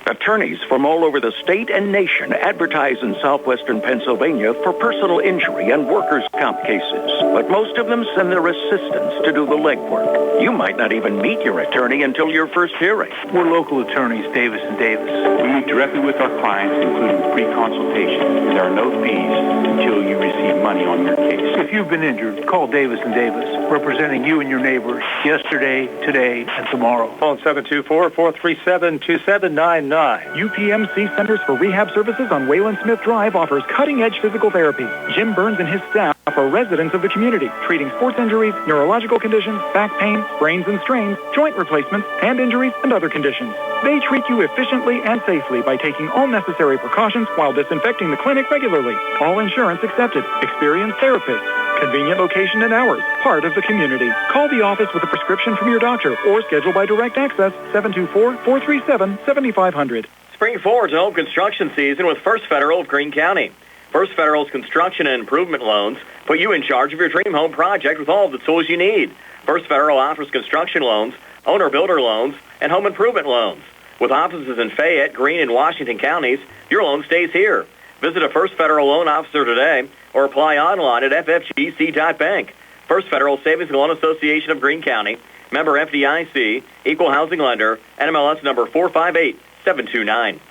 S15: Attorneys from all over the state and nation advertise in southwestern Pennsylvania for personal injury and workers' comp cases. But most of them send their assistants to do the legwork. You might not even meet your attorney until your first hearing.
S6: We're local attorneys, Davis & Davis.
S22: We meet directly with our clients, including free consultation. There are no fees until you receive money on your case.
S6: If you've been injured, call Davis & Davis, representing you and your neighbors yesterday, today, and tomorrow.
S17: Phone 724-437-2799. UPMC Centers for Rehab Services on Wayland Smith Drive offers cutting-edge physical therapy. Jim Burns and his staff are residents of the community, treating sports injuries, neurological conditions, back pain, sprains and strains, joint replacements, hand injuries, and other conditions. They treat you efficiently and safely by taking all necessary precautions while disinfecting the clinic regularly. All insurance accepted. Experienced therapists. Convenient location and hours. Part of the community. Call the office with a prescription from your doctor or schedule by direct access 724-437-7500.
S1: Spring forward to home construction season with First Federal of Greene County. First Federal's construction and improvement loans put you in charge of your dream home project with all of the tools you need. First Federal offers construction loans, owner-builder loans, and home improvement loans. With offices in Fayette, Greene, and Washington counties, your loan stays here. Visit a First Federal loan officer today or apply online at ffgc.bank. First Federal Savings and Loan Association of Greene County, member FDIC, equal housing lender, NMLS number 458729.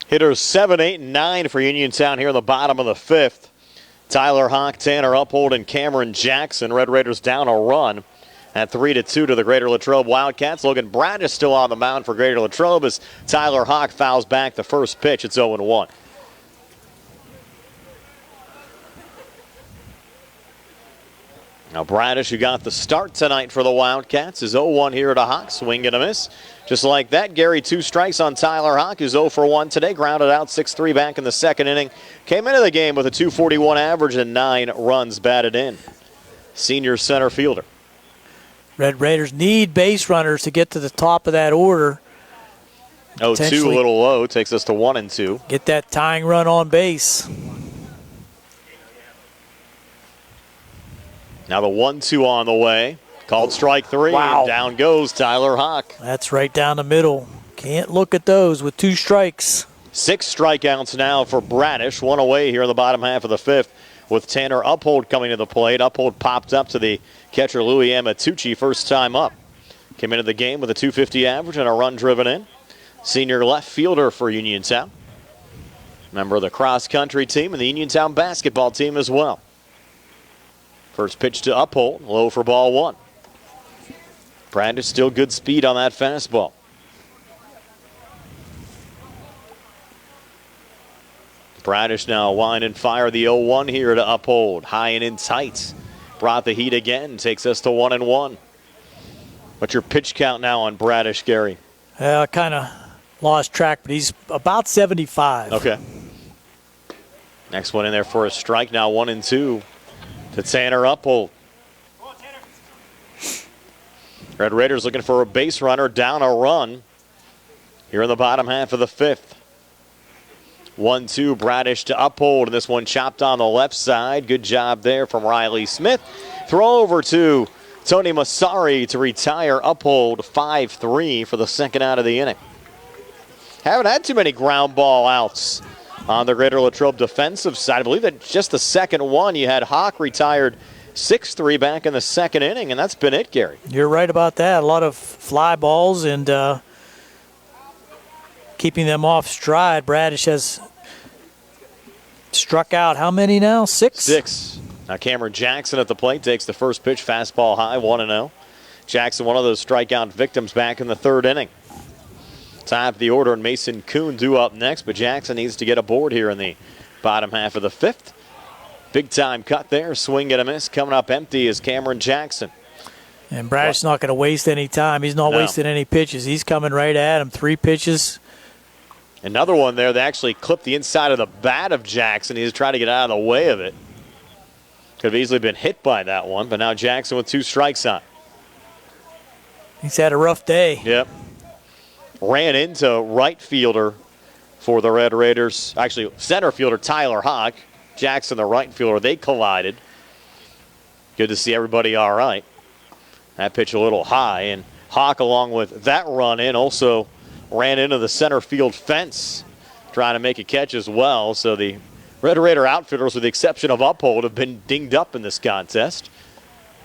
S2: Hitters 7, 8, and 9 for Uniontown here in the bottom of the 5th. Tyler Hawk, Tanner Uphold, and Cameron Jackson. Red Raiders down a run at 3-2 to the Greater Latrobe Wildcats. Logan Brad is still on the mound for Greater Latrobe as Tyler Hawk fouls back the first pitch. It's 0-1. Now Bradish, who got the start tonight for the Wildcats, is 0-1 here at a Hawk. Swing and a miss. Just like that, Gary, 2 strikes on Tyler Hawk, who's 0 for 1 today. Grounded out 6-3 back in the second inning. Came into the game with a 241 average and 9 runs batted in. Senior center fielder.
S3: Red Raiders need base runners to get to the top of that order.
S2: 0-2, a little low. Takes us to 1-2.
S3: Get that tying run on base.
S2: Now the 1-2 on the way. Called strike 3.
S3: Wow.
S2: And down goes Tyler Hawk.
S3: That's right down the middle. Can't look at those with 2 strikes.
S2: 6 strikeouts now for Bradish. 1 away here in the bottom half of the 5th with Tanner Uphold coming to the plate. Uphold popped up to the catcher Louis Amatucci first time up. Came into the game with a 250 average and a run driven in. Senior left fielder for Uniontown. Member of the cross-country team and the Uniontown basketball team as well. First pitch to Uphold, low for ball 1. Bradish still good speed on that fastball. Bradish now wind and fire the 0-1 here to Uphold. High and in tight. Brought the heat again. Takes us to 1-1. What's your pitch count now on Bradish, Gary?
S3: Kind of lost track, but he's about 75.
S2: Okay. Next one in there for a strike. Now 1-2 to Tanner Uphold. Red Raiders looking for a base runner, down a run here in the bottom half of the 5th. 1-2, Bradish to Uphold, and this one chopped on the left side. Good job there from Riley Smith. Throw over to Tony Masari to retire Uphold 5-3 for the second out of the inning. Haven't had too many ground ball outs on the Greater Latrobe defensive side. I believe that just the second one, you had Hawk retired 6-3 back in the second inning, and that's been it, Gary.
S3: You're right about that. A lot of fly balls and keeping them off stride. Bradish has struck out how many now? 6?
S2: 6. Now Cameron Jackson at the plate takes the first pitch, fastball high, 1-0. Jackson, one of those strikeout victims back in the third inning. Top of the order, and Mason Kuhn due up next, but Jackson needs to get aboard here in the bottom half of the fifth. Big time cut there, swing and a miss. Coming up empty is Cameron Jackson.
S3: And Bradish's not going to waste any time. He's not wasting any pitches. He's coming right at him. 3 pitches.
S2: Another one there that actually clipped the inside of the bat of Jackson. He's trying to get out of the way of it. Could have easily been hit by that one, but now Jackson with 2 strikes on.
S3: He's had a rough day.
S2: Yep. Ran into right fielder for the Red Raiders. Actually, center fielder Tyler Hawk. Jackson, the right fielder, they collided. Good to see everybody all right. That pitch a little high, and Hawk, along with that run in, also ran into the center field fence trying to make a catch as well. So the Red Raider outfielders, with the exception of Uphold, have been dinged up in this contest.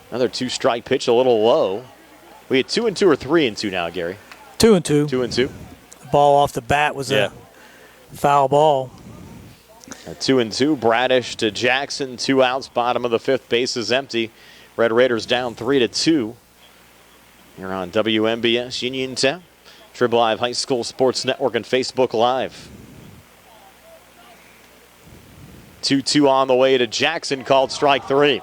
S2: Another 2-strike pitch, a little low. We had 2-2 or 3-2 now, Gary?
S3: 2-2.
S2: 2-2.
S3: The ball off the bat was a foul ball.
S2: 2-2. Bradish to Jackson. 2 outs. Bottom of the 5th. Base is empty. Red Raiders down 3-2. You're on WMBS Uniontown, Triple Live High School Sports Network, and Facebook Live. 2-2 on the way to Jackson, called strike 3.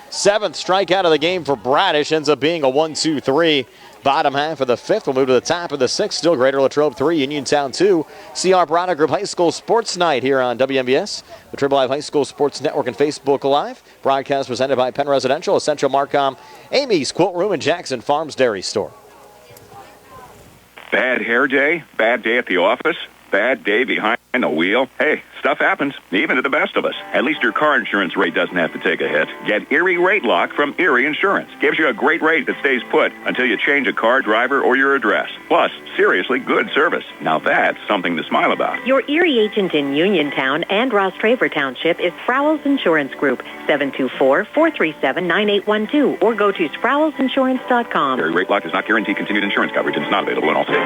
S2: 7th strikeout of the game for Bradish, ends up being a 1-2-3. Bottom half of the 5th. We'll move to the top of the 6th. Still Greater Latrobe 3, Uniontown 2. CR Product Group High School Sports Night here on WMBS, the Triple Live High School Sports Network, and Facebook Live. Broadcast presented by Penn Residential, Essential Marcom, Amy's Quilt Room, and Jackson Farms Dairy Store.
S18: Bad hair day, bad day at the office, bad day behind the wheel. Hey, stuff happens, even to the best of us. At least your car insurance rate doesn't have to take a hit. Get Erie Rate Lock from Erie Insurance. Gives you a great rate that stays put until you change a car, driver, or your address. Plus, seriously good service. Now that's something to smile about.
S19: Your Erie agent in Uniontown and Ross Traver Township is Sprowell's Insurance Group, 724-437-9812, or go to sprowellsinsurance.com.
S18: Erie Rate Lock does not guarantee continued insurance coverage and is not available in all states.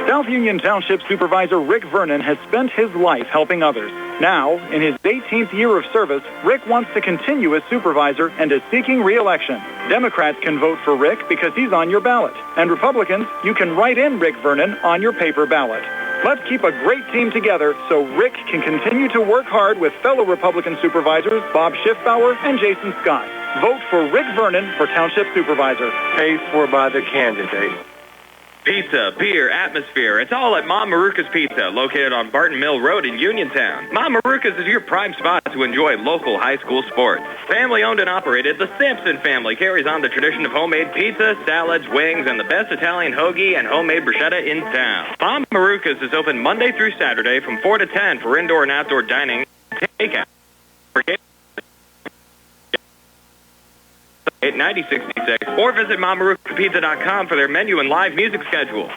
S14: South Union Township Supervisor Rick Vernon has spent his life helping others. Now, in his 18th year of service, Rick wants to continue as supervisor and is seeking re-election. Democrats can vote for Rick because he's on your ballot. And Republicans, you can write in Rick Vernon on your paper ballot. Let's keep a great team together so Rick can continue to work hard with fellow Republican supervisors Bob Schiffbauer and Jason Scott. Vote for Rick Vernon for Township Supervisor.
S16: Paid for by the candidate.
S20: Pizza, beer, atmosphere. It's all at Mom Maruka's Pizza, located on Barton Mill Road in Uniontown. Mom Maruka's is your prime spot to enjoy local high school sports. Family owned and operated, the Sampson family carries on the tradition of homemade pizza, salads, wings, and the best Italian hoagie and homemade bruschetta in town. Mom Maruka's is open Monday through Saturday from 4 to 10 for indoor and outdoor dining and takeout. 9066, or visit MomMarukaPizza.com for their menu and live music schedule.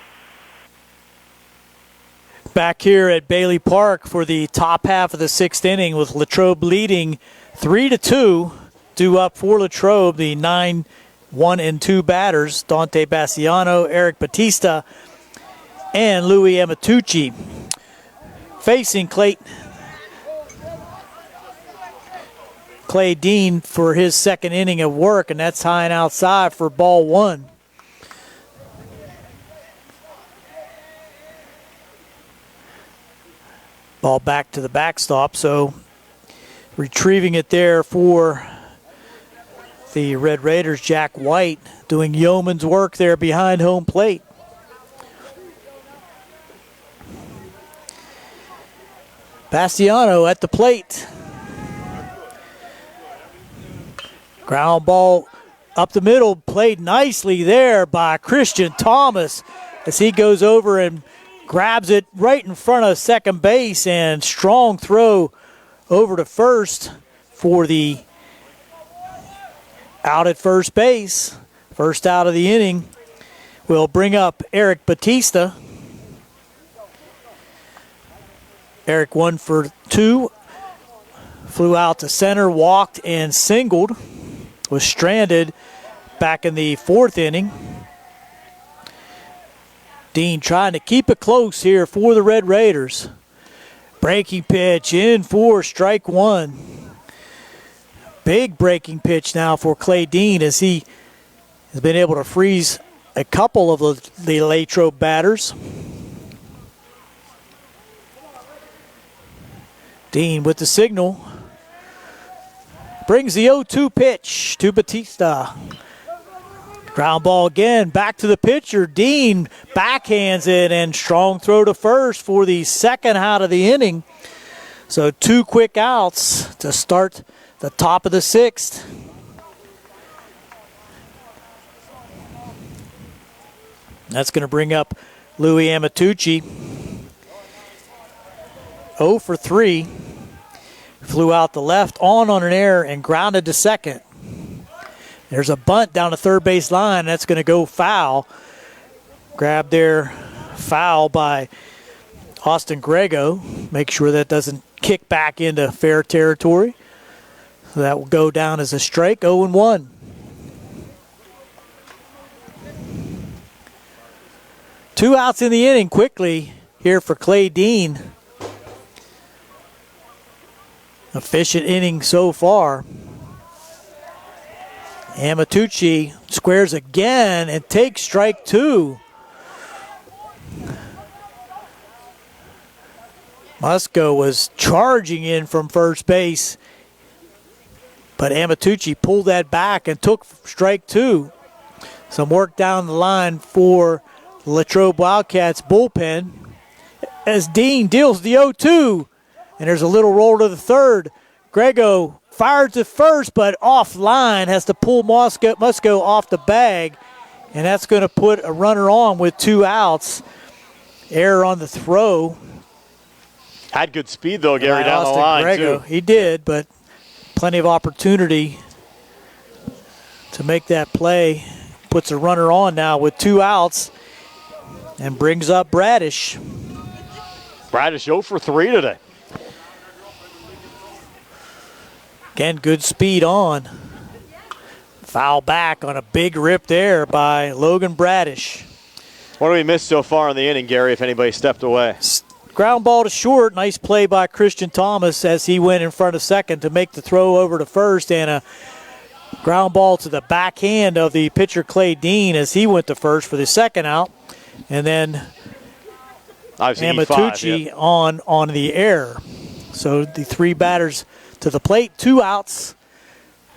S3: Back here at Bailey Park for the top half of the 6th inning, with Latrobe leading 3-2. Due up for Latrobe, the 9-1-2 batters, Dante Bassiano, Eric Batista, and Louis Amatucci. Facing Clay Dean for his 2nd inning of work, and that's high and outside for ball 1. Ball back to the backstop, so retrieving it there for the Red Raiders, Jack White, doing yeoman's work there behind home plate. Bastiano at the plate. Ground ball up the middle, played nicely there by Christian Thomas as he goes over and grabs it right in front of second base, and strong throw over to first for the out at first base. First out of the inning will bring up Eric Batista. Eric 1 for 2 flew out to center, walked, and singled. Was stranded back in the 4th inning. Dean trying to keep it close here for the Red Raiders. Breaking pitch in for strike 1. Big breaking pitch now for Clay Dean as he has been able to freeze a couple of the Latrobe batters. Dean with the signal. Brings the 0-2 pitch to Batista. Ground ball again, back to the pitcher. Dean backhands it, and strong throw to first for the 2nd out of the inning. So 2 quick outs to start the top of the 6th. That's going to bring up Louis Amatucci. 0 for 3. Flew out the left on an error and grounded to second. There's a bunt down the third base line. That's going to go foul. Grabbed there, foul by Austin Grego. Make sure that doesn't kick back into fair territory. So that will go down as a strike, 0-1. Two outs in the inning quickly here for Clay Dean. Efficient inning so far. Amatucci squares again and takes strike 2. Musco was charging in from first base, but Amatucci pulled that back and took strike 2. Some work down the line for the Latrobe Wildcats bullpen as Dean deals the 0-2, and there's a little roll to the third. Grego fired to first, but offline, has to pull Musco off the bag, and that's going to put a runner on with 2 outs. Error on the throw.
S2: Had good speed, though, Gary, down the line,
S3: Grego.
S2: too.
S3: He did, but plenty of opportunity to make that play. Puts a runner on now with 2 outs and brings up Bradish.
S2: Bradish 0 for 3 today.
S3: Again, good speed on. Foul back on a big rip there by Logan Bradish.
S2: What do we miss so far in the inning, Gary, if anybody stepped away?
S3: Ground ball to short. Nice play by Christian Thomas as he went in front of second to make the throw over to first, and a ground ball to the backhand of the pitcher Clay Dean as he went to first for the 2nd out. And then Amatucci on the error. So the 3 batters to the plate, 2 outs.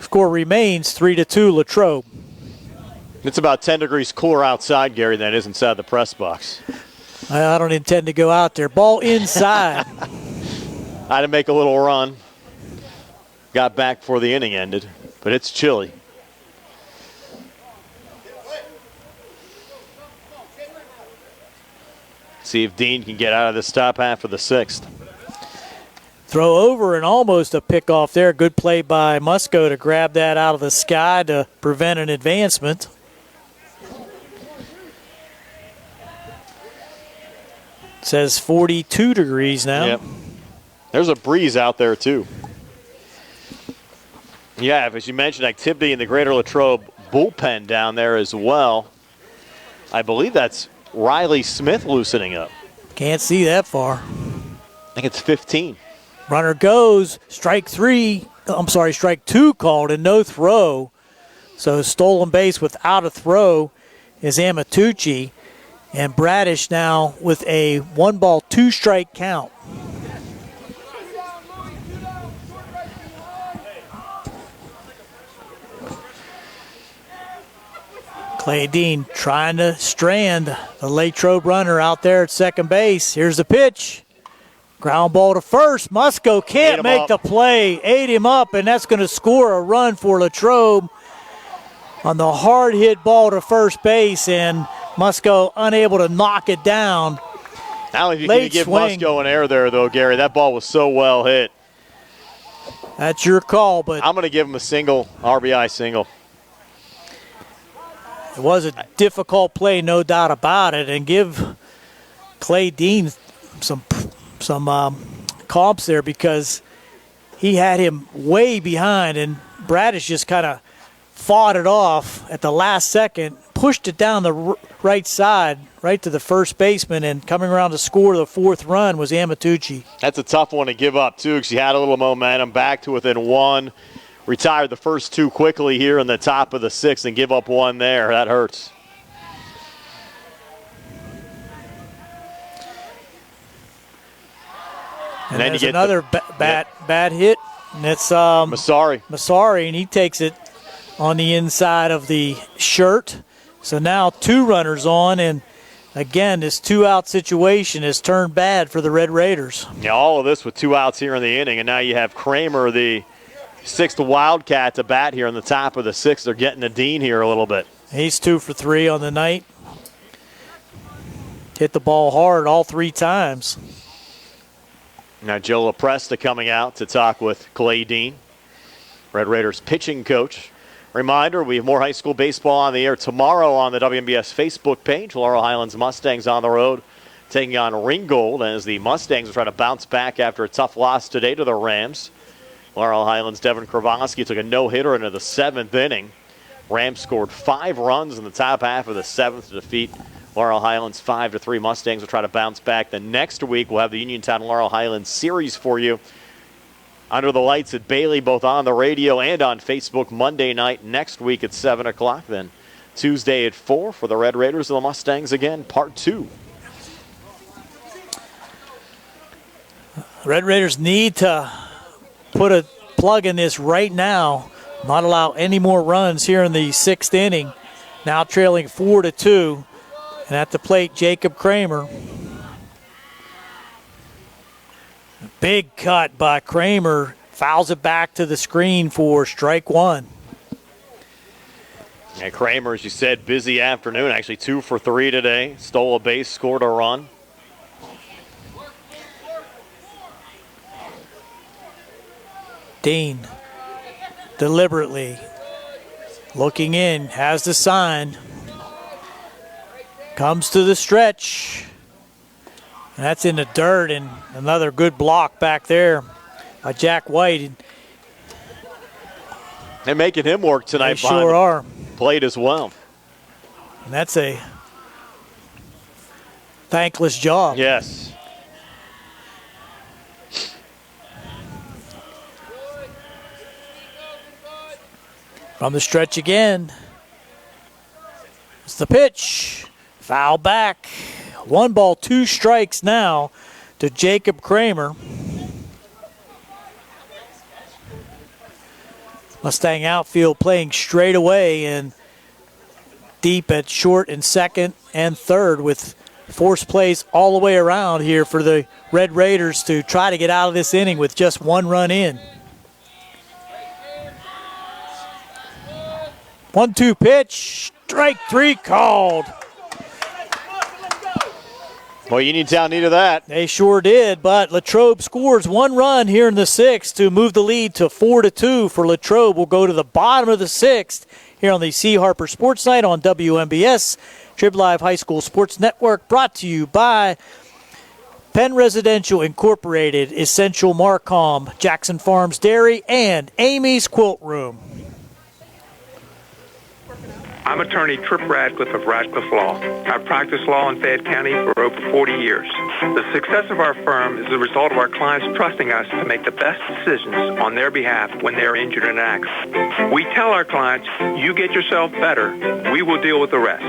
S3: Score remains 3-2 Latrobe.
S2: It's about 10 degrees cooler outside, Gary, than it is inside the press box.
S3: I don't intend to go out there. Ball inside.
S2: I had to make a little run. Got back before the inning ended, but it's chilly. See if Dean can get out of this top half of the 6th.
S3: Throw over and almost a pickoff there. Good play by Musco to grab that out of the sky to prevent an advancement. It says 42 degrees now.
S2: Yep. There's a breeze out there, too. Yeah, as you mentioned, activity in the Greater Latrobe bullpen down there as well. I believe that's Riley Smith loosening up.
S3: Can't see that far.
S2: I think it's 15.
S3: Runner goes, strike 2 called and no throw. So stolen base without a throw is Amatucci. And Bradish now with a 1-ball, 2-strike count. Clay Dean trying to strand the Latrobe runner out there at second base. Here's the pitch. Ground ball to first. Musco can't make the play. Ate him up, and that's going to score a run for Latrobe on the hard hit ball to first base, and Musco unable to knock it down.
S2: I don't know if you can give Musco an error there, though, Gary. That ball was so well hit.
S3: That's your call, but
S2: I'm going to give him a single, RBI single.
S3: It was a difficult play, no doubt about it, and give Clay Dean some comps there because he had him way behind, and Bradish just kind of fought it off at the last second, pushed it down the right side, right to the first baseman, and coming around to score the fourth run was Amatucci.
S2: That's a tough one to give up, too, because he had a little momentum, back to within one, retired the first two quickly here in the top of the sixth, and give up one there. That hurts.
S3: And then there's another bad hit, and it's Masari, and he takes it on the inside of the shirt. So now two runners on, and again, this two-out situation has turned bad for the Red Raiders.
S2: Yeah, all of this with two outs here in the inning, and now you have Kramer, the sixth Wildcat, to bat here in the top of the sixth. They're getting the Dean here a little bit.
S3: He's 2 for 3 on the night. Hit the ball hard all 3 times.
S2: Now Joe LaPresta coming out to talk with Clay Dean, Red Raiders pitching coach. Reminder, we have more high school baseball on the air tomorrow on the WMBS Facebook page. Laurel Highlands Mustangs on the road taking on Ringgold as the Mustangs are trying to bounce back after a tough loss today to the Rams. Laurel Highlands' Devin Kravosky took a no-hitter into the 7th inning. Rams scored 5 runs in the top half of the 7th to defeat Laurel Highlands 5-3. Mustangs will try to bounce back. The next week we'll have the Uniontown Laurel Highlands series for you. Under the lights at Bailey, both on the radio and on Facebook, Monday night next week at 7 o'clock. Then Tuesday at 4 for the Red Raiders and the Mustangs again, part 2.
S3: Red Raiders need to put a plug in this right now, not allow any more runs here in the 6th inning. Now trailing 4-2. And at the plate, Jacob Kramer. Big cut by Kramer. Fouls it back to the screen for strike 1.
S2: And Kramer, as you said, busy afternoon. Actually 2 for 3 today. Stole a base, scored a run.
S3: Dean deliberately looking in, has the sign. Comes to the stretch. And that's in the dirt, and another good block back there by Jack White.
S2: They're making him work tonight.
S3: They sure are.
S2: Played as well.
S3: And that's a thankless job.
S2: Yes.
S3: From the stretch again. It's the pitch. Foul back. 1 ball, 2 strikes now to Jacob Kramer. Mustang outfield playing straight away and deep at short and second and third with force plays all the way around here for the Red Raiders to try to get out of this inning with just 1 run in. 1-2 pitch, strike 3 called.
S2: Well, Uniontown needed that.
S3: They sure did, but Latrobe scores 1 run here in the 6th to move the lead to 4-2 for Latrobe. We'll go to the bottom of the 6th here on the C. Harper Sports Night on WMBS, Trib Live High School Sports Network, brought to you by Penn Residential Incorporated, Essential Marcom, Jackson Farms Dairy, and Amy's Quilt Room.
S4: I'm attorney Tripp Radcliffe of Radcliffe Law. I've practiced law in Fayette County for over 40 years. The success of our firm is the result of our clients trusting us to make the best decisions on their behalf when they're injured in an accident. We tell our clients, you get yourself better, we will deal with the rest.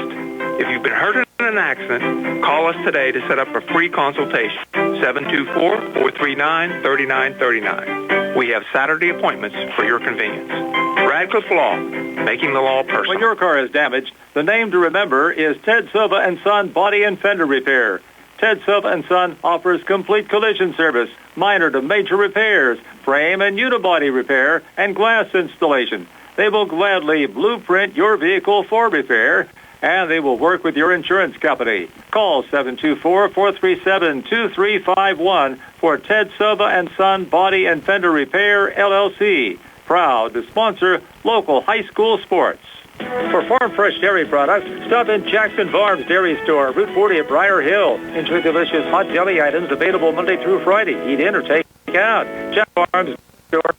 S4: If you've been hurt in an accident, call us today to set up a free consultation, 724-439-3939. We have Saturday appointments for your convenience. Radcliffe Law, making the law personal.
S14: When your car is damaged, the name to remember is Ted Silva & Son Body and Fender Repair. Ted Silva & Son offers complete collision service, minor to major repairs, frame and unibody repair, and glass installation. They will gladly blueprint your vehicle for repair, and they will work with your insurance company. Call 724-437-2351 for Ted Silva & Son Body and Fender Repair, LLC. Proud to sponsor local high school sports.
S17: For farm fresh dairy products, stop in Jackson Farms Dairy Store, Route 40 at Briar Hill. Enjoy delicious hot jelly items available Monday through Friday. Eat in or take out. Jackson Farms Store.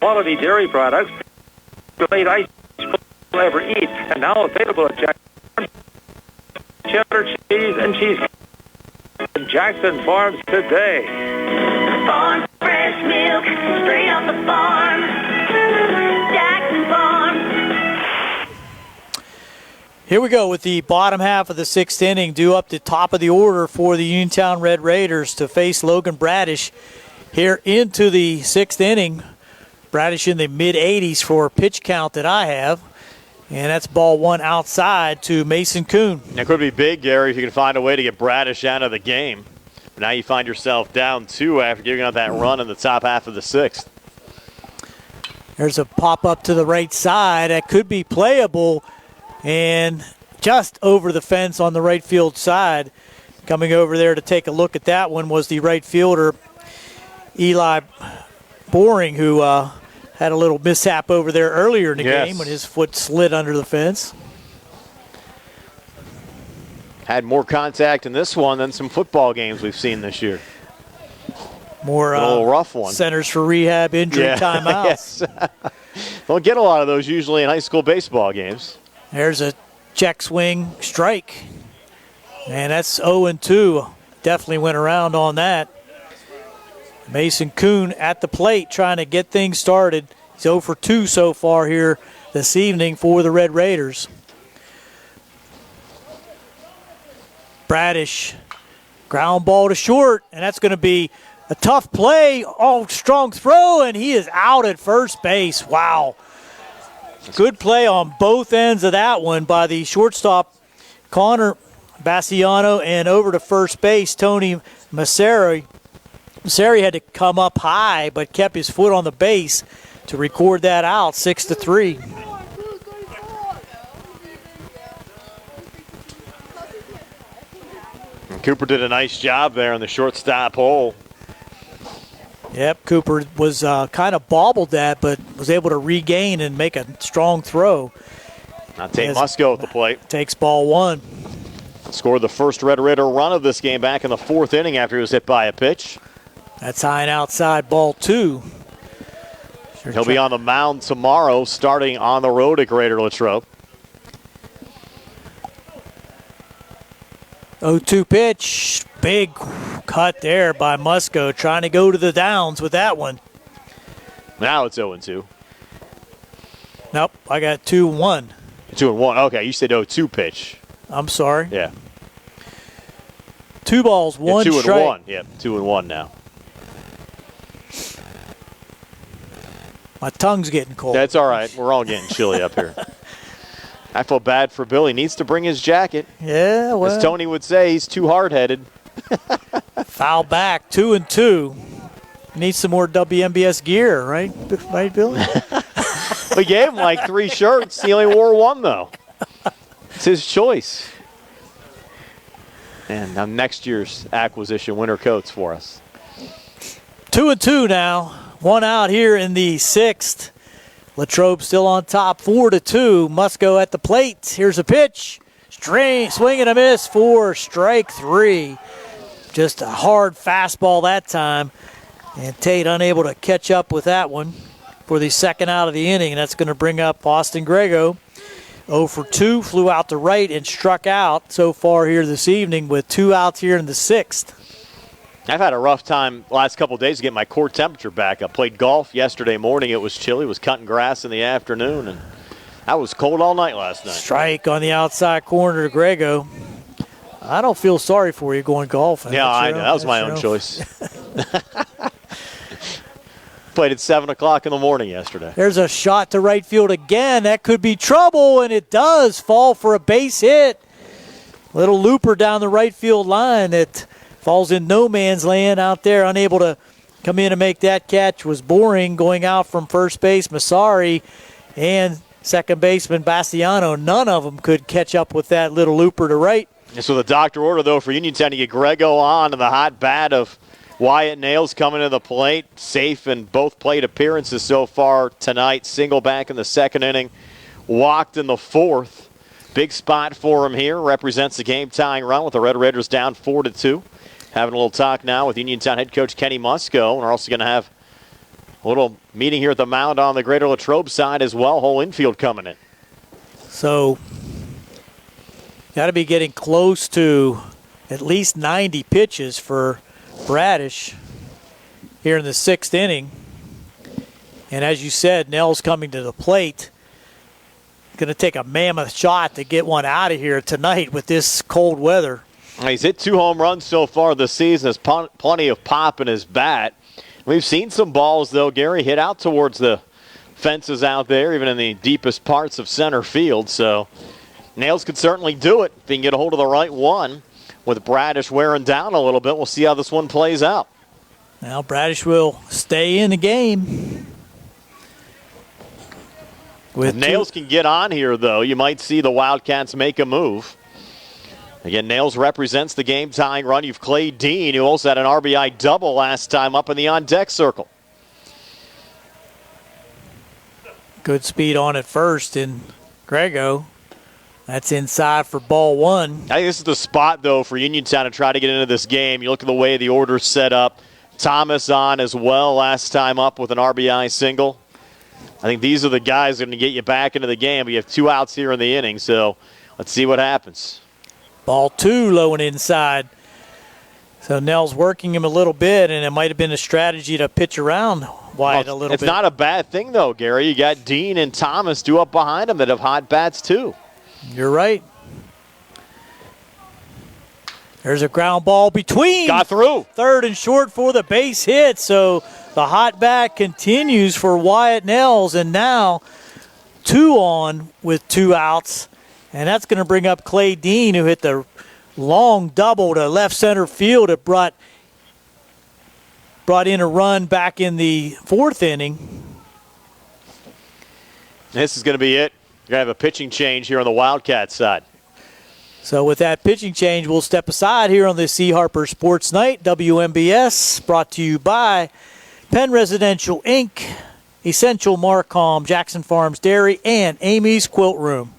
S17: Quality dairy products. Great ice cream you'll ever eat. And now available at Jackson Farms. Cheddar cheese and cheese. Jackson Farms today.
S10: Farm fresh milk, straight off the farm. Jackson Farms.
S3: Here we go with the bottom half of the sixth inning, due up the top of the order for the Uniontown Red Raiders to face Logan Bradish here into the sixth inning. Bradish in the mid-80s for pitch count that I have. And that's ball one outside to Mason Kuhn.
S2: It could be big, Gary, if you can find a way to get Bradish out of the game. But now you find yourself down 2 after giving up that run in the top half of the sixth.
S3: There's a pop-up to the right side that could be playable, and just over the fence on the right field side. Coming over there to take a look at that one was the right fielder, Eli Boring, who had a little mishap over there earlier in the game when his foot slid under the fence.
S2: Had more contact in this one than some football games we've seen this year.
S3: More
S2: a little rough one.
S3: Centers for Rehab injury timeouts.
S2: Don't get a lot of those usually in high school baseball games.
S3: There's a check swing strike. And that's 0-2. Definitely went around on that. Mason Kuhn at the plate trying to get things started. He's 0 for 2 so far here this evening for the Red Raiders. Bradish, ground ball to short, and that's going to be a tough play. Oh, strong throw, and he is out at first base. Wow. Good play on both ends of that one by the shortstop, Connor Bassiano, and over to first base, Tony Masseri. Masseri had to come up high, but kept his foot on the base to record that out, 6-3.
S2: And Cooper did a nice job there in the shortstop hole.
S3: Yep, Cooper was kind of bobbled that, but was able to regain and make a strong throw.
S2: Now Tate Musco at the plate.
S3: Takes ball one.
S2: Scored the first Red Raider run of this game back in the fourth inning after he was hit by a pitch.
S3: That's high and outside, ball two.
S2: He'll be on the mound tomorrow, starting on the road at Greater Latrobe.
S3: 0-2 pitch. Big cut there by Musco, trying to go to the downs with that one.
S2: Now it's 0-2.
S3: Nope, I got 2-1.
S2: 2-1. Okay, you said 0-2 pitch.
S3: I'm sorry.
S2: Yeah.
S3: 2 balls, 1
S2: 2-1.
S3: strike.
S2: Yeah, 2-1 now.
S3: My tongue's getting cold.
S2: That's all right. We're all getting chilly up here. I feel bad for Bill. He needs to bring his jacket.
S3: Yeah, well.
S2: As Tony would say, he's too hard-headed.
S3: Foul back, 2-2. Needs some more WMBS gear, right? Right, Billy?
S2: We gave him like 3 shirts. He only wore 1, though. It's his choice. And now next year's acquisition, winter coats for us.
S3: 2-2 now. 1 out here in the 6th. Latrobe still on top, 4-2. Musco at the plate. Here's a pitch. Swing and a miss for strike 3. Just a hard fastball that time. And Tate unable to catch up with that one for the second out of the inning. That's going to bring up Austin Grego. 0 for 2, flew out to right and struck out so far here this evening with 2 outs here in the 6th.
S2: I've had a rough time the last couple of days to get my core temperature back. I played golf yesterday morning. It was chilly. Was cutting grass in the afternoon, and I was cold all night last night.
S3: Strike on the outside corner to Grego. I don't feel sorry for you going golfing.
S2: Yeah, I know. That was my own choice. Played at 7 o'clock in the morning yesterday.
S3: There's a shot to right field again. That could be trouble, and it does fall for a base hit. Little looper down the right field line that falls in no man's land out there. Unable to come in and make that catch was Boring, going out from first base. Massari and second baseman Bassiano, none of them could catch up with that little looper to right.
S2: And so the doctor order, though, for Uniontown to get Grego on, and the hot bat of Wyatt Nails coming to the plate. Safe in both plate appearances so far tonight. Single back in the second inning. Walked in the fourth. Big spot for him here. Represents the game-tying run with the Red Raiders down 4-2. Having a little talk now with Uniontown head coach Kenny Musco. And we're also going to have A little meeting here at the mound on the Greater Latrobe side as well. Whole infield coming in.
S3: So, got to be getting close to at least 90 pitches for Bradish here in the 6th inning. And as you said, Nell's coming to the plate. Going to take a mammoth shot to get one out of here tonight with this cold weather.
S2: He's hit 2 home runs so far this season. Has plenty of pop in his bat. We've seen some balls, though, Gary, hit out towards the fences out there, even in the deepest parts of center field. So Nails could certainly do it if he can get a hold of the right one. With Bradish wearing down a little bit, we'll see how this one plays out.
S3: Now Bradish will stay in the game.
S2: If Nails can get on here, though, you might see the Wildcats make a move. Again, Nails represents the game-tying run. You've Clay Dean, who also had an RBI double last time up in the on-deck circle.
S3: Good speed on at first, and Grego, that's inside for ball 1.
S2: I think this is the spot, though, for Uniontown to try to get into this game. You look at the way the order's set up. Thomas on as well last time up with an RBI single. I think these are the guys that are going to get you back into the game. But you have 2 outs here in the inning, so let's see what happens.
S3: Ball 2 low and inside. So Nell's working him a little bit, and it might have been a strategy to pitch around wide a little bit.
S2: It's not a bad thing, though, Gary. You got Dean and Thomas 2 up behind him that have hot bats, too.
S3: You're right. There's a ground ball between.
S2: Got through.
S3: Third and short for the base hit. So the hot bat continues for Wyatt Nels, and now 2 on with 2 outs. And that's going to bring up Clay Dean, who hit the long double to left center field. It brought in a run back in the 4th inning.
S2: This is going to be it. You're going to have a pitching change here on the Wildcat side.
S3: So with that pitching change, we'll step aside here on the C. Harper Sports Night. WMBS brought to you by Penn Residential Inc., Essential Marcom, Jackson Farms Dairy, and Amy's Quilt Room.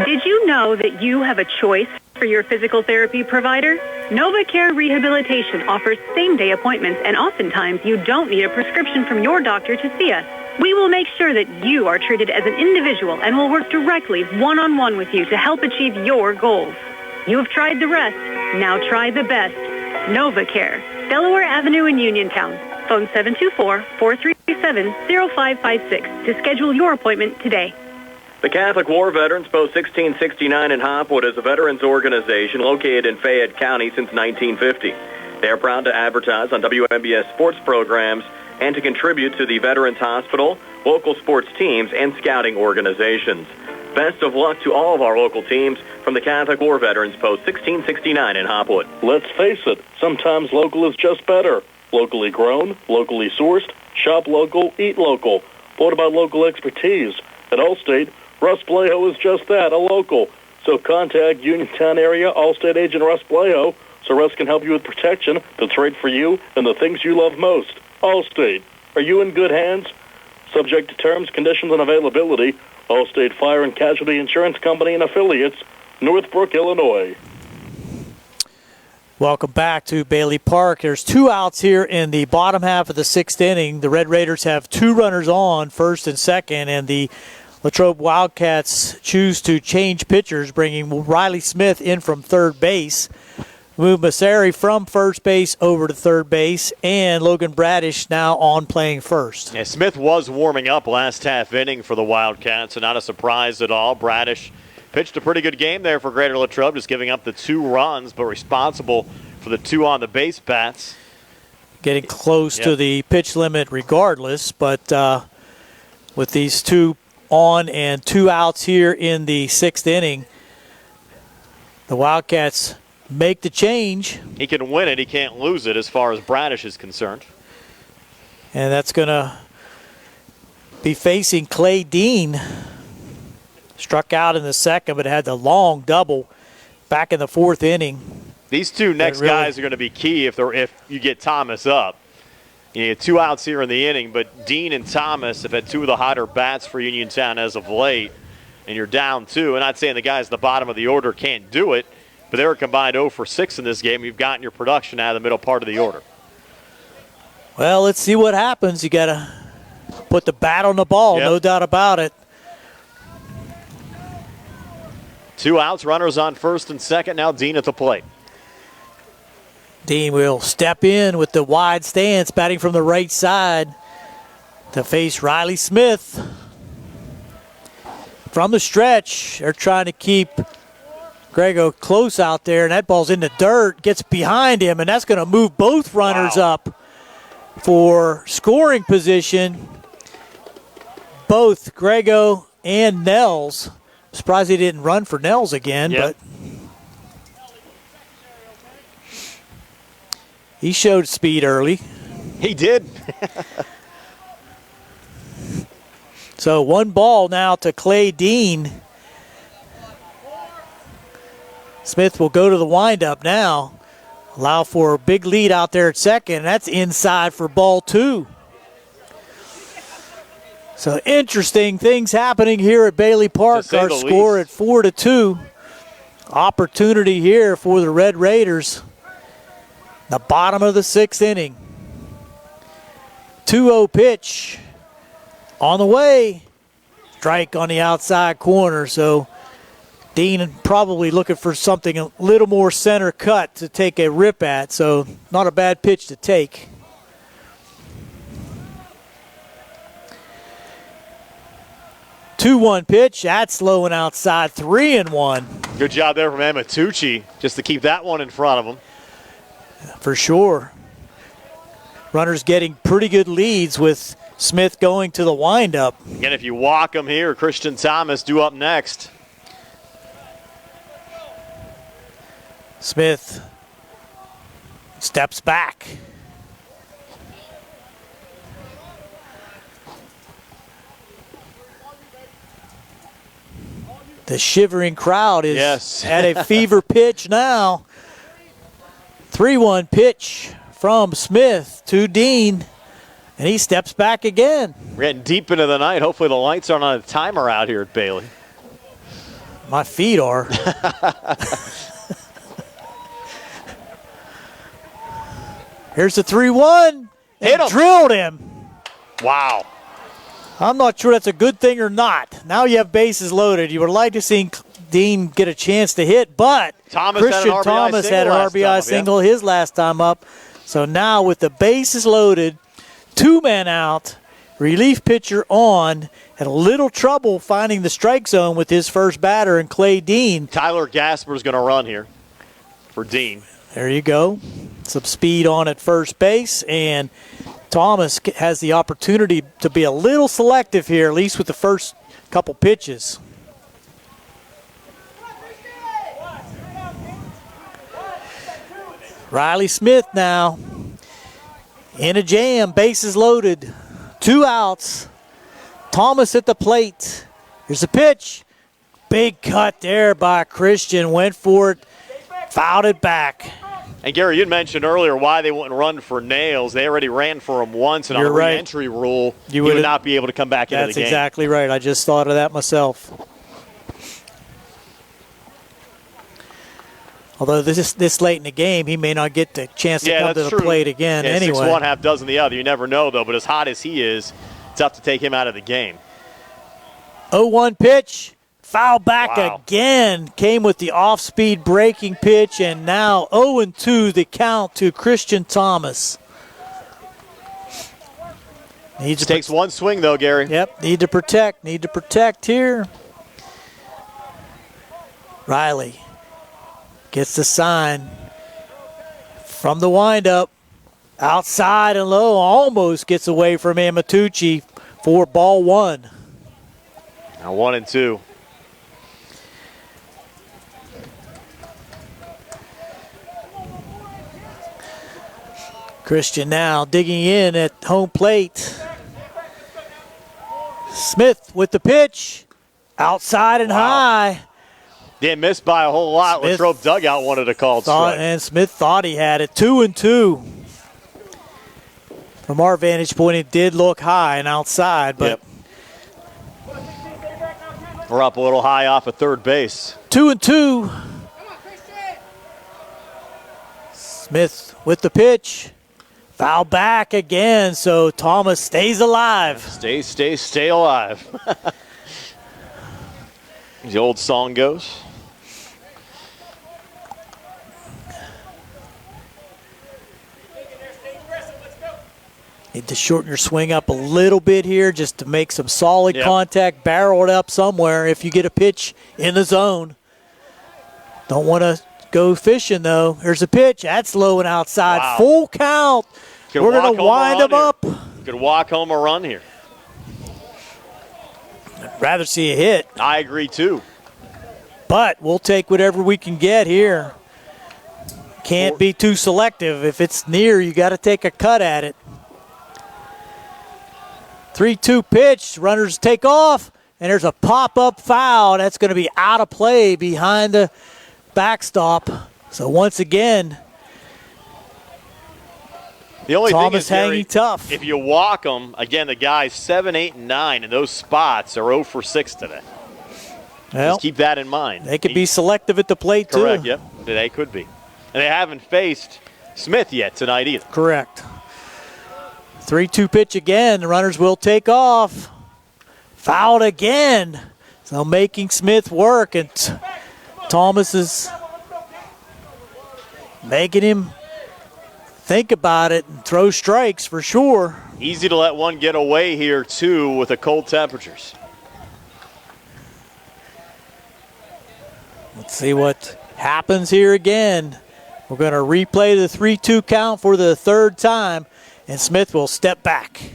S12: Did you know that you have a choice for your physical therapy provider? NovaCare Rehabilitation offers same-day appointments, and oftentimes you don't need a prescription from your doctor to see us. We will make sure that you are treated as an individual and will work directly one-on-one with you to help achieve your goals. You have tried the rest. Now try the best. NovaCare, Delaware Avenue in Uniontown. Phone 724-437-0556 to schedule your appointment today.
S1: The Catholic War Veterans Post 1669 in Hopwood is a veterans organization located in Fayette County since 1950. They are proud to advertise on WMBS sports programs and to contribute to the Veterans Hospital, local sports teams, and scouting organizations. Best of luck to all of our local teams from the Catholic War Veterans Post 1669 in Hopwood.
S5: Let's face it, sometimes local is just better. Locally grown, locally sourced, shop local, eat local. What about local expertise? At Allstate, Russ Blejo is just that, a local. So contact Uniontown area Allstate agent Russ Blejo so Russ can help you with protection that's right for you and the things you love most. Allstate, are you in good hands? Subject to terms, conditions, and availability. Allstate Fire and Casualty Insurance Company and Affiliates, Northbrook, Illinois.
S3: Welcome back to Bailey Park. There's 2 outs here in the bottom half of the 6th inning. The Red Raiders have 2 runners on, first and second, and the Latrobe Wildcats choose to change pitchers, bringing Riley Smith in from third base. Move Masseri from first base over to third base, and Logan Bradish now on playing first.
S2: Yeah, Smith was warming up last half inning for the Wildcats, so not a surprise at all. Bradish pitched a pretty good game there for Greater Latrobe, just giving up the 2 runs, but responsible for the 2 on the base bats.
S3: Getting close to the pitch limit regardless, but with these 2 on and 2 outs here in the 6th inning, the Wildcats make the change.
S2: He can win it. He can't lose it as far as Bradish is concerned.
S3: And that's going to be facing Clay Dean. Struck out in the second, but had the long double back in the 4th inning.
S2: These 2 next guys are going to be key if you get Thomas up. You get 2 outs here in the inning, but Dean and Thomas have had 2 of the hotter bats for Uniontown as of late, and you're down 2. I'm not saying the guys at the bottom of the order can't do it, But they were combined 0 for 6 in this game. You've gotten your production out of the middle part of the order.
S3: Well, let's see what happens. You got to put the bat on the ball, no doubt about it.
S2: 2 outs, runners on first and second. Now Dean at the plate.
S3: Dean will step in with the wide stance, batting from the right side to face Riley Smith. From the stretch, they're trying to keep Grego close out there, and that ball's in the dirt, gets behind him, and that's going to move both runners up for scoring position. Both Grego and Nels. Surprised he didn't run for Nels again, but he showed speed early.
S2: He did.
S3: So 1 ball now to Clay Dean. Smith will go to the windup now. Allow for a big lead out there at second. That's inside for ball 2. So interesting things happening here at Bailey Park. Our score at 4-2. Opportunity here for the Red Raiders. The bottom of the 6th inning. 2-0 pitch on the way. Strike on the outside corner. So Dean probably looking for something a little more center cut to take a rip at. So not a bad pitch to take. Two-one pitch. That's low and outside. 3-1.
S2: Good job there from Amatucci just to keep that one in front of him.
S3: For sure. Runners getting pretty good leads with Smith going to the windup.
S2: Again, if you walk him here, Christian Thomas due up next.
S3: Smith steps back. The shivering crowd is at a fever pitch now. 3-1 pitch from Smith to Dean, and he steps back again.
S2: We're getting deep into the night. Hopefully the lights aren't on a timer out here at Bailey.
S3: My feet are. Here's the 3-1.
S2: Hit him.
S3: Drilled him.
S2: Wow.
S3: I'm not sure that's a good thing or not. Now you have bases loaded. You would like to see Dean get a chance to hit, but Christian Thomas had an RBI single his last time up. So now with the bases loaded, 2 men out, relief pitcher on, had a little trouble finding the strike zone with his first batter and Clay Dean.
S2: Tyler Gasper's going to run here for Dean.
S3: There you go. Some speed on at first base, and Thomas has the opportunity to be a little selective here, at least with the first couple pitches. Riley Smith now in a jam, bases loaded, 2 outs. Thomas at the plate. Here's the pitch. Big cut there by Christian, went for it, fouled it back.
S2: And Gary, you mentioned earlier why they wouldn't run for Nails. They already ran for him once, and on a re-entry rule, he would not be able to come back into the game.
S3: That's exactly right. I just thought of that myself. Although this late in the game, he may not get the chance to come to the plate again anyway.
S2: 6-1, half dozen the other. You never know, though. But as hot as he is, it's tough to take him out of the game.
S3: 0-1 pitch. Foul back again. Came with the off-speed breaking pitch, and now 0-2 the count to Christian Thomas.
S2: Takes one swing, though, Gary.
S3: Yep, need to protect here. Riley gets the sign from the windup. Outside and low, almost gets away from Amatucci for ball 1.
S2: Now 1-2.
S3: Christian now digging in at home plate. Smith with the pitch. Outside and high.
S2: Didn't miss by a whole lot. Latrobe dugout wanted a called strike.
S3: And Smith thought he had it. 2-2. From our vantage point, it did look high and outside, but
S2: we're up a little high off of third base.
S3: 2-2. Smith with the pitch. Foul back again, so Thomas stays alive.
S2: Stay alive. The old song goes.
S3: Need to shorten your swing up a little bit here just to make some solid contact, barrel it up somewhere if you get a pitch in the zone. Don't want to go fishing, though. Here's a pitch. That's low and outside.
S2: Wow.
S3: Full count. We're going to wind him up.
S2: Could walk home a run here.
S3: I'd rather see a hit.
S2: I agree, too.
S3: But we'll take whatever we can get here. Can't be too selective. If it's near, you got to take a cut at it. 3-2 pitch. Runners take off, and there's a pop-up foul. That's going to be out of play behind the backstop. So once again,
S2: the only
S3: Thomas
S2: thing is,
S3: hanging tough.
S2: If you walk them, again, the guys 7, 8, and 9 in those spots are 0 for 6 today.
S3: Well,
S2: just keep that in mind.
S3: They could be selective at the plate, too.
S2: Correct, yep. They could be. And they haven't faced Smith yet tonight either.
S3: Correct. 3-2 pitch again. The runners will take off. Fouled again. So making Smith work, and Thomas is making him think about it and throw strikes for sure.
S2: Easy to let one get away here, too, with the cold temperatures.
S3: Let's see what happens here again. We're going to replay the 3-2 count for the third time, and Smith will step back.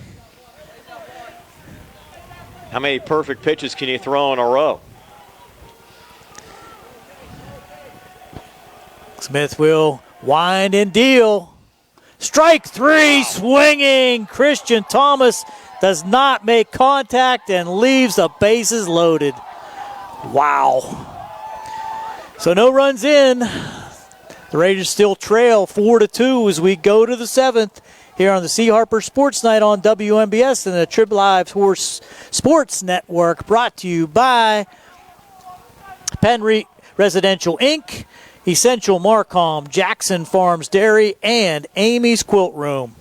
S2: How many perfect pitches can you throw in a row?
S3: Smith will wind and deal. Strike 3, swinging. Christian Thomas does not make contact and leaves the bases loaded. Wow. So no runs in. The Raiders still trail 4-2 as we go to the 7th here on the C. Harper Sports Night on WMBS and the Trib Live Horse Sports Network, brought to you by Penn Residential Inc., Essential Marcom, Jackson Farms Dairy, and Amy's Quilt Room.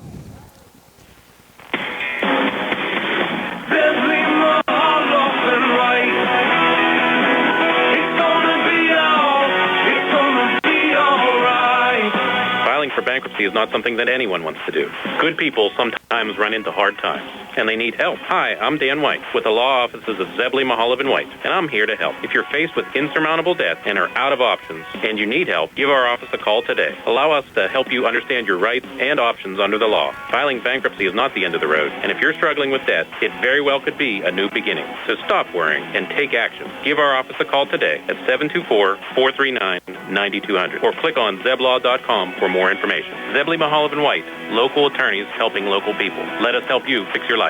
S11: Filing for bankruptcy is not something that anyone wants to do. Good people sometimes run into hard times, and they need help. Hi, I'm Dan White with the law offices of Zebley, Mahalev & White, and I'm here to help. If you're faced with insurmountable debt and are out of options and you need help, give our office a call today. Allow us to help you understand your rights and options under the law. Filing bankruptcy is not the end of the road, and if you're struggling with debt, it very well could be a new beginning. So stop worrying and take action. Give our office a call today at 724-439-9200 or click on zeblaw.com for more information. Zebley, Mahalev & White, local attorneys helping local people. Let us help you fix your life.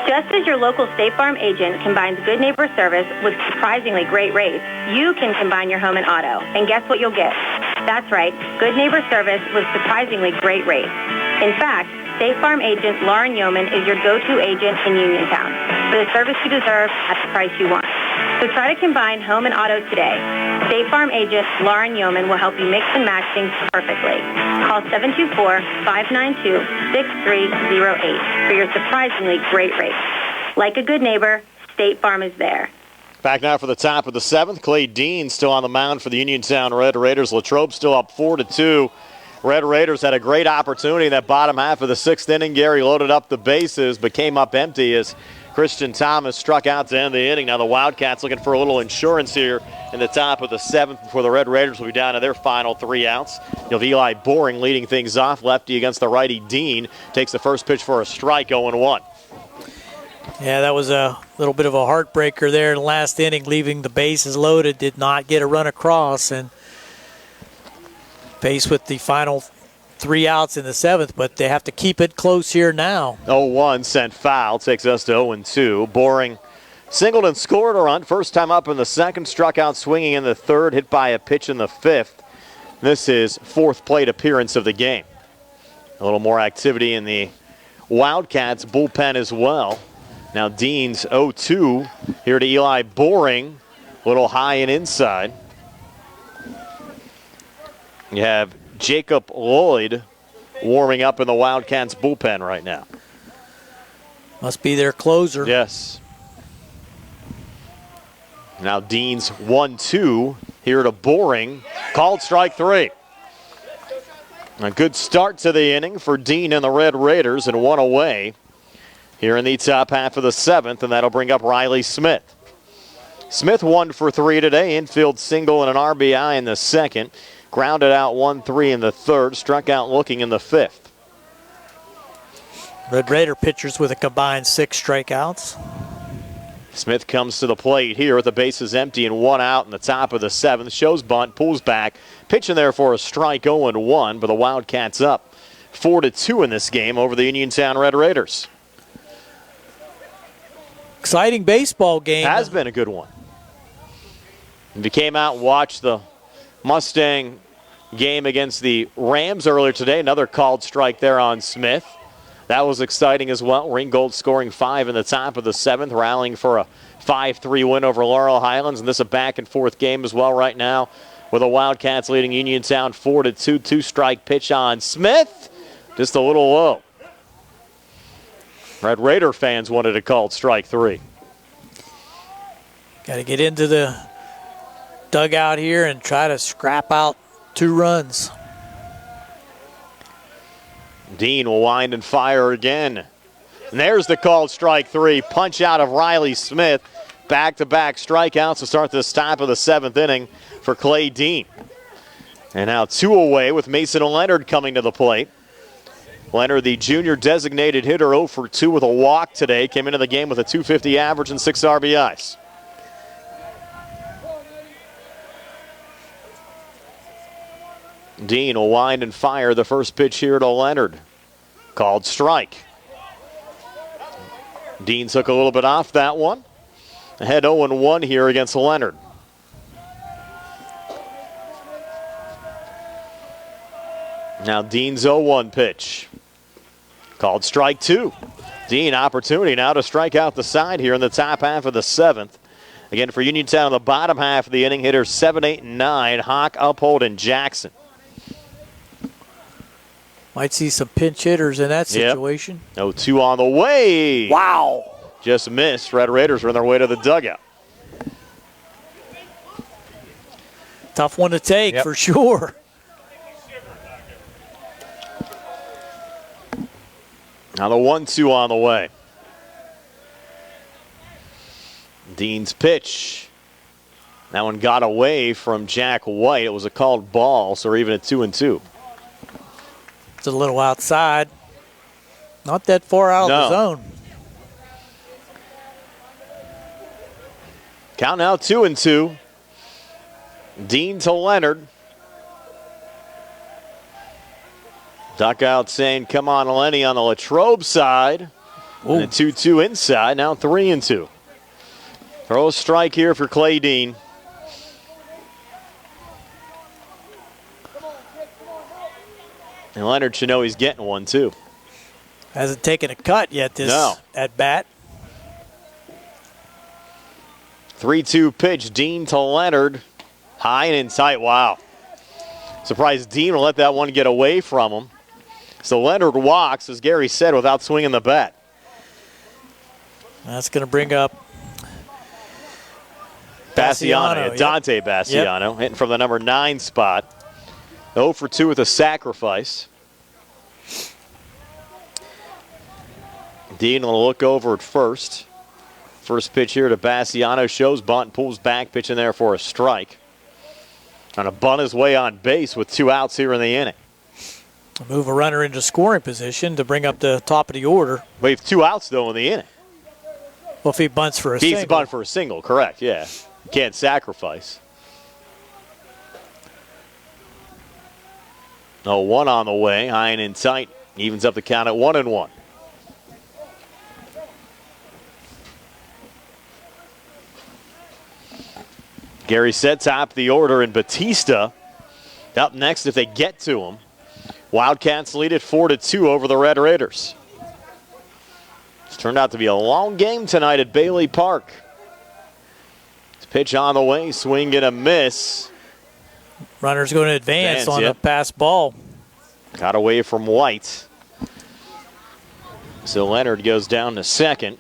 S9: Just as your local State Farm agent combines good neighbor service with surprisingly great rates, you can combine your home and auto. And guess what you'll get? That's right, good neighbor service with surprisingly great rates. In fact, State Farm agent Lauren Yeoman is your go-to agent in Uniontown for the service you deserve at the price you want. So try to combine home and auto today. State Farm agent Lauren Yeoman will help you mix and match things perfectly. Call 724-592-6308 for your surprisingly great rates. Like a good neighbor, State Farm is there.
S2: Back now for the top of the 7th. Clay Dean still on the mound for the Uniontown Red Raiders. Latrobe still up 4-2. Red Raiders had a great opportunity in that bottom half of the 6th inning. Gary loaded up the bases but came up empty as Christian Thomas struck out to end the inning. Now the Wildcats looking for a little insurance here in the top of the 7th before the Red Raiders will be down to their final 3 outs. You'll have Eli Boring leading things off. Lefty against the righty Dean takes the first pitch for a strike, 0-1.
S3: Yeah, that was a little bit of a heartbreaker there in the last inning, leaving the bases loaded. Did not get a run across, and faced with the final 3 outs in the 7th, but they have to keep it close here now.
S2: 0-1 sent foul, takes us to 0-2. Boring singled and scored a run. First time up in the 2nd, struck out swinging in the 3rd, hit by a pitch in the 5th. This is 4th plate appearance of the game. A little more activity in the Wildcats bullpen as well. Now Dean's 0-2 here to Eli Boring. A little high and inside. You have Jacob Lloyd warming up in the Wildcats bullpen right now.
S3: Must be their closer.
S2: Yes. Now Dean's 1-2 here to Boring. Called strike 3. A good start to the inning for Dean and the Red Raiders, and one away here in the top half of the 7th, and that'll bring up Riley Smith. Smith 1 for 3 today. Infield single and an RBI in the 2nd. Grounded out 1-3 in the 3rd. Struck out looking in the 5th.
S3: Red Raider pitchers with a combined 6 strikeouts.
S2: Smith comes to the plate here with the bases empty and 1 out in the top of the 7th. Shows bunt, pulls back. Pitching there for a strike 0-1, but the Wildcats up 4-2 in this game over the Uniontown Red Raiders.
S3: Exciting baseball game.
S2: Has been a good one. If you came out and watched the Mustang game against the Rams earlier today, another called strike there on Smith. That was exciting as well. Ringgold scoring 5 in the top of the 7th, rallying for a 5-3 win over Laurel Highlands. And this is a back-and-forth game as well right now with the Wildcats leading Uniontown 4-2. 2-strike pitch on Smith. Just a little low. Red Raider fans wanted a called strike 3.
S3: Got to get into the dugout here and try to scrap out 2 runs.
S2: Dean will wind and fire again. And there's the called strike 3. Punch out of Riley Smith. Back-to-back strikeouts to start this top of the 7th inning for Clay Dean. And now 2 away with Mason Leonard coming to the plate. Leonard, the junior designated hitter, 0 for 2 with a walk today. Came into the game with a .250 average and 6 RBIs. Dean will wind and fire the first pitch here to Leonard. Called strike. Dean took a little bit off that one. Ahead 0-1 here against Leonard. Now Dean's 0-1 pitch. Called strike 2. Dean, opportunity now to strike out the side here in the top half of the 7th. Again for Uniontown in the bottom half of the inning, hitters 7, 8, and 9. Hawk, Uphold, and Jackson.
S3: Might see some pinch hitters in that situation.
S2: Yep. 0-2 on the way.
S3: Wow.
S2: Just missed. Red Raiders are on their way to the dugout.
S3: Tough one to take for sure.
S2: Now the 1-2 on the way. Dean's pitch. That one got away from Jack White. It was a called ball, so we're even at 2-2.
S3: It's a little outside. Not that far out of the zone.
S2: Count now 2-2. Dean to Leonard. Dugout saying, come on, Lenny on the Latrobe side. And a 2-2 inside, now 3-2. Throw a strike here for Clay Dean. And Leonard should know he's getting one, too.
S3: Hasn't taken a cut yet this at bat.
S2: 3-2 pitch, Dean to Leonard. High and in tight, wow. Surprised Dean will let that one get away from him. So Leonard walks, as Gary said, without swinging the bat.
S3: That's going to bring up
S2: Bassiano, Dante Bassiano, hitting from the number 9 spot. 0 for 2 with a sacrifice. Dean will look over at first. First pitch here to Bassiano, shows bunt, pulls back, pitching there for a strike. And a bunt his way on base with 2 outs here in the inning.
S3: Move a runner into scoring position to bring up the top of the order.
S2: We have 2 outs, though, in the inning.
S3: Well, if he bunts for a single.
S2: He's bunt for a single, correct, yeah. Can't sacrifice. 0-1 on the way, high and in tight. Evens up the count at 1-1. Gary said top of the order, and Batista up next if they get to him. Wildcats lead it 4-2 over the Red Raiders. It's turned out to be a long game tonight at Bailey Park. Pitch on the way, swing and a miss.
S3: Runner's going to advance on a pass ball.
S2: Got away from White. So Leonard goes down to second.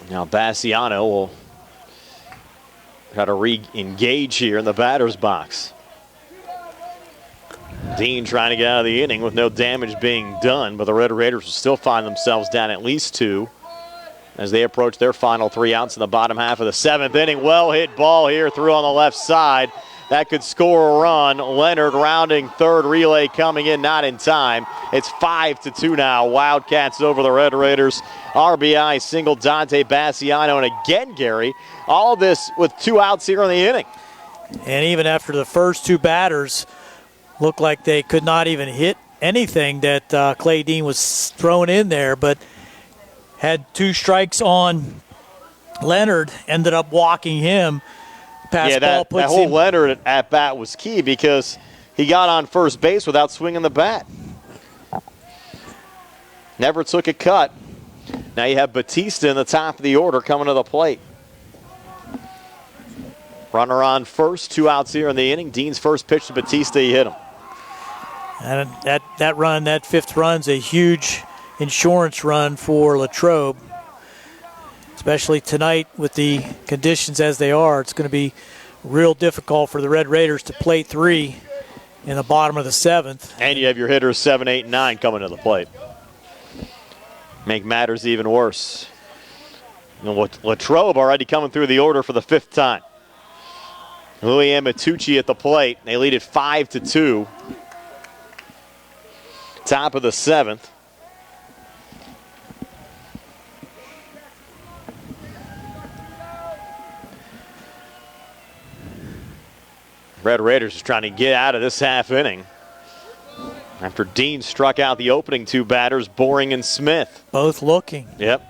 S2: Now Bassiano will try to re-engage here in the batter's box. Dean trying to get out of the inning with no damage being done, but the Red Raiders will still find themselves down at least 2 as they approach their final 3 outs in the bottom half of the 7th inning. Well hit ball here through on the left side. That could score a run. Leonard rounding third, relay coming in, not in time. It's 5-2 now. Wildcats over the Red Raiders. RBI single Dante Bassiano, and again, Gary, all this with 2 outs here in the inning.
S3: And even after the first 2 batters looked like they could not even hit anything that Clay Dean was throwing in there, but had 2 strikes on Leonard, ended up walking him.
S2: That whole Leonard at bat was key because he got on first base without swinging the bat. Never took a cut. Now you have Batista in the top of the order coming to the plate. Runner on first, 2 outs here in the inning. Dean's first pitch to Batista, he hit him.
S3: And that run, that 5th run's a huge insurance run for Latrobe. Especially tonight with the conditions as they are, it's going to be real difficult for the Red Raiders to play 3 in the bottom of the 7th.
S2: And you have your hitters 7, 8, and 9 coming to the plate. Make matters even worse. Latrobe already coming through the order for the 5th time. Louis Amatucci at the plate. They lead it 5-2. Top of the 7th. Red Raiders is trying to get out of this half inning after Dean struck out the opening 2 batters, Boring and Smith.
S3: Both looking.
S2: Yep.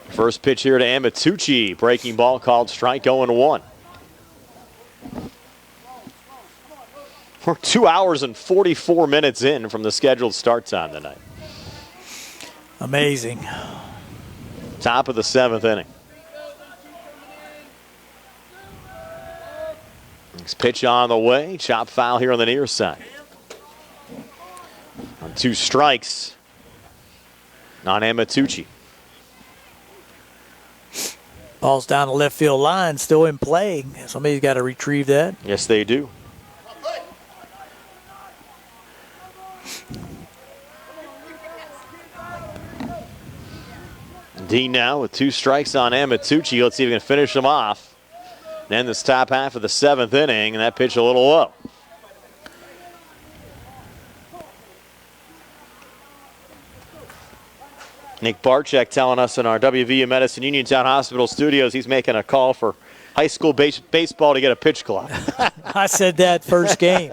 S2: First pitch here to Amatucci. Breaking ball called strike, 0-1. We're 2 hours and 44 minutes in from the scheduled start time tonight.
S3: Amazing.
S2: Top of the 7th inning. Next pitch on the way. Chop foul here on the near side. On 2 strikes on Amatucci.
S3: Ball's down the left field line, still in play. Somebody's got to retrieve that.
S2: Yes, they do. Dean now with 2 strikes on Amatucci. Let's see if he can finish him off. And this top half of the 7th inning, and that pitch a little low. Nick Barczyk telling us in our WVU Medicine Uniontown Hospital studios he's making a call for high school baseball to get a pitch clock.
S3: I said that first game.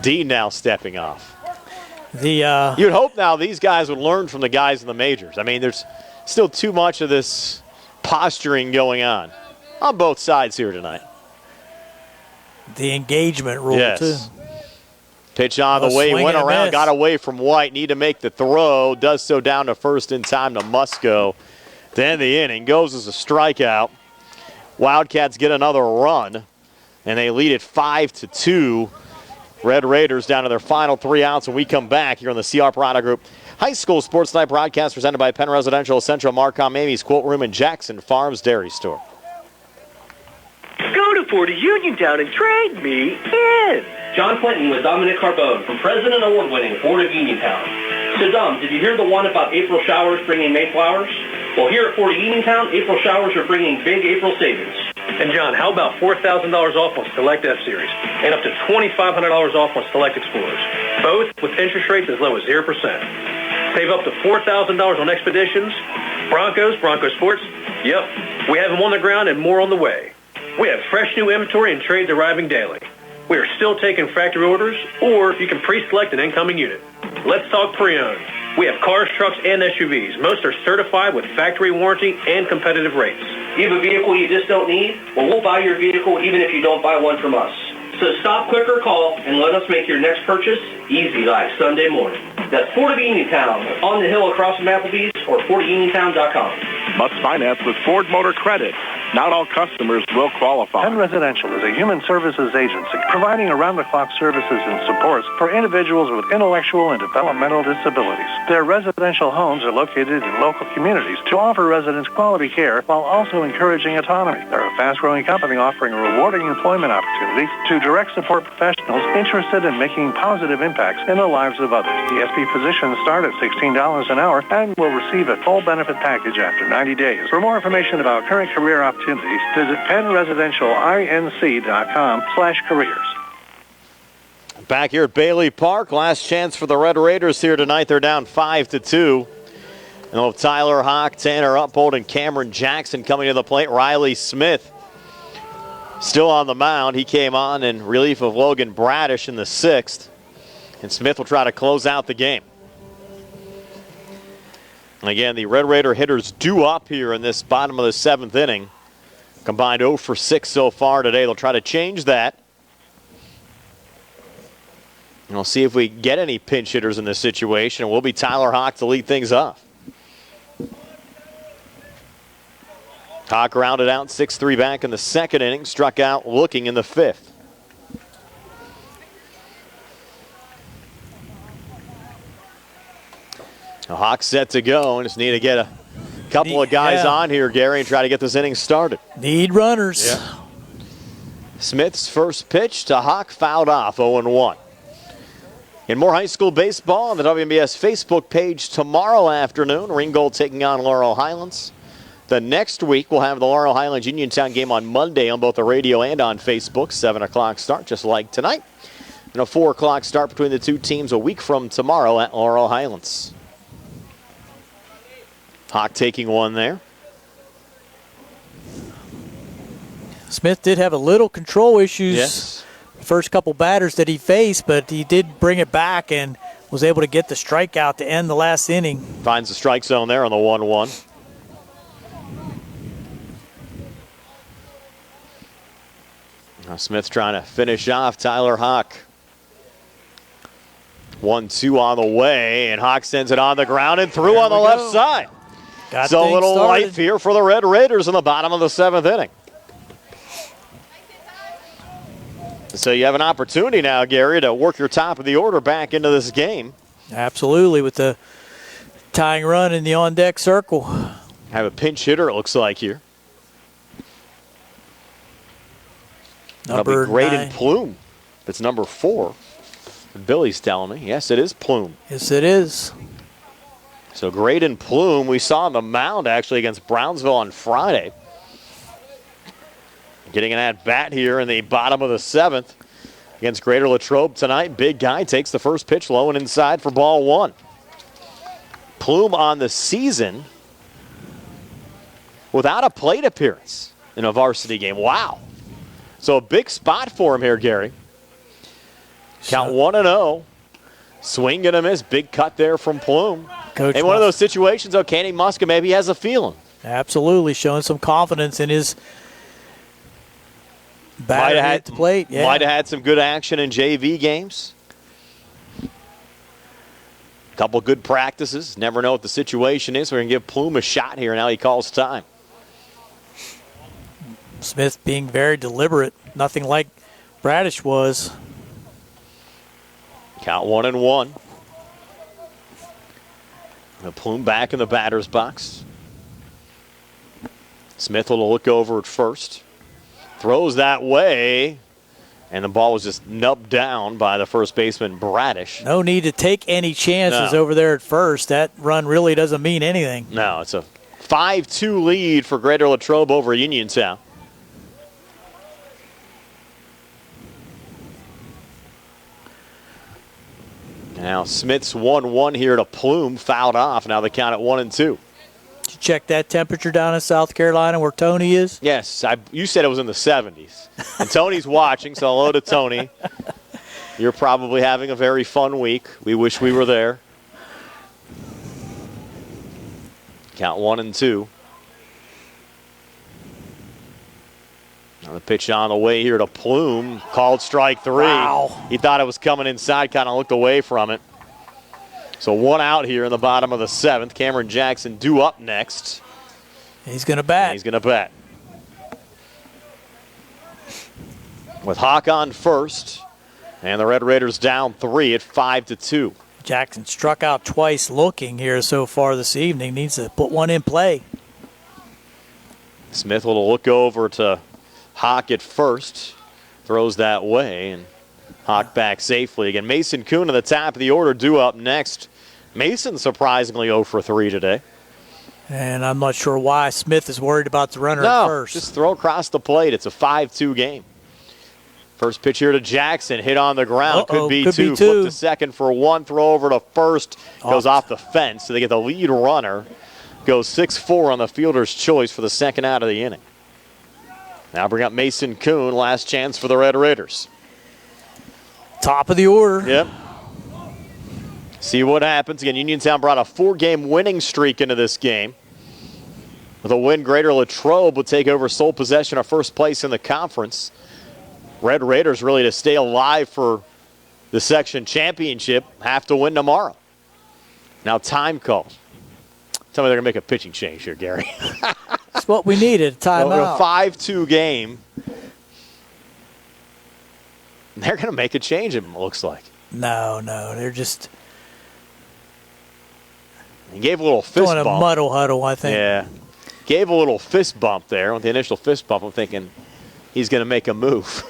S2: Dean now stepping off.
S3: You'd
S2: hope now these guys would learn from the guys in the majors. I mean, there's still too much of this posturing going on both sides here tonight.
S3: The engagement rule,
S2: yes.
S3: too.
S2: Pitch on the way, went around, got away from White, need to make the throw, does so down to first in time to Musco. To end the inning, goes as a strikeout. Wildcats get another run, and they lead it 5-2. Red Raiders down to their final 3 outs, and we come back here on the CR Product Group High School Sports Night broadcast presented by Penn Residential, Central Marcom, Amy's Quilt Room, and Jackson Farms Dairy Store.
S10: Go to Ford of Uniontown and trade me in.
S13: John Clinton with Dominic Carbone from President Award-winning Ford of Uniontown. So, Dom, did you hear the one about April showers bringing May flowers? Well, here at Ford of Uniontown, April showers are bringing big April savings.
S4: And, John, how about $4,000 off on select F-Series and up to $2,500 off on select Explorers, both with interest rates as low as 0%. Save up to $4,000 on Expeditions, Broncos, Bronco Sports. Yep, we have them on the ground and more on the way. We have fresh new inventory and trades arriving daily. We are still taking factory orders, or you can pre-select an incoming unit. Let's talk pre-owned.
S8: We have cars, trucks, and SUVs. Most are certified with factory warranty and competitive rates.
S13: You have a vehicle you just don't need? Well, we'll buy your vehicle even if you don't buy one from us. So stop, click, or call, and let us make your next purchase easy like Sunday morning. That's Ford of Uniontown, on the hill across from Applebee's, or FordofUniontown.com.
S7: Must finance with Ford Motor Credit. Not all customers will qualify.
S6: Penn Residential is a human services agency providing around-the-clock services and supports for individuals with intellectual and developmental disabilities. Their residential homes are located in local communities to offer residents quality care while also encouraging autonomy. They're a fast-growing company offering rewarding employment opportunities to direct support professionals interested in making positive impacts in the lives of others. DSP positions start at $16 an hour and will receive a full benefit package after 90 days. For more information about current career opportunities, visit PennResidentialInc.com/careers.
S2: Back here at Bailey Park, last chance for the Red Raiders here tonight. They're down 5-2. And they'll have Tyler Hawk, Tanner Uphold, and Cameron Jackson coming to the plate. Riley Smith still on the mound. He came on in relief of Logan Bradish in the 6th. And Smith will try to close out the game. And again, the Red Raider hitters due up here in this bottom of the 7th inning. Combined 0 for 6 so far today. They'll try to change that. And we'll see if we get any pinch hitters in this situation. It will be Tyler Hawk to lead things off. Hawk rounded out 6-3 back in the 2nd inning. Struck out looking in the 5th. Now Hawk set to go, and just need to get a couple of guys on here, Gary, and try to get this inning started.
S3: Need runners.
S2: Yeah. Smith's first pitch to Hawk fouled off, 0-1. In more high school baseball on the WMBS Facebook page tomorrow afternoon, Ringgold taking on Laurel Highlands. The next week, we'll have the Laurel Highlands Uniontown game on Monday on both the radio and on Facebook. 7 o'clock start, just like tonight. And a 4 o'clock start between the two teams a week from tomorrow at Laurel Highlands. Hawk taking one there.
S3: Smith did have a little control issues.
S2: Yes.
S3: The first couple batters that he faced, but he did bring it back and was able to get the strikeout to end the last inning.
S2: Finds the strike zone there on the 1-1. Now Smith's trying to finish off Tyler Hawk. 1-2 on the way, and Hawk sends it on the ground and through on the left side. So a little life here for the Red Raiders in the bottom of the 7th inning. So you have an opportunity now, Gary, to work your top of the order back into this game.
S3: Absolutely, with the tying run in the on-deck circle.
S2: Have a pinch hitter, it looks like, here.
S3: Number
S2: Graydon
S3: 9.
S2: Plume. It's number 4. Billy's telling me. Yes, it is Plume.
S3: Yes, it is.
S2: So Graydon Plume, we saw on the mound actually against Brownsville on Friday. Getting an at-bat here in the bottom of the 7th against Greater Latrobe tonight. Big guy takes the first pitch low and inside for ball 1. Plume on the season without a plate appearance in a varsity game. Wow. So a big spot for him here, Gary. Count 1-0. Swing and a miss. Big cut there from Plume.
S3: Coach
S2: in one of those situations, though, Kenny Muska maybe has a feeling.
S3: Absolutely, showing some confidence in his batter at the plate. Yeah.
S2: Might have had some good action in JV games. Couple good practices. Never know what the situation is. We're going to give Plume a shot here. Now he calls time.
S3: Smith being very deliberate. Nothing like Bradish was.
S2: Count 1-1. The Plume back in the batter's box. Smith will look over at first. Throws that way. And the ball was just nubbed down by the first baseman, Bradish.
S3: No need to take any chances over there at first. That run really doesn't mean anything.
S2: No, it's a 5-2 lead for Greater Latrobe over Uniontown. Now Smith's 1-1 here to Plume, fouled off. Now the count at 1-2.
S3: Did you check that temperature down in South Carolina where Tony is?
S2: Yes, you said it was in the 70s. And Tony's watching, so hello to Tony. You're probably having a very fun week. We wish we were there. Count 1-2. Now the pitch on the way here to Plume. Called strike 3.
S3: Wow.
S2: He thought it was coming inside, kind of looked away from it. So 1 out here in the bottom of the 7th. Cameron Jackson due up next.
S3: He's going to bat.
S2: He's going to bat. With Hawk on first. And the Red Raiders down 3 at 5-2.
S3: Jackson struck out twice looking here so far this evening. Needs to put one in play.
S2: Smith will look over to Hawk at first. Throws that way, and Hawk back safely again. Mason Kuhn at the top of the order due up next. Mason surprisingly 0 for 3 today.
S3: And I'm not sure why Smith is worried about the runner at first.
S2: Just throw across the plate. It's a 5-2 game. First pitch here to Jackson. Hit on the ground. Could be two. Flip to second for 1. Throw over to first. Goes off the fence. So they get the lead runner. Goes 6-4 on the fielder's choice for the second out of the inning. Now bring up Mason Kuhn. Last chance for the Red Raiders.
S3: Top of the order.
S2: Yep. See what happens. Again, Uniontown brought a 4-game winning streak into this game. With a win, Greater Latrobe will take over sole possession of first place in the conference. Red Raiders really to stay alive for the section championship have to win tomorrow. Now time call. Tell me they're going to make a pitching change here, Gary.
S3: That's what we needed, timeout.
S2: A 5-2 game. They're going to make a change, it looks like.
S3: No, they're just...
S2: He gave a little fist bump.
S3: Doing a muddle huddle, I think.
S2: Yeah. Gave a little fist bump there. With the initial fist bump, I'm thinking he's going to make a move.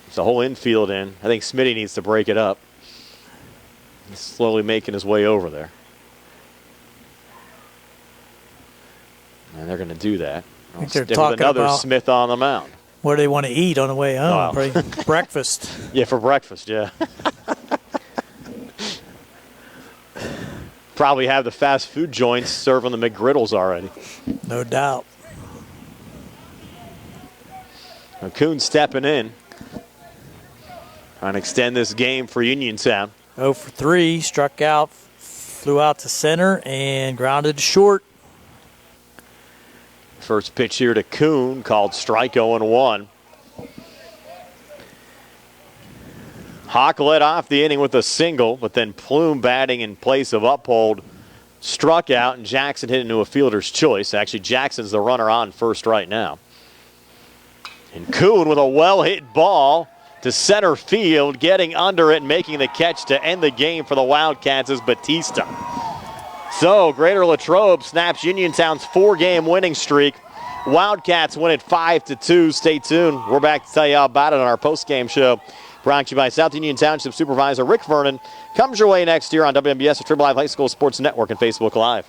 S2: It's the whole infield in. I think Smitty needs to break it up. He's slowly making his way over there. And they're going to do that.
S3: I think they're
S2: Stick
S3: talking
S2: with another
S3: about
S2: Smith on the mound.
S3: What do they want to eat on the way home? Probably breakfast.
S2: Yeah, for breakfast, yeah. Probably have the fast food joints serving the McGriddles already.
S3: No doubt.
S2: Now Kuhn stepping in. Trying to extend this game for Uniontown.
S3: 0 for 3, struck out, flew out to center, and grounded to short.
S2: First pitch here to Kuhn, called strike 0-1. Hawk led off the inning with a single, but then Plume batting in place of Uphold struck out, and Jackson hit into a fielder's choice. Actually, Jackson's the runner on first right now. And Kuhn with a well-hit ball to center field, getting under it and making the catch to end the game for the Wildcats is Batista. So, Greater Latrobe snaps Uniontown's 4-game winning streak. Wildcats win it 5-2. Stay tuned. We're back to tell you all about it on our post-game show. Brought to you by South Union Township Supervisor Rick Vernon. Comes your way next year on WMBS, the Triple Live High School Sports Network, and Facebook Live.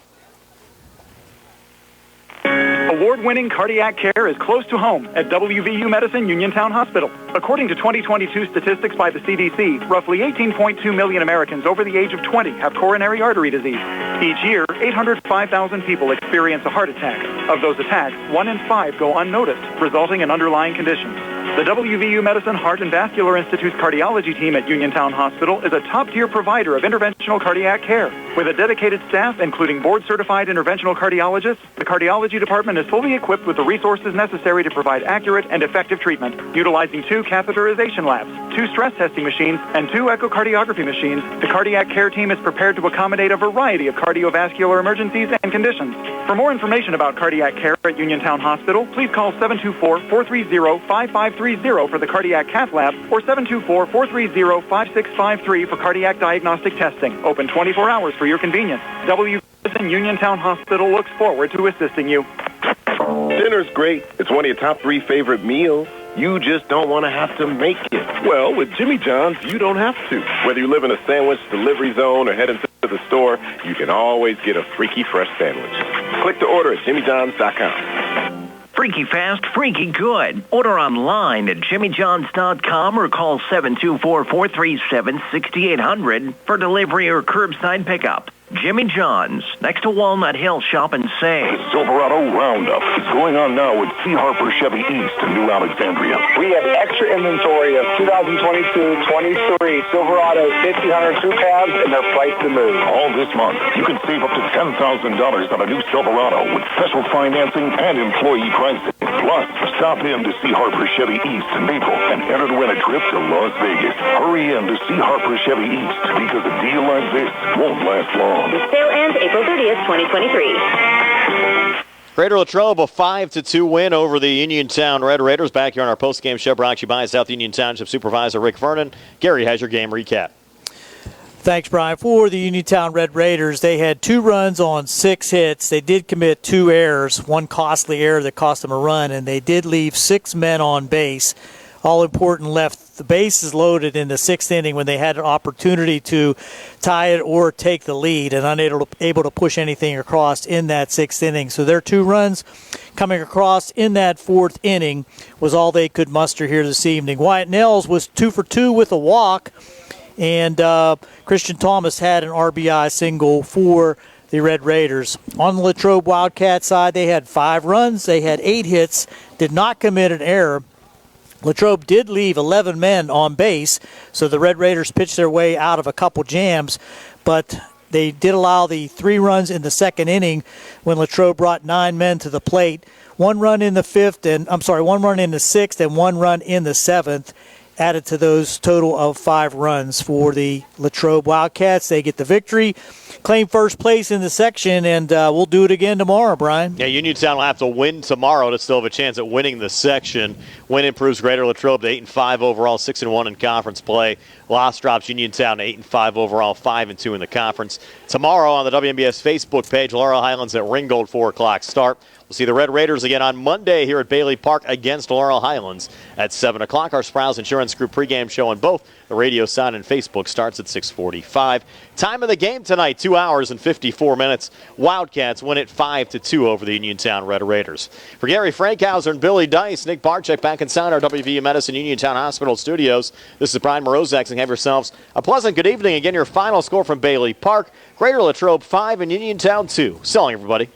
S14: Award-winning cardiac care is close to home at WVU Medicine Uniontown Hospital. According to 2022 statistics by the CDC, roughly 18.2 million Americans over the age of 20 have coronary artery disease. Each year, 805,000 people experience a heart attack. Of those attacks, 1 in 5 go unnoticed, resulting in underlying conditions. The WVU Medicine Heart and Vascular Institute's cardiology team at Uniontown Hospital is a top-tier provider of interventional cardiac care. With a dedicated staff, including board-certified interventional cardiologists, the cardiology department is fully equipped with the resources necessary to provide accurate and effective treatment. Utilizing 2 catheterization labs, 2 stress testing machines, and 2 echocardiography machines, the cardiac care team is prepared to accommodate a variety of cardiovascular emergencies and conditions. For more information about cardiac care at Uniontown Hospital, please call 724-430-5530 for the cardiac cath lab or 724-430-5653 for cardiac diagnostic testing. Open 24 hours for your convenience. WVU Uniontown Hospital looks forward to assisting you.
S7: Dinner's great. It's one of your top 3 favorite meals. You just don't want to have to make it. Well, with Jimmy John's, you don't have to. Whether you live in a sandwich delivery zone or head into the store, you can always get a freaky fresh sandwich. Click to order at jimmyjohns.com.
S15: Freaky fast, freaky good. Order online at jimmyjohns.com or call 724-437-6800 for delivery or curbside pickup. Jimmy John's, next to Walnut Hill. Shop and save.
S7: The Silverado Roundup is going on now at C. Harper Chevy East in New Alexandria.
S21: We have extra inventory of 2022-23 Silverado 1500 crew cabs, and they're priced to move.
S7: All this month, you can save up to $10,000 on a new Silverado with special financing and employee pricing. Plus, stop in to C. Harper Chevy East in Maple and enter to win a trip to Las Vegas. Hurry in to C. Harper Chevy East because a deal like this won't last long.
S9: The sale ends April 30th, 2023.
S2: Greater Latrobe, a 5-2 win over the Uniontown Red Raiders. Back here on our postgame show, brought to you by South Union Township Supervisor Rick Vernon. Gary has your game recap.
S3: Thanks, Brian. For the Uniontown Red Raiders, they had 2 runs on 6 hits. They did commit 2 errors, one costly error that cost them a run, and they did leave 6 men on base. All important, left the bases loaded in the 6th inning when they had an opportunity to tie it or take the lead, and unable to push anything across in that 6th inning. So their 2 runs coming across in that 4th inning was all they could muster here this evening. Wyatt Nels was 2 for 2 with a walk, and Christian Thomas had an RBI single for the Red Raiders. On the Latrobe Wildcat side, they had 5 runs, they had 8 hits, did not commit an error. Latrobe did leave 11 men on base, so the Red Raiders pitched their way out of a couple jams, but they did allow the 3 runs in the 2nd inning when Latrobe brought 9 men to the plate. 1 run in the 6th, and 1 run in the 7th. Added to those total of 5 runs for the Latrobe Wildcats. They get the victory, claim first place in the section, and we'll do it again tomorrow, Brian.
S2: Yeah, Uniontown will have to win tomorrow to still have a chance at winning the section. Win improves Greater Latrobe to 8-5 overall, 6-1 in conference play. Loss drops Uniontown to 8-5 overall, 5-2 in the conference. Tomorrow on the WMBS Facebook page, Laurel Highlands at Ringgold, 4 o'clock start. We'll see the Red Raiders again on Monday here at Bailey Park against Laurel Highlands at 7 o'clock. Our Sprouse Insurance Group pregame show on both the radio side and Facebook starts at 6:45. Time of the game tonight, 2 hours and 54 minutes. Wildcats win it 5-2 over the Uniontown Red Raiders. For Gary Frankhauser and Billy Dice, Nick Barczyk back inside our WVU Medicine Uniontown Hospital studios. This is Brian Morozak, and have yourselves a pleasant good evening. Again, your final score from Bailey Park, Greater Latrobe 5 and Uniontown 2. So long, everybody.